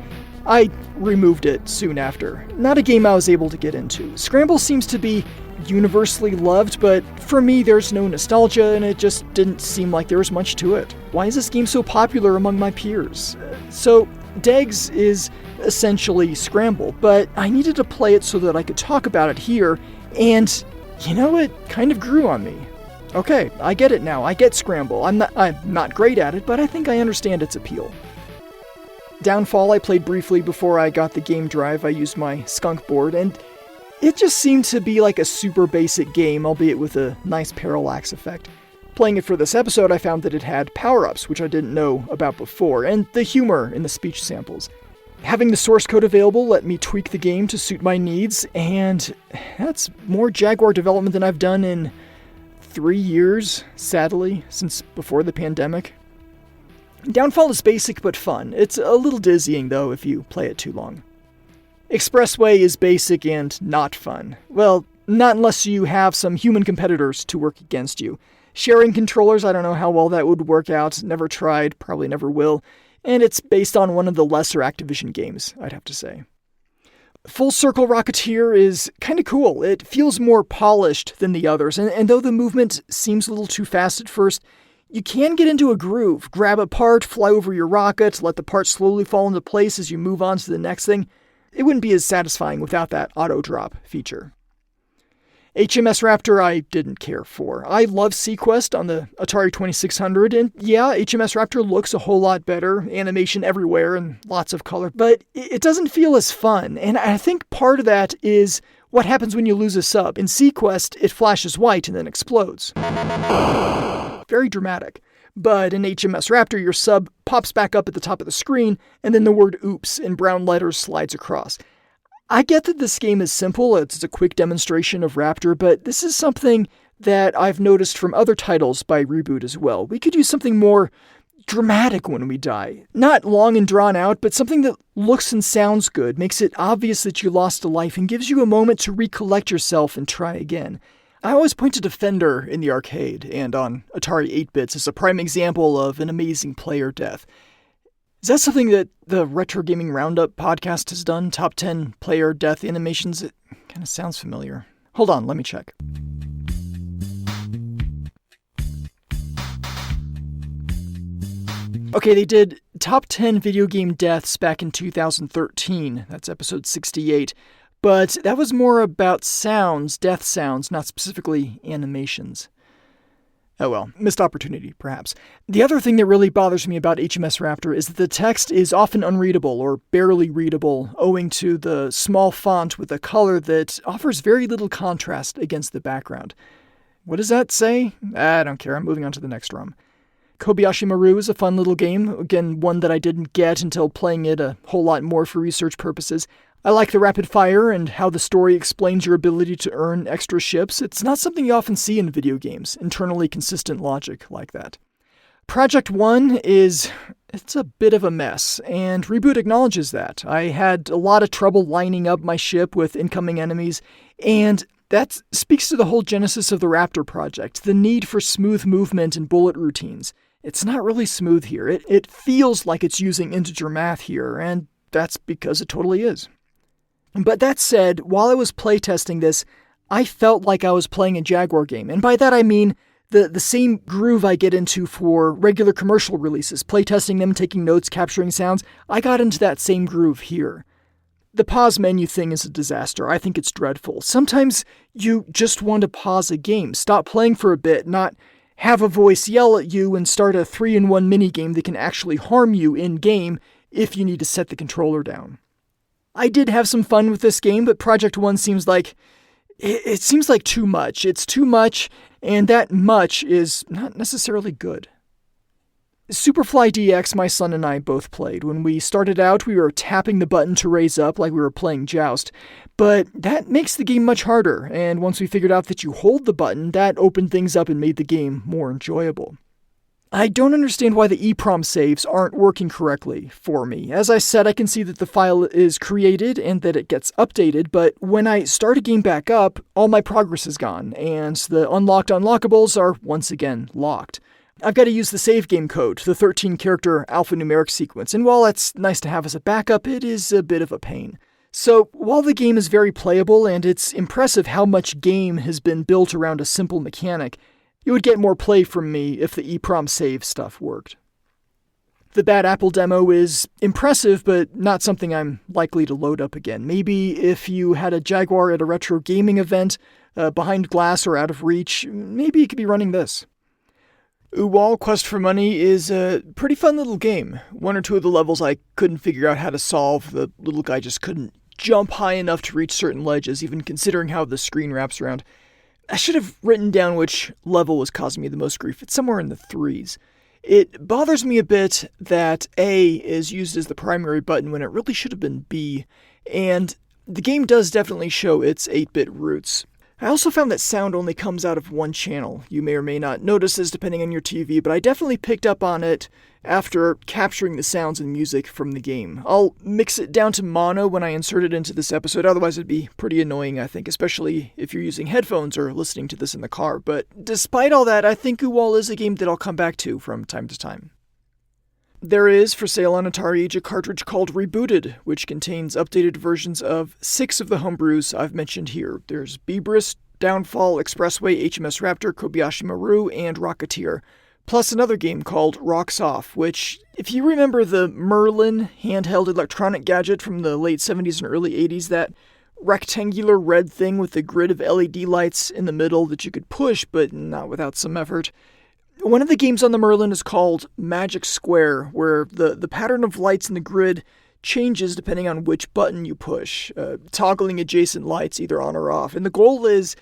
I removed it soon after. Not a game I was able to get into. Scramble seems to be universally loved, but for me there's no nostalgia and it just didn't seem like there was much to it. Why is this game so popular among my peers? So, Degs is essentially Scramble, but I needed to play it so that I could talk about it here, and it kind of grew on me. Okay, I get it now. I get Scramble. I'm not great at it, but I think I understand its appeal. Downfall I played briefly before I got the GameDrive. I used my skunk board, and it just seemed to be like a super basic game, albeit with a nice parallax effect. Playing it for this episode, I found that it had power-ups, which I didn't know about before, and the humor in the speech samples. Having the source code available let me tweak the game to suit my needs, and that's more Jaguar development than I've done in 3 years, sadly, since before the pandemic. Downfall is basic but fun. It's a little dizzying, though, if you play it too long. Expressway is basic and not fun. Well, not unless you have some human competitors to work against you. Sharing controllers, I don't know how well that would work out. Never tried, probably never will. And it's based on one of the lesser Activision games, I'd have to say. Full Circle Rocketeer is kind of cool. It feels more polished than the others, and though the movement seems a little too fast at first, you can get into a groove. Grab a part, fly over your rocket, let the part slowly fall into place as you move on to the next thing. It wouldn't be as satisfying without that auto-drop feature. HMS Raptor I didn't care for. I love Sequest on the Atari 2600, and yeah, HMS Raptor looks a whole lot better, animation everywhere and lots of color, but it doesn't feel as fun, and I think part of that is what happens when you lose a sub. In Sequest, it flashes white and then explodes. Very dramatic. But in HMS Raptor, your sub pops back up at the top of the screen, and then the word oops in brown letters slides across. I get that this game is simple, it's a quick demonstration of Raptor, but this is something that I've noticed from other titles by Reboot as well. We could use something more dramatic when we die. Not long and drawn out, but something that looks and sounds good, makes it obvious that you lost a life, and gives you a moment to recollect yourself and try again. I always point to Defender in the arcade and on Atari 8-bits as a prime example of an amazing player death. Is that something that the Retro Gaming Roundup podcast has done? Top 10 player death animations? It kind of sounds familiar. Hold on, let me check. Okay, they did Top 10 Video Game Deaths back in 2013. That's episode 68. But that was more about sounds, death sounds, not specifically animations. Oh well, missed opportunity, perhaps. The other thing that really bothers me about HMS Raptor is that the text is often unreadable or barely readable, owing to the small font with a color that offers very little contrast against the background. What does that say? I don't care, I'm moving on to the next ROM. Kobayashi Maru is a fun little game, again, one that I didn't get until playing it a whole lot more for research purposes. I like the rapid fire and how the story explains your ability to earn extra ships. It's not something you often see in video games, internally consistent logic like that. Project 1 it's a bit of a mess, and Reboot acknowledges that. I had a lot of trouble lining up my ship with incoming enemies, and that speaks to the whole genesis of the Raptor project, the need for smooth movement and bullet routines. It's not really smooth here. It feels like it's using integer math here, and that's because it totally is. But that said, while I was playtesting this, I felt like I was playing a Jaguar game, and by that I mean the same groove I get into for regular commercial releases, playtesting them, taking notes, capturing sounds. I got into that same groove here. The pause menu thing is a disaster. I think it's dreadful. Sometimes you just want to pause a game, stop playing for a bit, not have a voice yell at you and start a 3-in-1 minigame that can actually harm you in-game if you need to set the controller down. I did have some fun with this game, but Project 1 seems like... It seems like too much. It's too much, and that much is not necessarily good. Superfly DX, my son and I both played. When we started out, we were tapping the button to raise up like we were playing Joust, but that makes the game much harder, and once we figured out that you hold the button, that opened things up and made the game more enjoyable. I don't understand why the EEPROM saves aren't working correctly for me. As I said, I can see that the file is created and that it gets updated, but when I start a game back up, all my progress is gone, and the unlocked unlockables are once again locked. I've got to use the save game code, the 13-character alphanumeric sequence, and while that's nice to have as a backup, it is a bit of a pain. So, while the game is very playable and it's impressive how much game has been built around a simple mechanic, it would get more play from me if the EEPROM save stuff worked. The Bad Apple demo is impressive, but not something I'm likely to load up again. Maybe if you had a Jaguar at a retro gaming event, behind glass or out of reach, maybe you could be running this. Uwal Quest for Money is a pretty fun little game. One or two of the levels I couldn't figure out how to solve. The little guy just couldn't jump high enough to reach certain ledges, even considering how the screen wraps around. I should have written down which level was causing me the most grief. It's somewhere in the 3s. It bothers me a bit that A is used as the primary button when it really should have been B, and the game does definitely show its 8-bit roots. I also found that sound only comes out of one channel. You may or may not notice this depending on your TV, but I definitely picked up on it after capturing the sounds and music from the game. I'll mix it down to mono when I insert it into this episode, otherwise it'd be pretty annoying, I think, especially if you're using headphones or listening to this in the car. But despite all that, I think Uwal is a game that I'll come back to from time to time. There is, for sale on Atari Age, a cartridge called Rebooted, which contains updated versions of 6 of the homebrews I've mentioned here. There's Beebris, Downfall, Expressway, HMS Raptor, Kobayashi Maru, and Rocketeer, plus another game called Rocks Off, which, if you remember the Merlin handheld electronic gadget from the late 70s and early 80s, that rectangular red thing with a grid of LED lights in the middle that you could push, but not without some effort. One of the games on the Merlin is called Magic Square, where the pattern of lights in the grid changes depending on which button you push, toggling adjacent lights either on or off. And the goal is,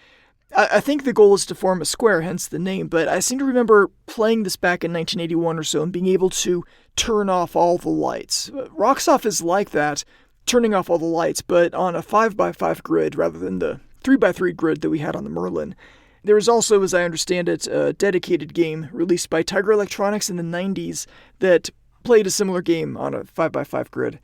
I think the goal is to form a square, hence the name, but I seem to remember playing this back in 1981 or so and being able to turn off all the lights. Rocks Off is like that, turning off all the lights, but on a 5x5 grid rather than the 3x3 grid that we had on the Merlin. There is also, as I understand it, a dedicated game released by Tiger Electronics in the 90s that played a similar game on a 5x5 grid.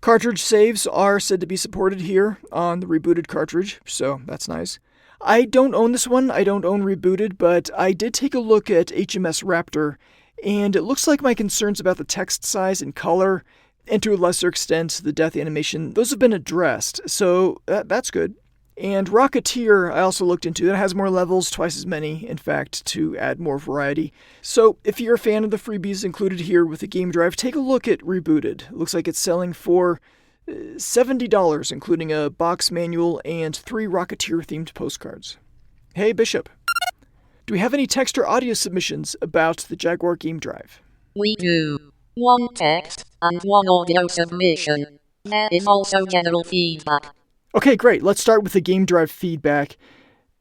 Cartridge saves are said to be supported here on the Rebooted cartridge, so that's nice. I don't own this one, I don't own Rebooted, but I did take a look at HMS Raptor, and it looks like my concerns about the text size and color, and to a lesser extent the death animation, those have been addressed, so that's good. And Rocketeer, I also looked into. It has more levels, twice as many, in fact, to add more variety. So, if you're a fan of the freebies included here with the Game Drive, take a look at Rebooted. It looks like it's selling for $70, including a box manual and 3 Rocketeer-themed postcards. Hey, Bishop. Do we have any text or audio submissions about the Jaguar Game Drive? We do. 1 text and 1 audio submission. There is also general feedback. Okay, great. Let's start with the Game Drive feedback.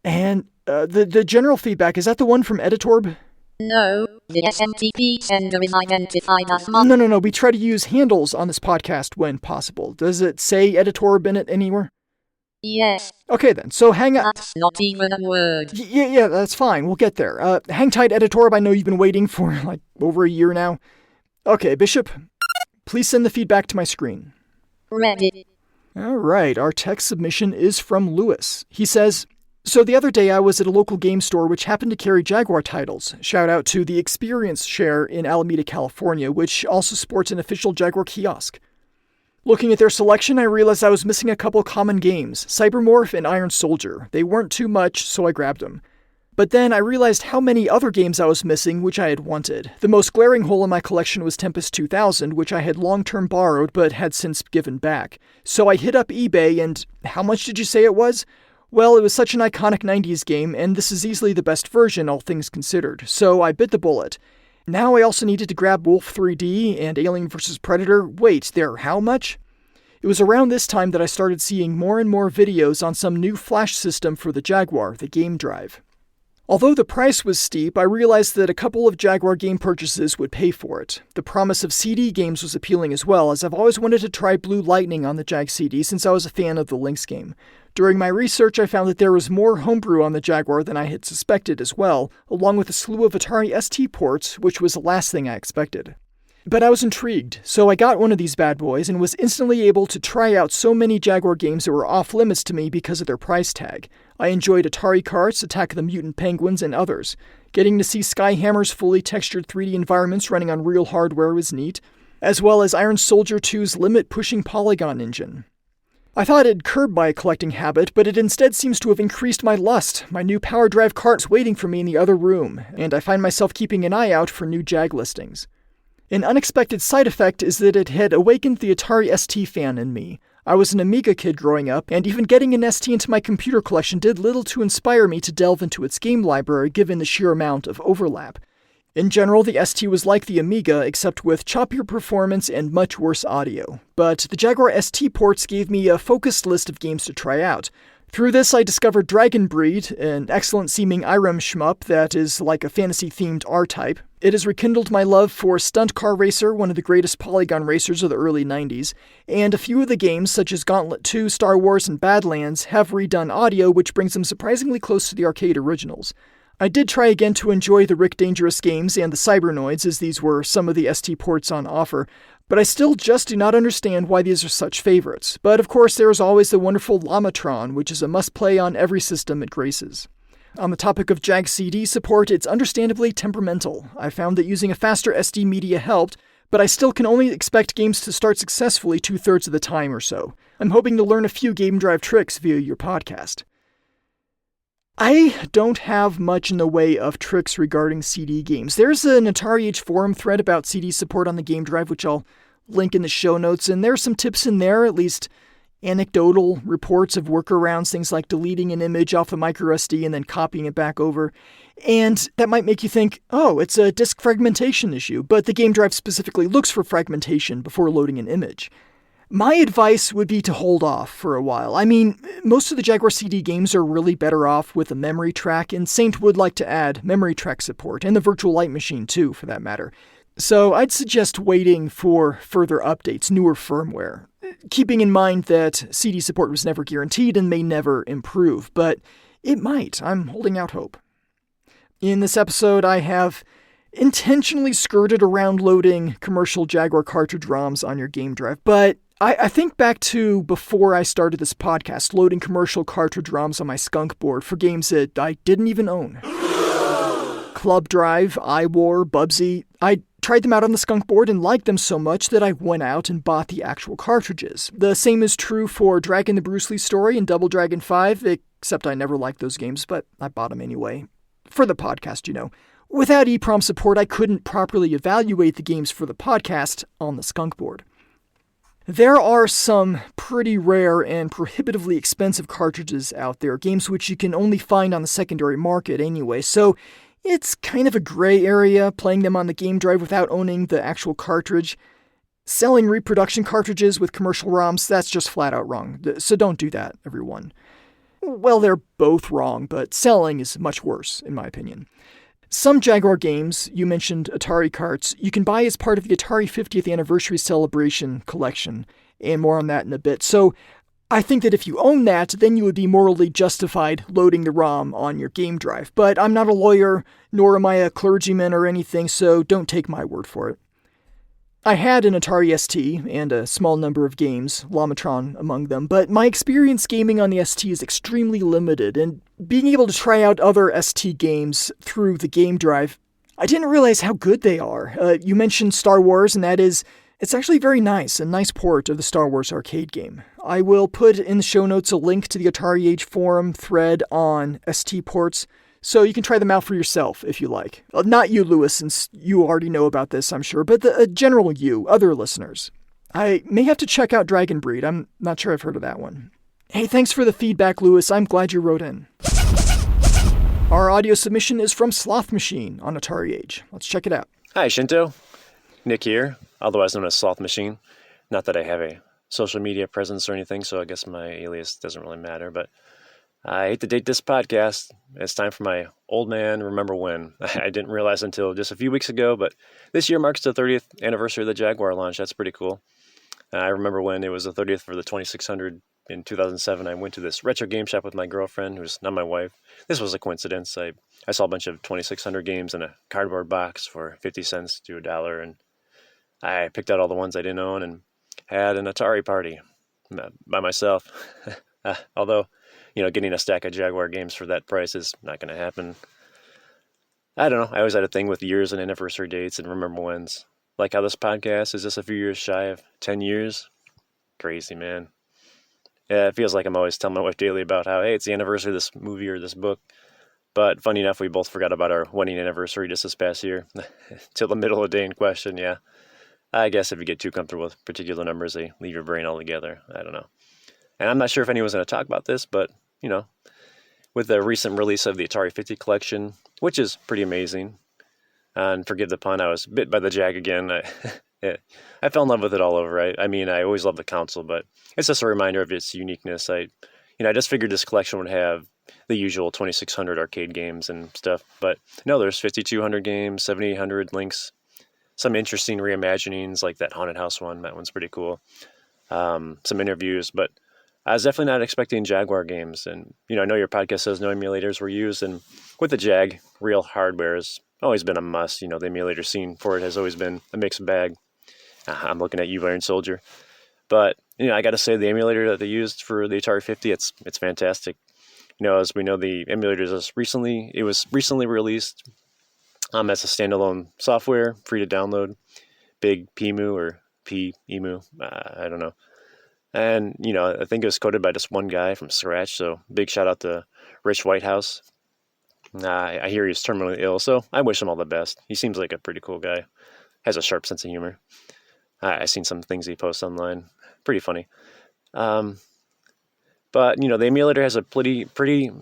And the general feedback, is that the one from Editorb? No, the SMTP sender is identified as No. We try to use handles on this podcast when possible. Does it say Editorb in it anywhere? Yes. Okay then, so hang on. That's not even a word. Yeah, that's fine. We'll get there. Hang tight, Editorb. I know you've been waiting for like over a year now. Okay, Bishop, please send the feedback to my screen. Ready. All right, our text submission is from Lewis. He says, so the other day I was at a local game store which happened to carry Jaguar titles. Shout out to the Experience Share in Alameda, California, which also sports an official Jaguar kiosk. Looking at their selection, I realized I was missing a couple common games, Cybermorph and Iron Soldier. They weren't too much, so I grabbed them. But then I realized how many other games I was missing which I had wanted. The most glaring hole in my collection was Tempest 2000, which I had long-term borrowed but had since given back. So I hit up eBay and how much did you say it was? Well, it was such an iconic 90s game, and this is easily the best version, all things considered. So I bit the bullet. Now I also needed to grab Wolf 3D and Alien vs. Predator. Wait, they're how much? It was around this time that I started seeing more and more videos on some new flash system for the Jaguar, the Game Drive. Although the price was steep, I realized that a couple of Jaguar game purchases would pay for it. The promise of CD games was appealing as well, as I've always wanted to try Blue Lightning on the Jag CD since I was a fan of the Lynx game. During my research, I found that there was more homebrew on the Jaguar than I had suspected as well, along with a slew of Atari ST ports, which was the last thing I expected. But I was intrigued, so I got one of these bad boys and was instantly able to try out so many Jaguar games that were off limits to me because of their price tag. I enjoyed Atari Carts, Attack of the Mutant Penguins, and others. Getting to see Skyhammer's fully textured 3D environments running on real hardware was neat, as well as Iron Soldier 2's limit-pushing polygon engine. I thought it'd curb my collecting habit, but it instead seems to have increased my lust. My new Power Drive cart's waiting for me in the other room, and I find myself keeping an eye out for new Jag listings. An unexpected side effect is that it had awakened the Atari ST fan in me. I was an Amiga kid growing up, and even getting an ST into my computer collection did little to inspire me to delve into its game library given the sheer amount of overlap. In general, the ST was like the Amiga, except with choppier performance and much worse audio. But the Jaguar ST ports gave me a focused list of games to try out. Through this, I discovered Dragon Breed, an excellent-seeming Irem shmup that is like a fantasy-themed R-Type. It has rekindled my love for Stunt Car Racer, one of the greatest polygon racers of the early 90s, and a few of the games, such as Gauntlet 2, Star Wars, and Badlands, have redone audio, which brings them surprisingly close to the arcade originals. I did try again to enjoy the Rick Dangerous games and the Cybernoids, as these were some of the ST ports on offer, but I still just do not understand why these are such favorites. But of course, there is always the wonderful Lamatron, which is a must-play on every system it graces. On the topic of Jag CD support, it's understandably temperamental. I found that using a faster SD media helped, but I still can only expect games to start successfully 2/3 of the time or so. I'm hoping to learn a few GameDrive tricks via your podcast. I don't have much in the way of tricks regarding CD games. There's an Atari Age forum thread about CD support on the GameDrive, which I'll link in the show notes, and there are some tips in there, at least anecdotal reports of workarounds, things like deleting an image off the microSD and then copying it back over. And that might make you think, oh, it's a disk fragmentation issue, but the GameDrive specifically looks for fragmentation before loading an image. My advice would be to hold off for a while. I mean, most of the Jaguar CD games are really better off with a memory track, and Saint would like to add memory track support, and the Virtual Light Machine too, for that matter. So I'd suggest waiting for further updates, newer firmware, keeping in mind that CD support was never guaranteed and may never improve, but it might. I'm holding out hope. In this episode, I have intentionally skirted around loading commercial Jaguar cartridge ROMs on your GameDrive, but I think back to before I started this podcast, loading commercial cartridge ROMs on my skunk board for games that I didn't even own. Club Drive, iWar, Bubsy. I tried them out on the skunk board and liked them so much that I went out and bought the actual cartridges. The same is true for Dragon the Bruce Lee Story and Double Dragon 5, except I never liked those games, but I bought them anyway. For the podcast, you know. Without EEPROM support, I couldn't properly evaluate the games for the podcast on the skunk board. There are some pretty rare and prohibitively expensive cartridges out there, games which you can only find on the secondary market anyway, so it's kind of a gray area playing them on the GameDrive without owning the actual cartridge. Selling reproduction cartridges with commercial ROMs, that's just flat out wrong, so don't do that, everyone. Well, they're both wrong, but selling is much worse, in my opinion. Some Jaguar games, you mentioned Atari carts, you can buy as part of the Atari 50th Anniversary Celebration collection, and more on that in a bit. So I think that if you own that, then you would be morally justified loading the ROM on your GameDrive. But I'm not a lawyer, nor am I a clergyman or anything, so don't take my word for it. I had an Atari ST and a small number of games, Lamatron among them, but my experience gaming on the ST is extremely limited, and being able to try out other ST games through the GameDrive, I didn't realize how good they are. You mentioned Star Wars, and it's actually very nice, a nice port of the Star Wars arcade game. I will put in the show notes a link to the Atari Age forum thread on ST ports, so you can try them out for yourself, if you like. Not you, Lewis, since you already know about this, I'm sure, but the general you, other listeners. I may have to check out Dragon Breed. I'm not sure I've heard of that one. Hey, thanks for the feedback, Lewis. I'm glad you wrote in. Our audio submission is from Sloth Machine on Atari Age. Let's check it out. Hi, Shinto. Nick here, otherwise known as Sloth Machine. Not that I have a social media presence or anything, so I guess my alias doesn't really matter, but I hate to date this podcast. It's time for my old man remember when. I didn't realize until just a few weeks ago, but this year marks the 30th anniversary of the Jaguar launch. That's pretty cool. I remember when it was the 30th for the 2600 in 2007, I went to this retro game shop with my girlfriend, who's not my wife. This was a coincidence. I saw a bunch of 2600 games in a cardboard box for 50 cents to $1, and I picked out all the ones I didn't own and had an Atari party by myself. Although, getting a stack of Jaguar games for that price is not going to happen. I don't know. I always had a thing with years and anniversary dates and remember whens. Like how this podcast is just a few years shy of 10 years. Crazy, man. Yeah, it feels like I'm always telling my wife daily about how, hey, it's the anniversary of this movie or this book. But funny enough, we both forgot about our wedding anniversary just this past year. Till the middle of the day in question, yeah. I guess if you get too comfortable with particular numbers, they leave your brain altogether. I don't know. And I'm not sure if anyone's going to talk about this, but, with the recent release of the Atari 50 collection, which is pretty amazing, and forgive the pun, I was bit by the Jag again. I fell in love with it all over, right? I mean, I always loved the console, but it's just a reminder of its uniqueness. I just figured this collection would have the usual 2600 arcade games and stuff, but no, there's 5200 games, 7800 links, some interesting reimaginings like that Haunted House one. That one's pretty cool. Some interviews, but I was definitely not expecting Jaguar games. And, I know your podcast says no emulators were used, and with the Jag, real hardware has always been a must. The emulator scene for it has always been a mixed bag. I'm looking at you, Iron Soldier. But, I got to say, the emulator that they used for the Atari 50, it's fantastic. As we know, the emulator was recently released as a standalone software, free to download. Big PEMU or PEMU, I don't know. And, I think it was coded by just one guy from scratch, so big shout out to Rich Whitehouse. I hear he's terminally ill, so I wish him all the best. He seems like a pretty cool guy. Has a sharp sense of humor. I've seen some things he posts online. Pretty funny. But, the emulator has a pretty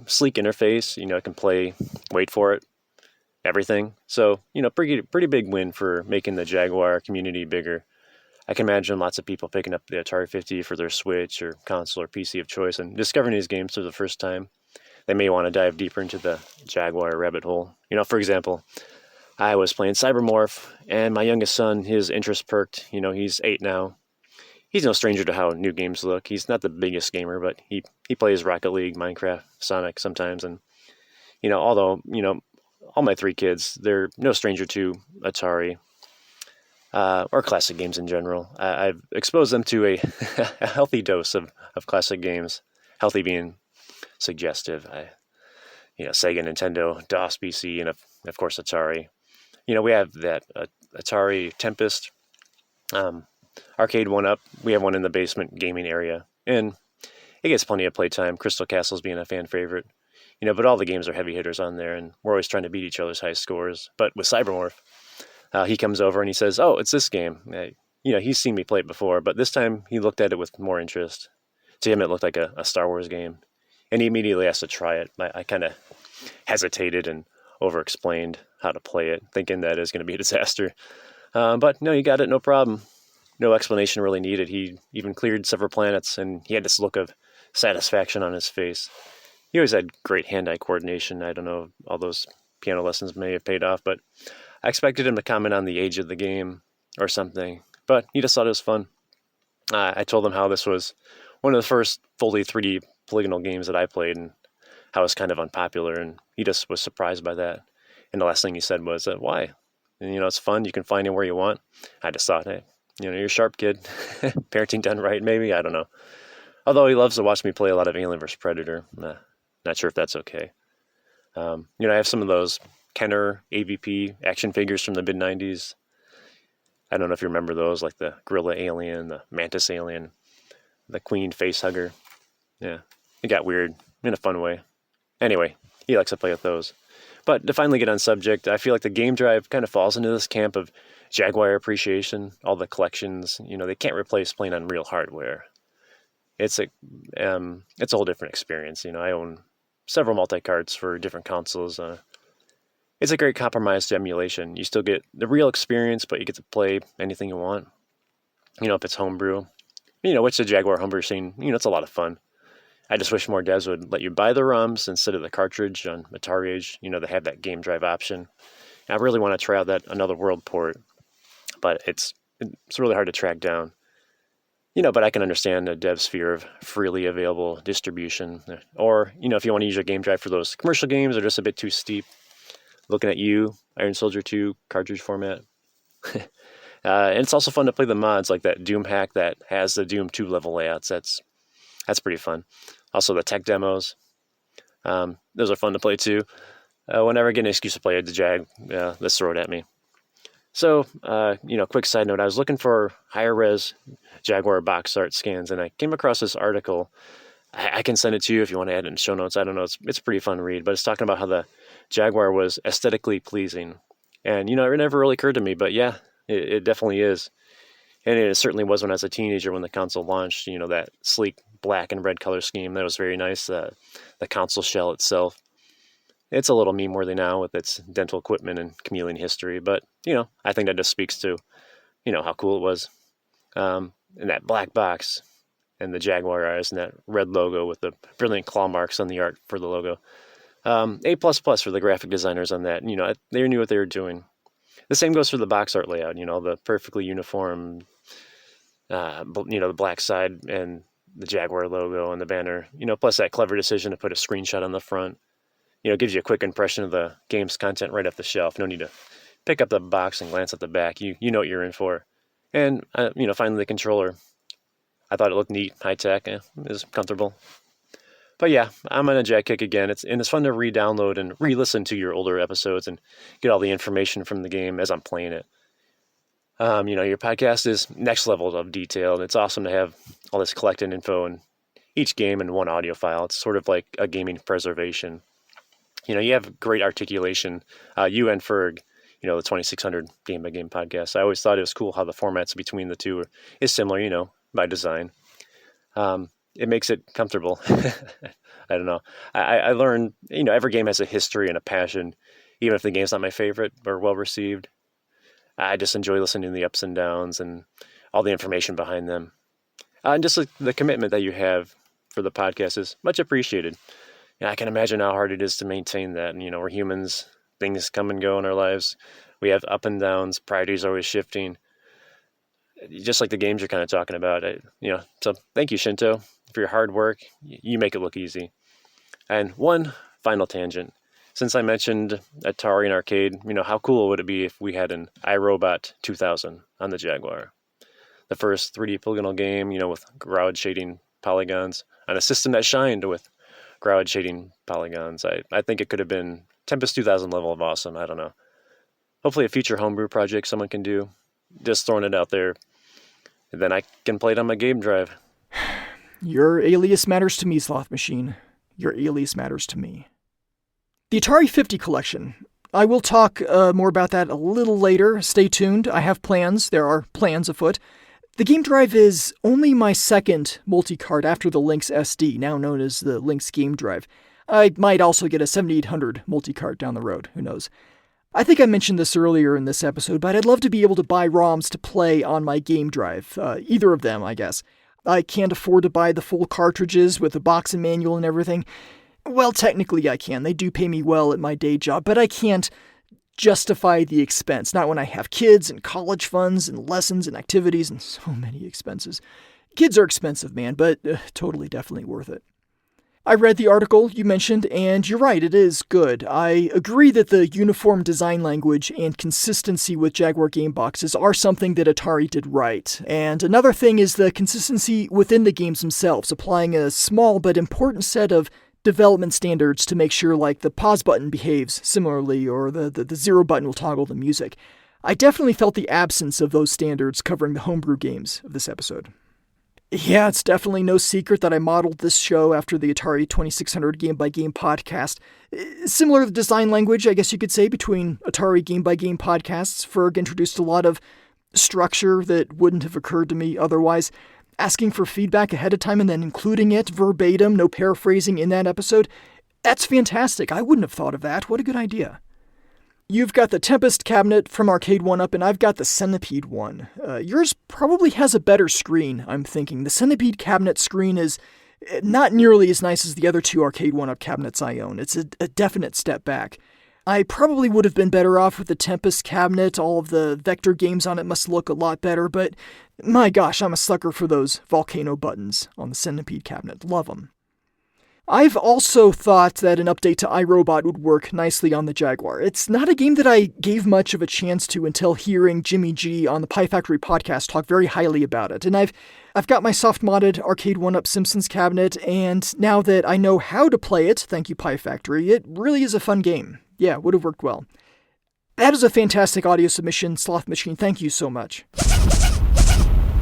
sleek interface. It can play, wait for it, everything. So, pretty big win for making the Jaguar community bigger. I can imagine lots of people picking up the Atari 50 for their Switch or console or PC of choice and discovering these games for the first time. They may want to dive deeper into the Jaguar rabbit hole. For example, I was playing Cybermorph, and my youngest son, his interest perked. He's 8 now. He's no stranger to how new games look. He's not the biggest gamer, but he plays Rocket League, Minecraft, Sonic sometimes. And, although, all my 3 kids, they're no stranger to Atari. Or classic games in general. I've exposed them to a healthy dose of classic games. Healthy being suggestive. Sega, Nintendo, DOS, PC, and of course Atari. We have that Atari Tempest arcade one up. We have one in the basement gaming area, and it gets plenty of playtime. Crystal Castles being a fan favorite. But all the games are heavy hitters on there, and we're always trying to beat each other's high scores. But with Cybermorph, he comes over and he says, "Oh, it's this game." He's seen me play it before, but this time he looked at it with more interest. To him, it looked like a Star Wars game, and he immediately asked to try it. I kind of hesitated and over-explained how to play it, thinking that it was going to be a disaster. But no, he got it, no problem. No explanation really needed. He even cleared several planets, and he had this look of satisfaction on his face. He always had great hand-eye coordination. I don't know if all those piano lessons may have paid off, but I expected him to comment on the age of the game or something, but he just thought it was fun. I told him how this was one of the first fully 3D polygonal games that I played and how it was kind of unpopular, and he just was surprised by that. And the last thing he said was, why? And, it's fun. You can find it where you want. I just thought, hey, you're a sharp kid. Parenting done right, maybe? I don't know. Although he loves to watch me play a lot of Alien vs. Predator. Not sure if that's okay. I have some of those Kenner AVP action figures from the mid-90s. I don't know if you remember those, like the Gorilla Alien, the Mantis Alien, the Queen Facehugger. Yeah, it got weird in a fun way. Anyway, he likes to play with those. But to finally get on subject, I feel like the GameDrive kind of falls into this camp of Jaguar appreciation. All the collections, they can't replace playing on real hardware. It's a whole different experience. I own several multi-carts for different consoles. It's a great compromise to emulation. You still get the real experience, but you get to play anything you want. If it's homebrew, which the Jaguar homebrew scene, it's a lot of fun. I just wish more devs would let you buy the ROMs instead of the cartridge on Atari Age. They have that GameDrive option. I really want to try out that Another World port, but it's really hard to track down. But I can understand the dev's fear of freely available distribution. Or, if you want to use your game drive for those commercial games that are just a bit too steep. Looking at you, Iron Soldier 2 cartridge format. And it's also fun to play the mods like that Doom hack that has the Doom 2 level layouts. That's pretty fun. Also the tech demos. Those are fun to play too. Whenever I get an excuse to play the Jag, let's throw it at me. So, quick side note, I was looking for higher res Jaguar box art scans, and I came across this article. I can send it to you if you want to add it in show notes. I don't know. It's a pretty fun read, but it's talking about how the Jaguar was aesthetically pleasing. And, it never really occurred to me, but yeah, it definitely is. And it certainly was when I was a teenager when the console launched, that sleek black and red color scheme. That was very nice. The console shell itself. It's a little meme-worthy now with its dental equipment and chameleon history, but, I think that just speaks to, how cool it was. And that black box and the Jaguar eyes and that red logo with the brilliant claw marks on the art for the logo. A++ for the graphic designers on that. They knew what they were doing. The same goes for the box art layout, the perfectly uniform, the black side and the Jaguar logo on the banner, plus that clever decision to put a screenshot on the front. Gives you a quick impression of the game's content right off the shelf. No need to pick up the box and glance at the back. You know what you're in for. And, finally the controller. I thought it looked neat, high-tech, it was comfortable. But yeah, I'm on a Jag kick again. It's fun to re-download and re-listen to your older episodes and get all the information from the game as I'm playing it. Your podcast is next level of detail, and it's awesome to have all this collected info in each game in one audio file. It's sort of like a gaming preservation. You have great articulation. You and Ferg, the 2600 Game by Game podcast. I always thought it was cool how the formats between the two is similar, by design. It makes it comfortable. I don't know. I learned, every game has a history and a passion, even if the game's not my favorite or well received. I just enjoy listening to the ups and downs and all the information behind them. And just the commitment that you have for the podcast is much appreciated. I can imagine how hard it is to maintain that. And, we're humans. Things come and go in our lives. We have up and downs. Priorities are always shifting. Just like the games you're kind of talking about. So thank you, Shinto, for your hard work. You make it look easy. And one final tangent. Since I mentioned Atari and arcade, how cool would it be if we had an iRobot 2000 on the Jaguar? The first 3D polygonal game, with crowd shading polygons on a system that shined with crowd shading polygons. I think it could have been Tempest 2000 level of awesome. I don't know. Hopefully a future homebrew project someone can do. Just throwing it out there. And then I can play it on my game drive. Your alias matters to me, Sloth Machine. Your alias matters to me. The Atari 50 collection. I will talk more about that a little later. Stay tuned. I have plans. There are plans afoot. The Game Drive is only my second multi-card after the Lynx SD, now known as the Lynx Game Drive. I might also get a 7800 multi-card down the road. Who knows? I think I mentioned this earlier in this episode, but I'd love to be able to buy ROMs to play on my Game Drive. Either of them, I guess. I can't afford to buy the full cartridges with the box and manual and everything. Well, technically I can. They do pay me well at my day job, but I can't justify the expense. Not when I have kids and college funds and lessons and activities and so many expenses. Kids are expensive, man, but totally, definitely worth it. I read the article you mentioned, and you're right, it is good. I agree that the uniform design language and consistency with Jaguar game boxes are something that Atari did right. And another thing is the consistency within the games themselves, applying a small but important set of development standards to make sure, like, the pause button behaves similarly, or the zero button will toggle the music. I definitely felt the absence of those standards covering the homebrew games of this episode. Yeah, it's definitely no secret that I modeled this show after the Atari 2600 Game by Game podcast. Similar design language, I guess you could say, between Atari Game by Game podcasts. Ferg introduced a lot of structure that wouldn't have occurred to me otherwise. Asking for feedback ahead of time and then including it verbatim, no paraphrasing in that episode. That's fantastic. I wouldn't have thought of that. What a good idea. You've got the Tempest cabinet from Arcade 1-Up, and I've got the Centipede one. Yours probably has a better screen, I'm thinking. The Centipede cabinet screen is not nearly as nice as the other two Arcade 1-Up cabinets I own. It's a definite step back. I probably would have been better off with the Tempest cabinet. All of the vector games on it must look a lot better, but My gosh, I'm a sucker for those volcano buttons on the Centipede cabinet. Love them. I've also thought that an update to iRobot would work nicely on the Jaguar. It's not a game that I gave much of a chance to until hearing Jimmy G on the Pie Factory podcast talk very highly about it. And I've got my soft-modded Arcade 1-Up Simpsons cabinet, and now that I know how to play it, thank you Pie Factory, it really is a fun game. Yeah, would have worked well. That is a fantastic audio submission, Sloth Machine. Thank you so much.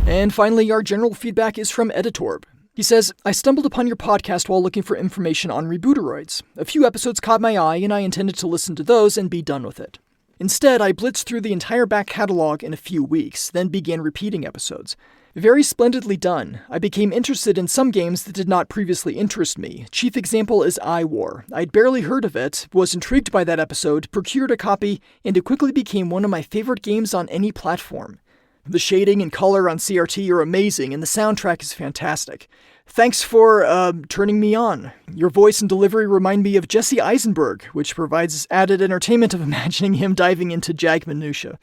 And finally, our general feedback is from Editorb. He says, I stumbled upon your podcast while looking for information on rebooteroids. A few episodes caught my eye, and I intended to listen to those and be done with it. Instead, I blitzed through the entire back catalog in a few weeks, then began repeating episodes. Very splendidly done. I became interested in some games that did not previously interest me. Chief example is iWar. I'd barely heard of it, was intrigued by that episode, procured a copy, and it quickly became one of my favorite games on any platform. The shading and color on CRT are amazing, and the soundtrack is fantastic. Thanks for, turning me on. Your voice and delivery remind me of Jesse Eisenberg, which provides added entertainment of imagining him diving into Jag minutia.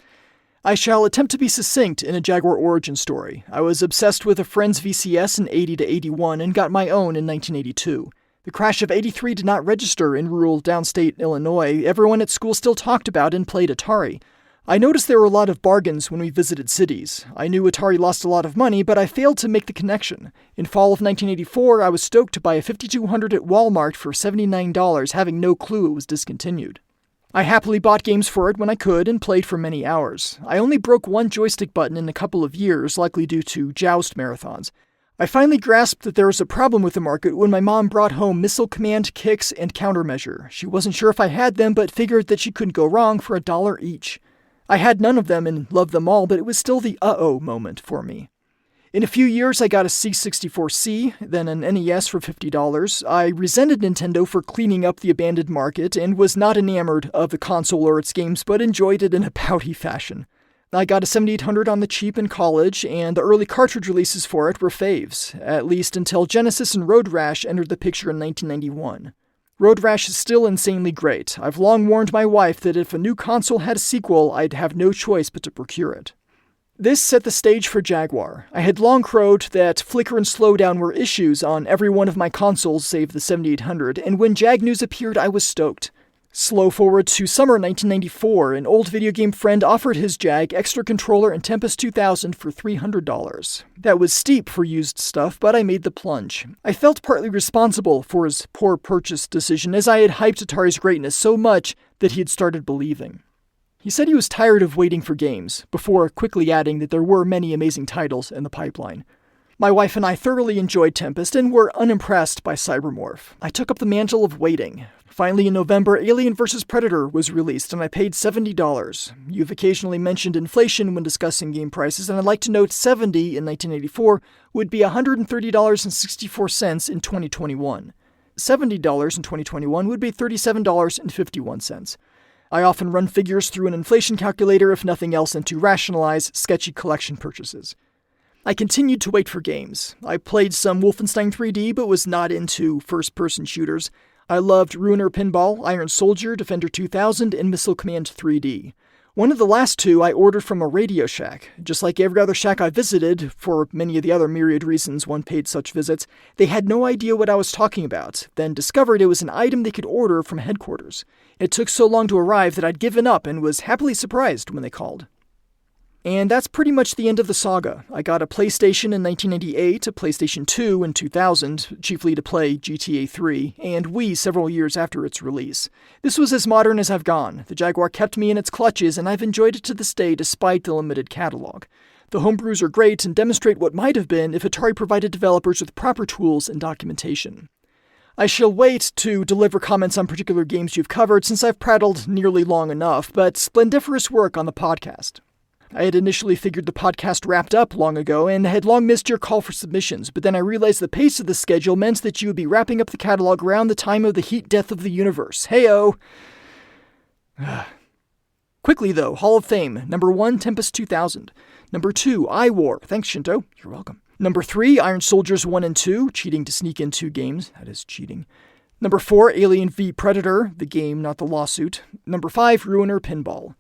I shall attempt to be succinct in a Jaguar origin story. I was obsessed with a friend's VCS in 80 to 81 and got my own in 1982. The crash of 83 did not register in rural downstate Illinois. Everyone at school still talked about and played Atari. I noticed there were a lot of bargains when we visited cities. I knew Atari lost a lot of money, but I failed to make the connection. In fall of 1984, I was stoked to buy a 5200 at Walmart for $79, having no clue it was discontinued. I happily bought games for it when I could and played for many hours. I only broke one joystick button in a couple of years, likely due to joust marathons. I finally grasped that there was a problem with the market when my mom brought home Missile Command, Kicks, and Countermeasure. She wasn't sure if I had them, but figured that she couldn't go wrong for $1 each. I had none of them and loved them all, but it was still the uh-oh moment for me. In a few years, I got a C64C, then an NES for $50. I resented Nintendo for cleaning up the abandoned market and was not enamored of the console or its games, but enjoyed it in a pouty fashion. I got a 7800 on the cheap in college, and the early cartridge releases for it were faves, at least until Genesis and Road Rash entered the picture in 1991. Road Rash is still insanely great. I've long warned my wife that if a new console had a sequel, I'd have no choice but to procure it. This set the stage for Jaguar. I had long crowed that flicker and slowdown were issues on every one of my consoles save the 7800, and when Jag news appeared, I was stoked. Slow forward to summer 1994, an old video game friend offered his Jag extra controller and Tempest 2000 for $300. That was steep for used stuff, but I made the plunge. I felt partly responsible for his poor purchase decision, as I had hyped Atari's greatness so much that he had started believing. He said he was tired of waiting for games, before quickly adding that there were many amazing titles in the pipeline. My wife and I thoroughly enjoyed Tempest and were unimpressed by Cybermorph. I took up the mantle of waiting. Finally, in November, Alien vs. Predator was released, and I paid $70. You've occasionally mentioned inflation when discussing game prices, and I'd like to note $70 in 1984 would be $130.64 in 2021. $70 in 2021 would be $37.51. I often run figures through an inflation calculator, if nothing else, than to rationalize sketchy collection purchases. I continued to wait for games. I played some Wolfenstein 3D, but was not into first-person shooters. I loved Ruiner Pinball, Iron Soldier, Defender 2000, and Missile Command 3D. One of the last two I ordered from a Radio Shack. Just like every other shack I visited, for many of the other myriad reasons one paid such visits, they had no idea what I was talking about, then discovered it was an item they could order from headquarters. It took so long to arrive that I'd given up and was happily surprised when they called. And that's pretty much the end of the saga. I got a PlayStation in 1998, a PlayStation 2 in 2000, chiefly to play GTA 3, and Wii several years after its release. This was as modern as I've gone. The Jaguar kept me in its clutches, and I've enjoyed it to this day despite the limited catalog. The homebrews are great and demonstrate what might have been if Atari provided developers with proper tools and documentation. I shall wait to deliver comments on particular games you've covered since I've prattled nearly long enough, but splendiferous work on the podcast. I had initially figured the podcast wrapped up long ago and had long missed your call for submissions, but then I realized the pace of the schedule meant that you would be wrapping up the catalog around the time of the heat death of the universe. Hey-o! Quickly though, Hall of Fame. Number 1, Tempest 2000. Number 2, iWar. Thanks, Shinto. You're welcome. Number 3, Iron Soldiers 1 and 2. Cheating to sneak in 2 games. That is cheating. Number 4, Alien v Predator. The game, not the lawsuit. Number 5, Ruiner Pinball.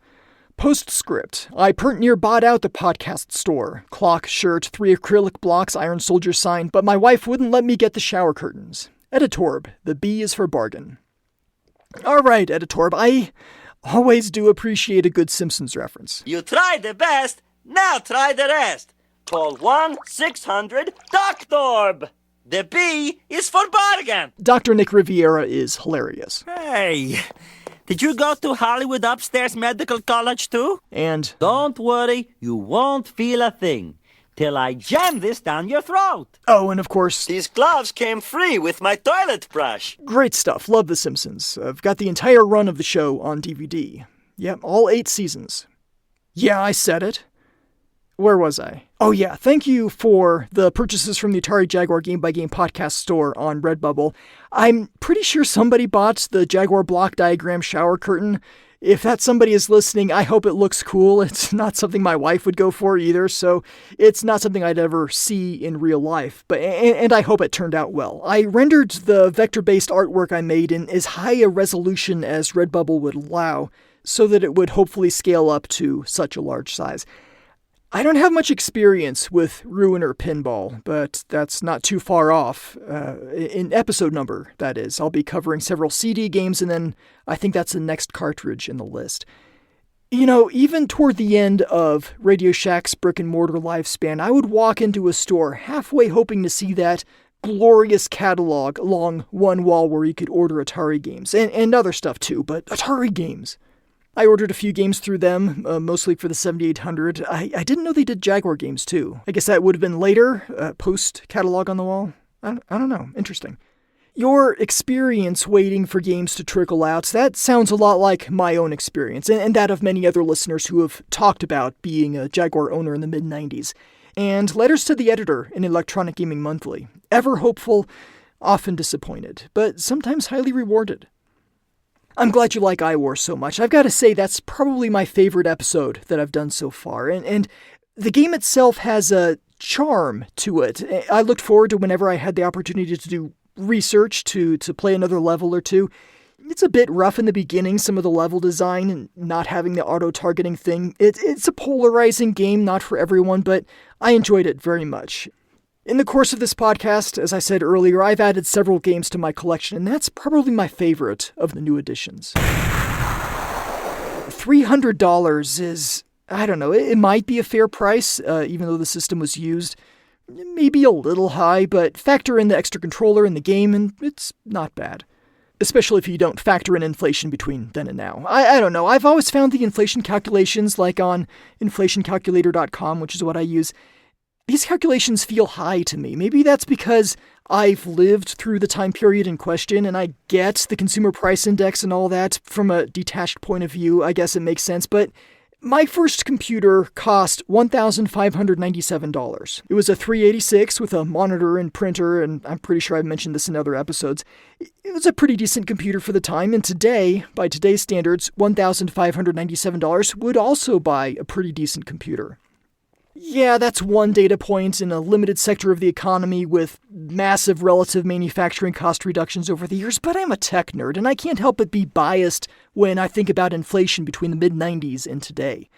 Postscript. I pert near bought out the podcast store. Clock, shirt, 3 acrylic blocks, Iron Soldier sign, but my wife wouldn't let me get the shower curtains. Editorb. The B is for bargain. Alright, Editorb, I always do appreciate a good Simpsons reference. You tried the best, now try the rest. Call 1-600-DOCTORB. The B is for bargain. Dr. Nick Riviera is hilarious. Hey, did you go to Hollywood Upstairs Medical College too? And don't worry, you won't feel a thing till I jam this down your throat. Oh, and of course, these gloves came free with my toilet brush. Great stuff. Love The Simpsons. I've got the entire run of the show on DVD. Yep, all 8 seasons. Yeah, I said it. Where was I? Oh yeah, thank you for the purchases from the Atari Jaguar Game by Game podcast store on Redbubble. I'm pretty sure somebody bought the Jaguar block diagram shower curtain. If that somebody is listening, I hope it looks cool. It's not something my wife would go for either, so it's not something I'd ever see in real life. And I hope it turned out well. I rendered the vector-based artwork I made in as high a resolution as Redbubble would allow, so that it would hopefully scale up to such a large size. I don't have much experience with Ruiner Pinball, but that's not too far off. In episode number, that is. I'll be covering several CD games, and then I think that's the next cartridge in the list. You know, even toward the end of Radio Shack's brick-and-mortar lifespan, I would walk into a store halfway hoping to see that glorious catalog along one wall where you could order Atari games, and other stuff too, but Atari games. I ordered a few games through them, mostly for the 7800. I didn't know they did Jaguar games, too. I guess that would have been later, post-catalog on the wall. I don't know. Interesting. Your experience waiting for games to trickle out, that sounds a lot like my own experience, and that of many other listeners who have talked about being a Jaguar owner in the mid-90s. And letters to the editor in Electronic Gaming Monthly. Ever hopeful, often disappointed, but sometimes highly rewarded. I'm glad you like iWar so much. I've got to say, that's probably my favorite episode that I've done so far. And the game itself has a charm to it. I looked forward to whenever I had the opportunity to do research, to play another level or two. It's a bit rough in the beginning, some of the level design and not having the auto-targeting thing. It's a polarizing game, not for everyone, but I enjoyed it very much. In the course of this podcast, as I said earlier, I've added several games to my collection, and that's probably my favorite of the new additions. $300 is, I don't know, it might be a fair price, even though the system was used. Maybe a little high, but factor in the extra controller in the game, and it's not bad. Especially if you don't factor in inflation between then and now. I don't know, I've always found the inflation calculations, like on inflationcalculator.com, which is what I use, these calculations feel high to me. Maybe that's because I've lived through the time period in question and I get the consumer price index and all that from a detached point of view. I guess it makes sense, but my first computer cost $1,597. It was a 386 with a monitor and printer, and I'm pretty sure I've mentioned this in other episodes. It was a pretty decent computer for the time, and today, by today's standards, $1,597 would also buy a pretty decent computer. Yeah, that's one data point in a limited sector of the economy with massive relative manufacturing cost reductions over the years, but I'm a tech nerd, and I can't help but be biased when I think about inflation between the mid-90s and today.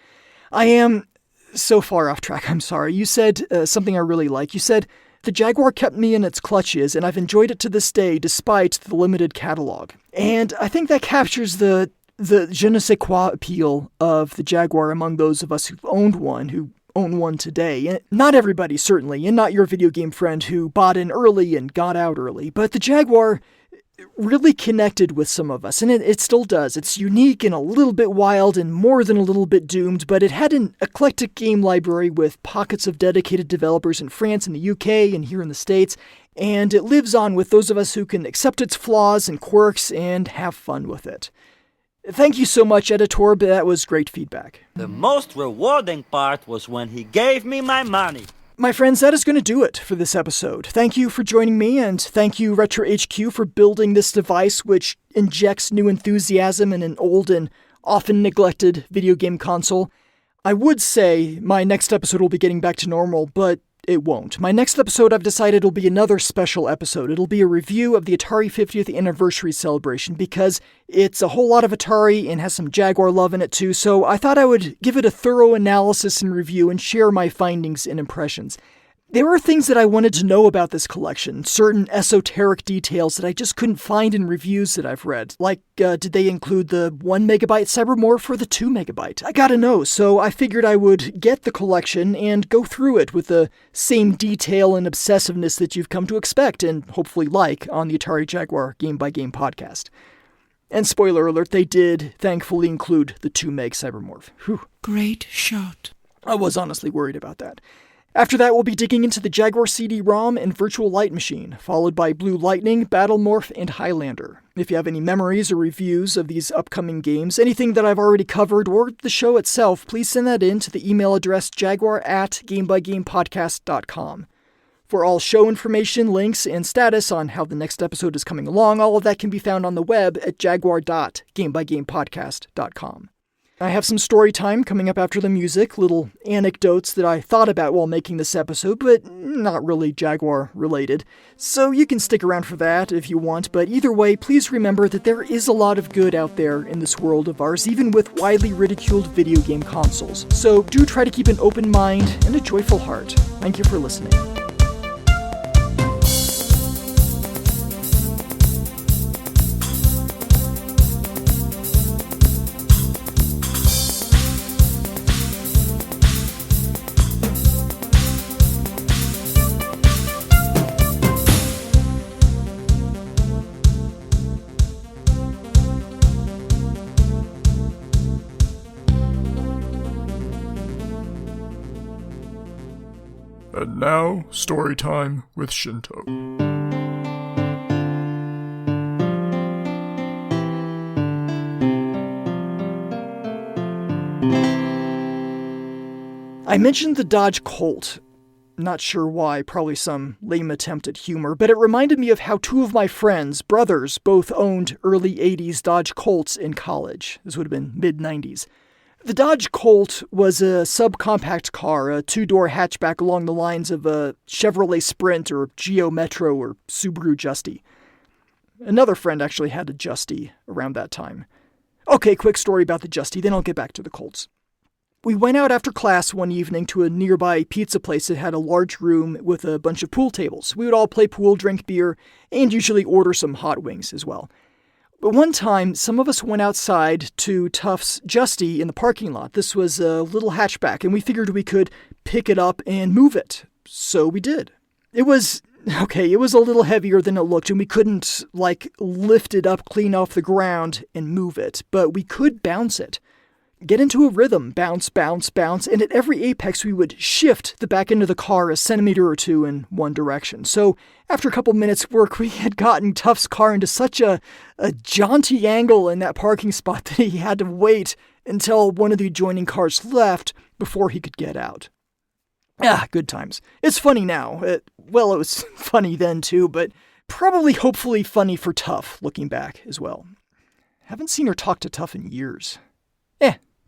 I am so far off track, I'm sorry. You said something I really like. You said, the Jaguar kept me in its clutches, and I've enjoyed it to this day despite the limited catalog. And I think that captures the je ne sais quoi appeal of the Jaguar among those of us who've owned one, who own one today. And not everybody, certainly, and not your video game friend who bought in early and got out early, but the Jaguar really connected with some of us, and it still does. It's unique and a little bit wild and more than a little bit doomed, but it had an eclectic game library with pockets of dedicated developers in France and the UK and here in the States, and it lives on with those of us who can accept its flaws and quirks and have fun with it. Thank you so much, Editorb. That was great feedback. The most rewarding part was when he gave me my money. My friends, that is going to do it for this episode. Thank you for joining me, and thank you, RetroHQ, for building this device which injects new enthusiasm in an old and often neglected video game console. I would say my next episode will be getting back to normal, but it won't. My next episode, I've decided, will be another special episode. It'll be a review of the Atari 50th anniversary celebration because it's a whole lot of Atari and has some Jaguar love in it too, so I thought I would give it a thorough analysis and review and share my findings and impressions. There were things that I wanted to know about this collection, certain esoteric details that I just couldn't find in reviews that I've read. Like, did they include the 1 megabyte Cybermorph or the 2 megabyte? I gotta know, so I figured I would get the collection and go through it with the same detail and obsessiveness that you've come to expect and hopefully like on the Atari Jaguar Game by Game podcast. And spoiler alert, they did thankfully include the 2 meg Cybermorph. Whew. Great shot. I was honestly worried about that. After that, we'll be digging into the Jaguar CD-ROM and Virtual Light Machine, followed by Blue Lightning, Battlemorph, and Highlander. If you have any memories or reviews of these upcoming games, anything that I've already covered, or the show itself, please send that in to the email address jaguar@gamebygamepodcast.com. For all show information, links, and status on how the next episode is coming along, all of that can be found on the web at jaguar.gamebygamepodcast.com. I have some story time coming up after the music, little anecdotes that I thought about while making this episode, but not really Jaguar related. So you can stick around for that if you want, but either way, please remember that there is a lot of good out there in this world of ours, even with widely ridiculed video game consoles. So do try to keep an open mind and a joyful heart. Thank you for listening. And now, story time with Shinto. I mentioned the Dodge Colt. Not sure why, probably some lame attempt at humor, but it reminded me of how two of my friends, brothers, both owned early 80s Dodge Colts in college. This would have been mid-90s. The Dodge Colt was a subcompact car, a two-door hatchback along the lines of a Chevrolet Sprint or Geo Metro or Subaru Justy. Another friend actually had a Justy around that time. Okay, quick story about the Justy, then I'll get back to the Colts. We went out after class one evening to a nearby pizza place that had a large room with a bunch of pool tables. We would all play pool, drink beer, and usually order some hot wings as well. But one time, some of us went outside to Tufts Justy in the parking lot. This was a little hatchback, and we figured we could pick it up and move it. So we did. It was a little heavier than it looked, and we couldn't, lift it up clean off the ground and move it, but we could bounce it. Get into a rhythm, bounce, bounce, bounce, and at every apex we would shift the back end of the car a centimeter or two in one direction. So after a couple minutes work, we had gotten Tuff's car into such a jaunty angle in that parking spot that he had to wait until one of the adjoining cars left before he could get out. Good times. It's funny now. It was funny then too, but probably hopefully funny for Tuff looking back as well. Haven't seen or talked to Tuff in years.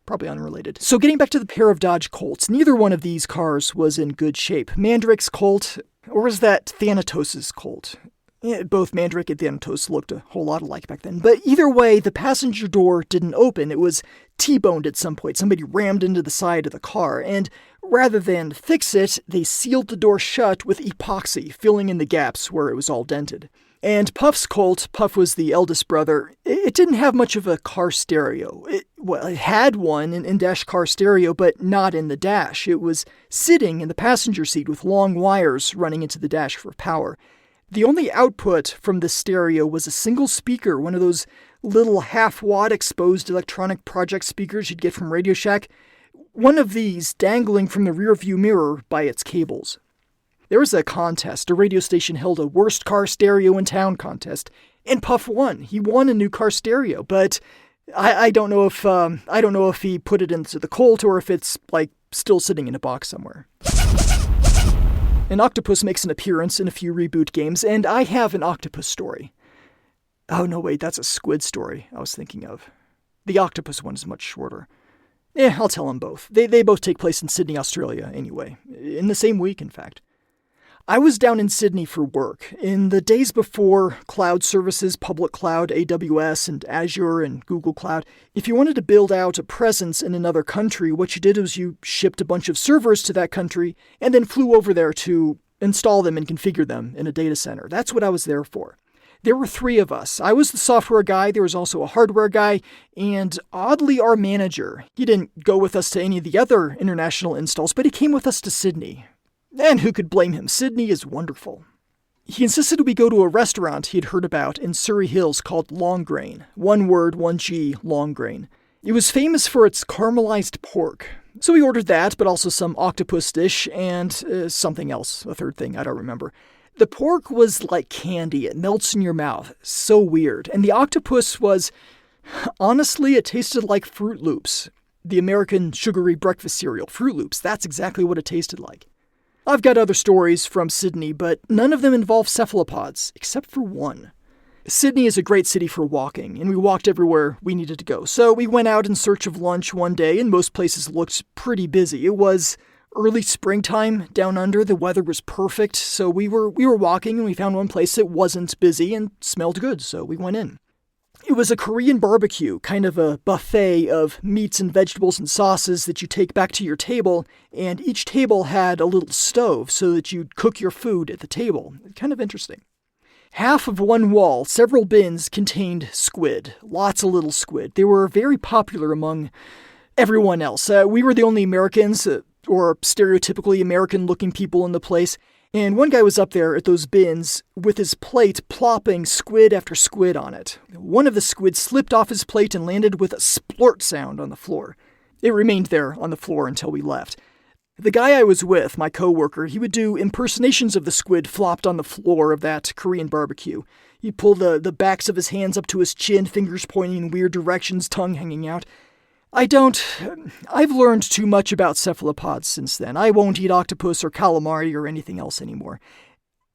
Probably unrelated. So getting back to the pair of Dodge Colts, neither one of these cars was in good shape. Mandrake's Colt, or was that Thanatos' Colt? Both Mandrake and Thanatos looked a whole lot alike back then. But either way, the passenger door didn't open. It was T-boned at some point. Somebody rammed into the side of the car, and rather than fix it, they sealed the door shut with epoxy, filling in the gaps where it was all dented. And Puff's Colt, Puff was the eldest brother, it didn't have much of a car stereo. It had one, an in-dash car stereo, but not in the dash. It was sitting in the passenger seat with long wires running into the dash for power. The only output from the stereo was a single speaker, one of those little half-watt exposed electronic project speakers you'd get from Radio Shack. One of these dangling from the rearview mirror by its cables. There was a contest. A radio station held a worst car stereo in town contest, and Puff won. He won a new car stereo, but I don't know if he put it into the Colt or if it's still sitting in a box somewhere. An octopus makes an appearance in a few reboot games, and I have an octopus story. Oh no, wait, that's a squid story I was thinking of. The octopus one is much shorter. I'll tell them both. They both take place in Sydney, Australia, anyway. In the same week, in fact. I was down in Sydney for work. In the days before cloud services, public cloud, AWS, and Azure, and Google Cloud, if you wanted to build out a presence in another country, what you did was you shipped a bunch of servers to that country and then flew over there to install them and configure them in a data center. That's what I was there for. There were 3 of us. I was the software guy, there was also a hardware guy, and oddly our manager. He didn't go with us to any of the other international installs, but he came with us to Sydney. And who could blame him? Sydney is wonderful. He insisted we go to a restaurant he'd heard about in Surrey Hills called Long Grain. 1 word, 1 G, Long Grain. It was famous for its caramelized pork. So we ordered that, but also some octopus dish and something else, a 3rd thing, I don't remember. The pork was like candy. It melts in your mouth. So weird. And the octopus was, honestly, it tasted like Fruit Loops. The American sugary breakfast cereal, Fruit Loops. That's exactly what it tasted like. I've got other stories from Sydney, but none of them involve cephalopods, except for one. Sydney is a great city for walking, and we walked everywhere we needed to go. So we went out in search of lunch one day, and most places looked pretty busy. It was early springtime down under. The weather was perfect, so we were walking, and we found one place that wasn't busy and smelled good, so we went in. It was a Korean barbecue, kind of a buffet of meats and vegetables and sauces that you take back to your table, and each table had a little stove so that you'd cook your food at the table. Kind of interesting. Half of one wall, several bins, contained squid. Lots of little squid. They were very popular among everyone else. We were the only Americans, or stereotypically American-looking people in the place, and one guy was up there at those bins with his plate plopping squid after squid on it. One of the squid slipped off his plate and landed with a splort sound on the floor. It remained there on the floor until we left. The guy I was with, my coworker, he would do impersonations of the squid flopped on the floor of that Korean barbecue. He'd pull the backs of his hands up to his chin, fingers pointing in weird directions, tongue hanging out. I've learned too much about cephalopods since then. I won't eat octopus or calamari or anything else anymore.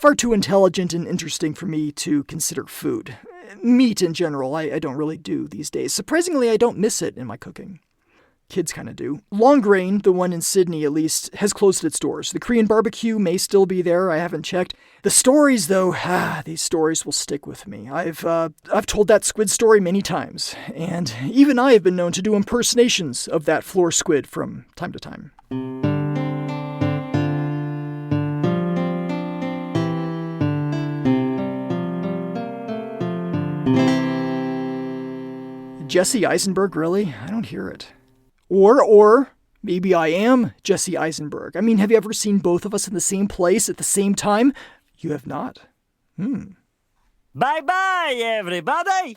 Far too intelligent and interesting for me to consider food. Meat in general, I don't really do these days. Surprisingly, I don't miss it in my cooking. Kids kind of do. Long Grain, the one in Sydney at least, has closed its doors. The Korean barbecue may still be there. I haven't checked. The stories, though, these stories will stick with me. I've told that squid story many times, and even I have been known to do impersonations of that floor squid from time to time. Jesse Eisenberg, really? I don't hear it. Or maybe I am Jesse Eisenberg. I mean, have you ever seen both of us in the same place at the same time? You have not. Bye-bye, everybody!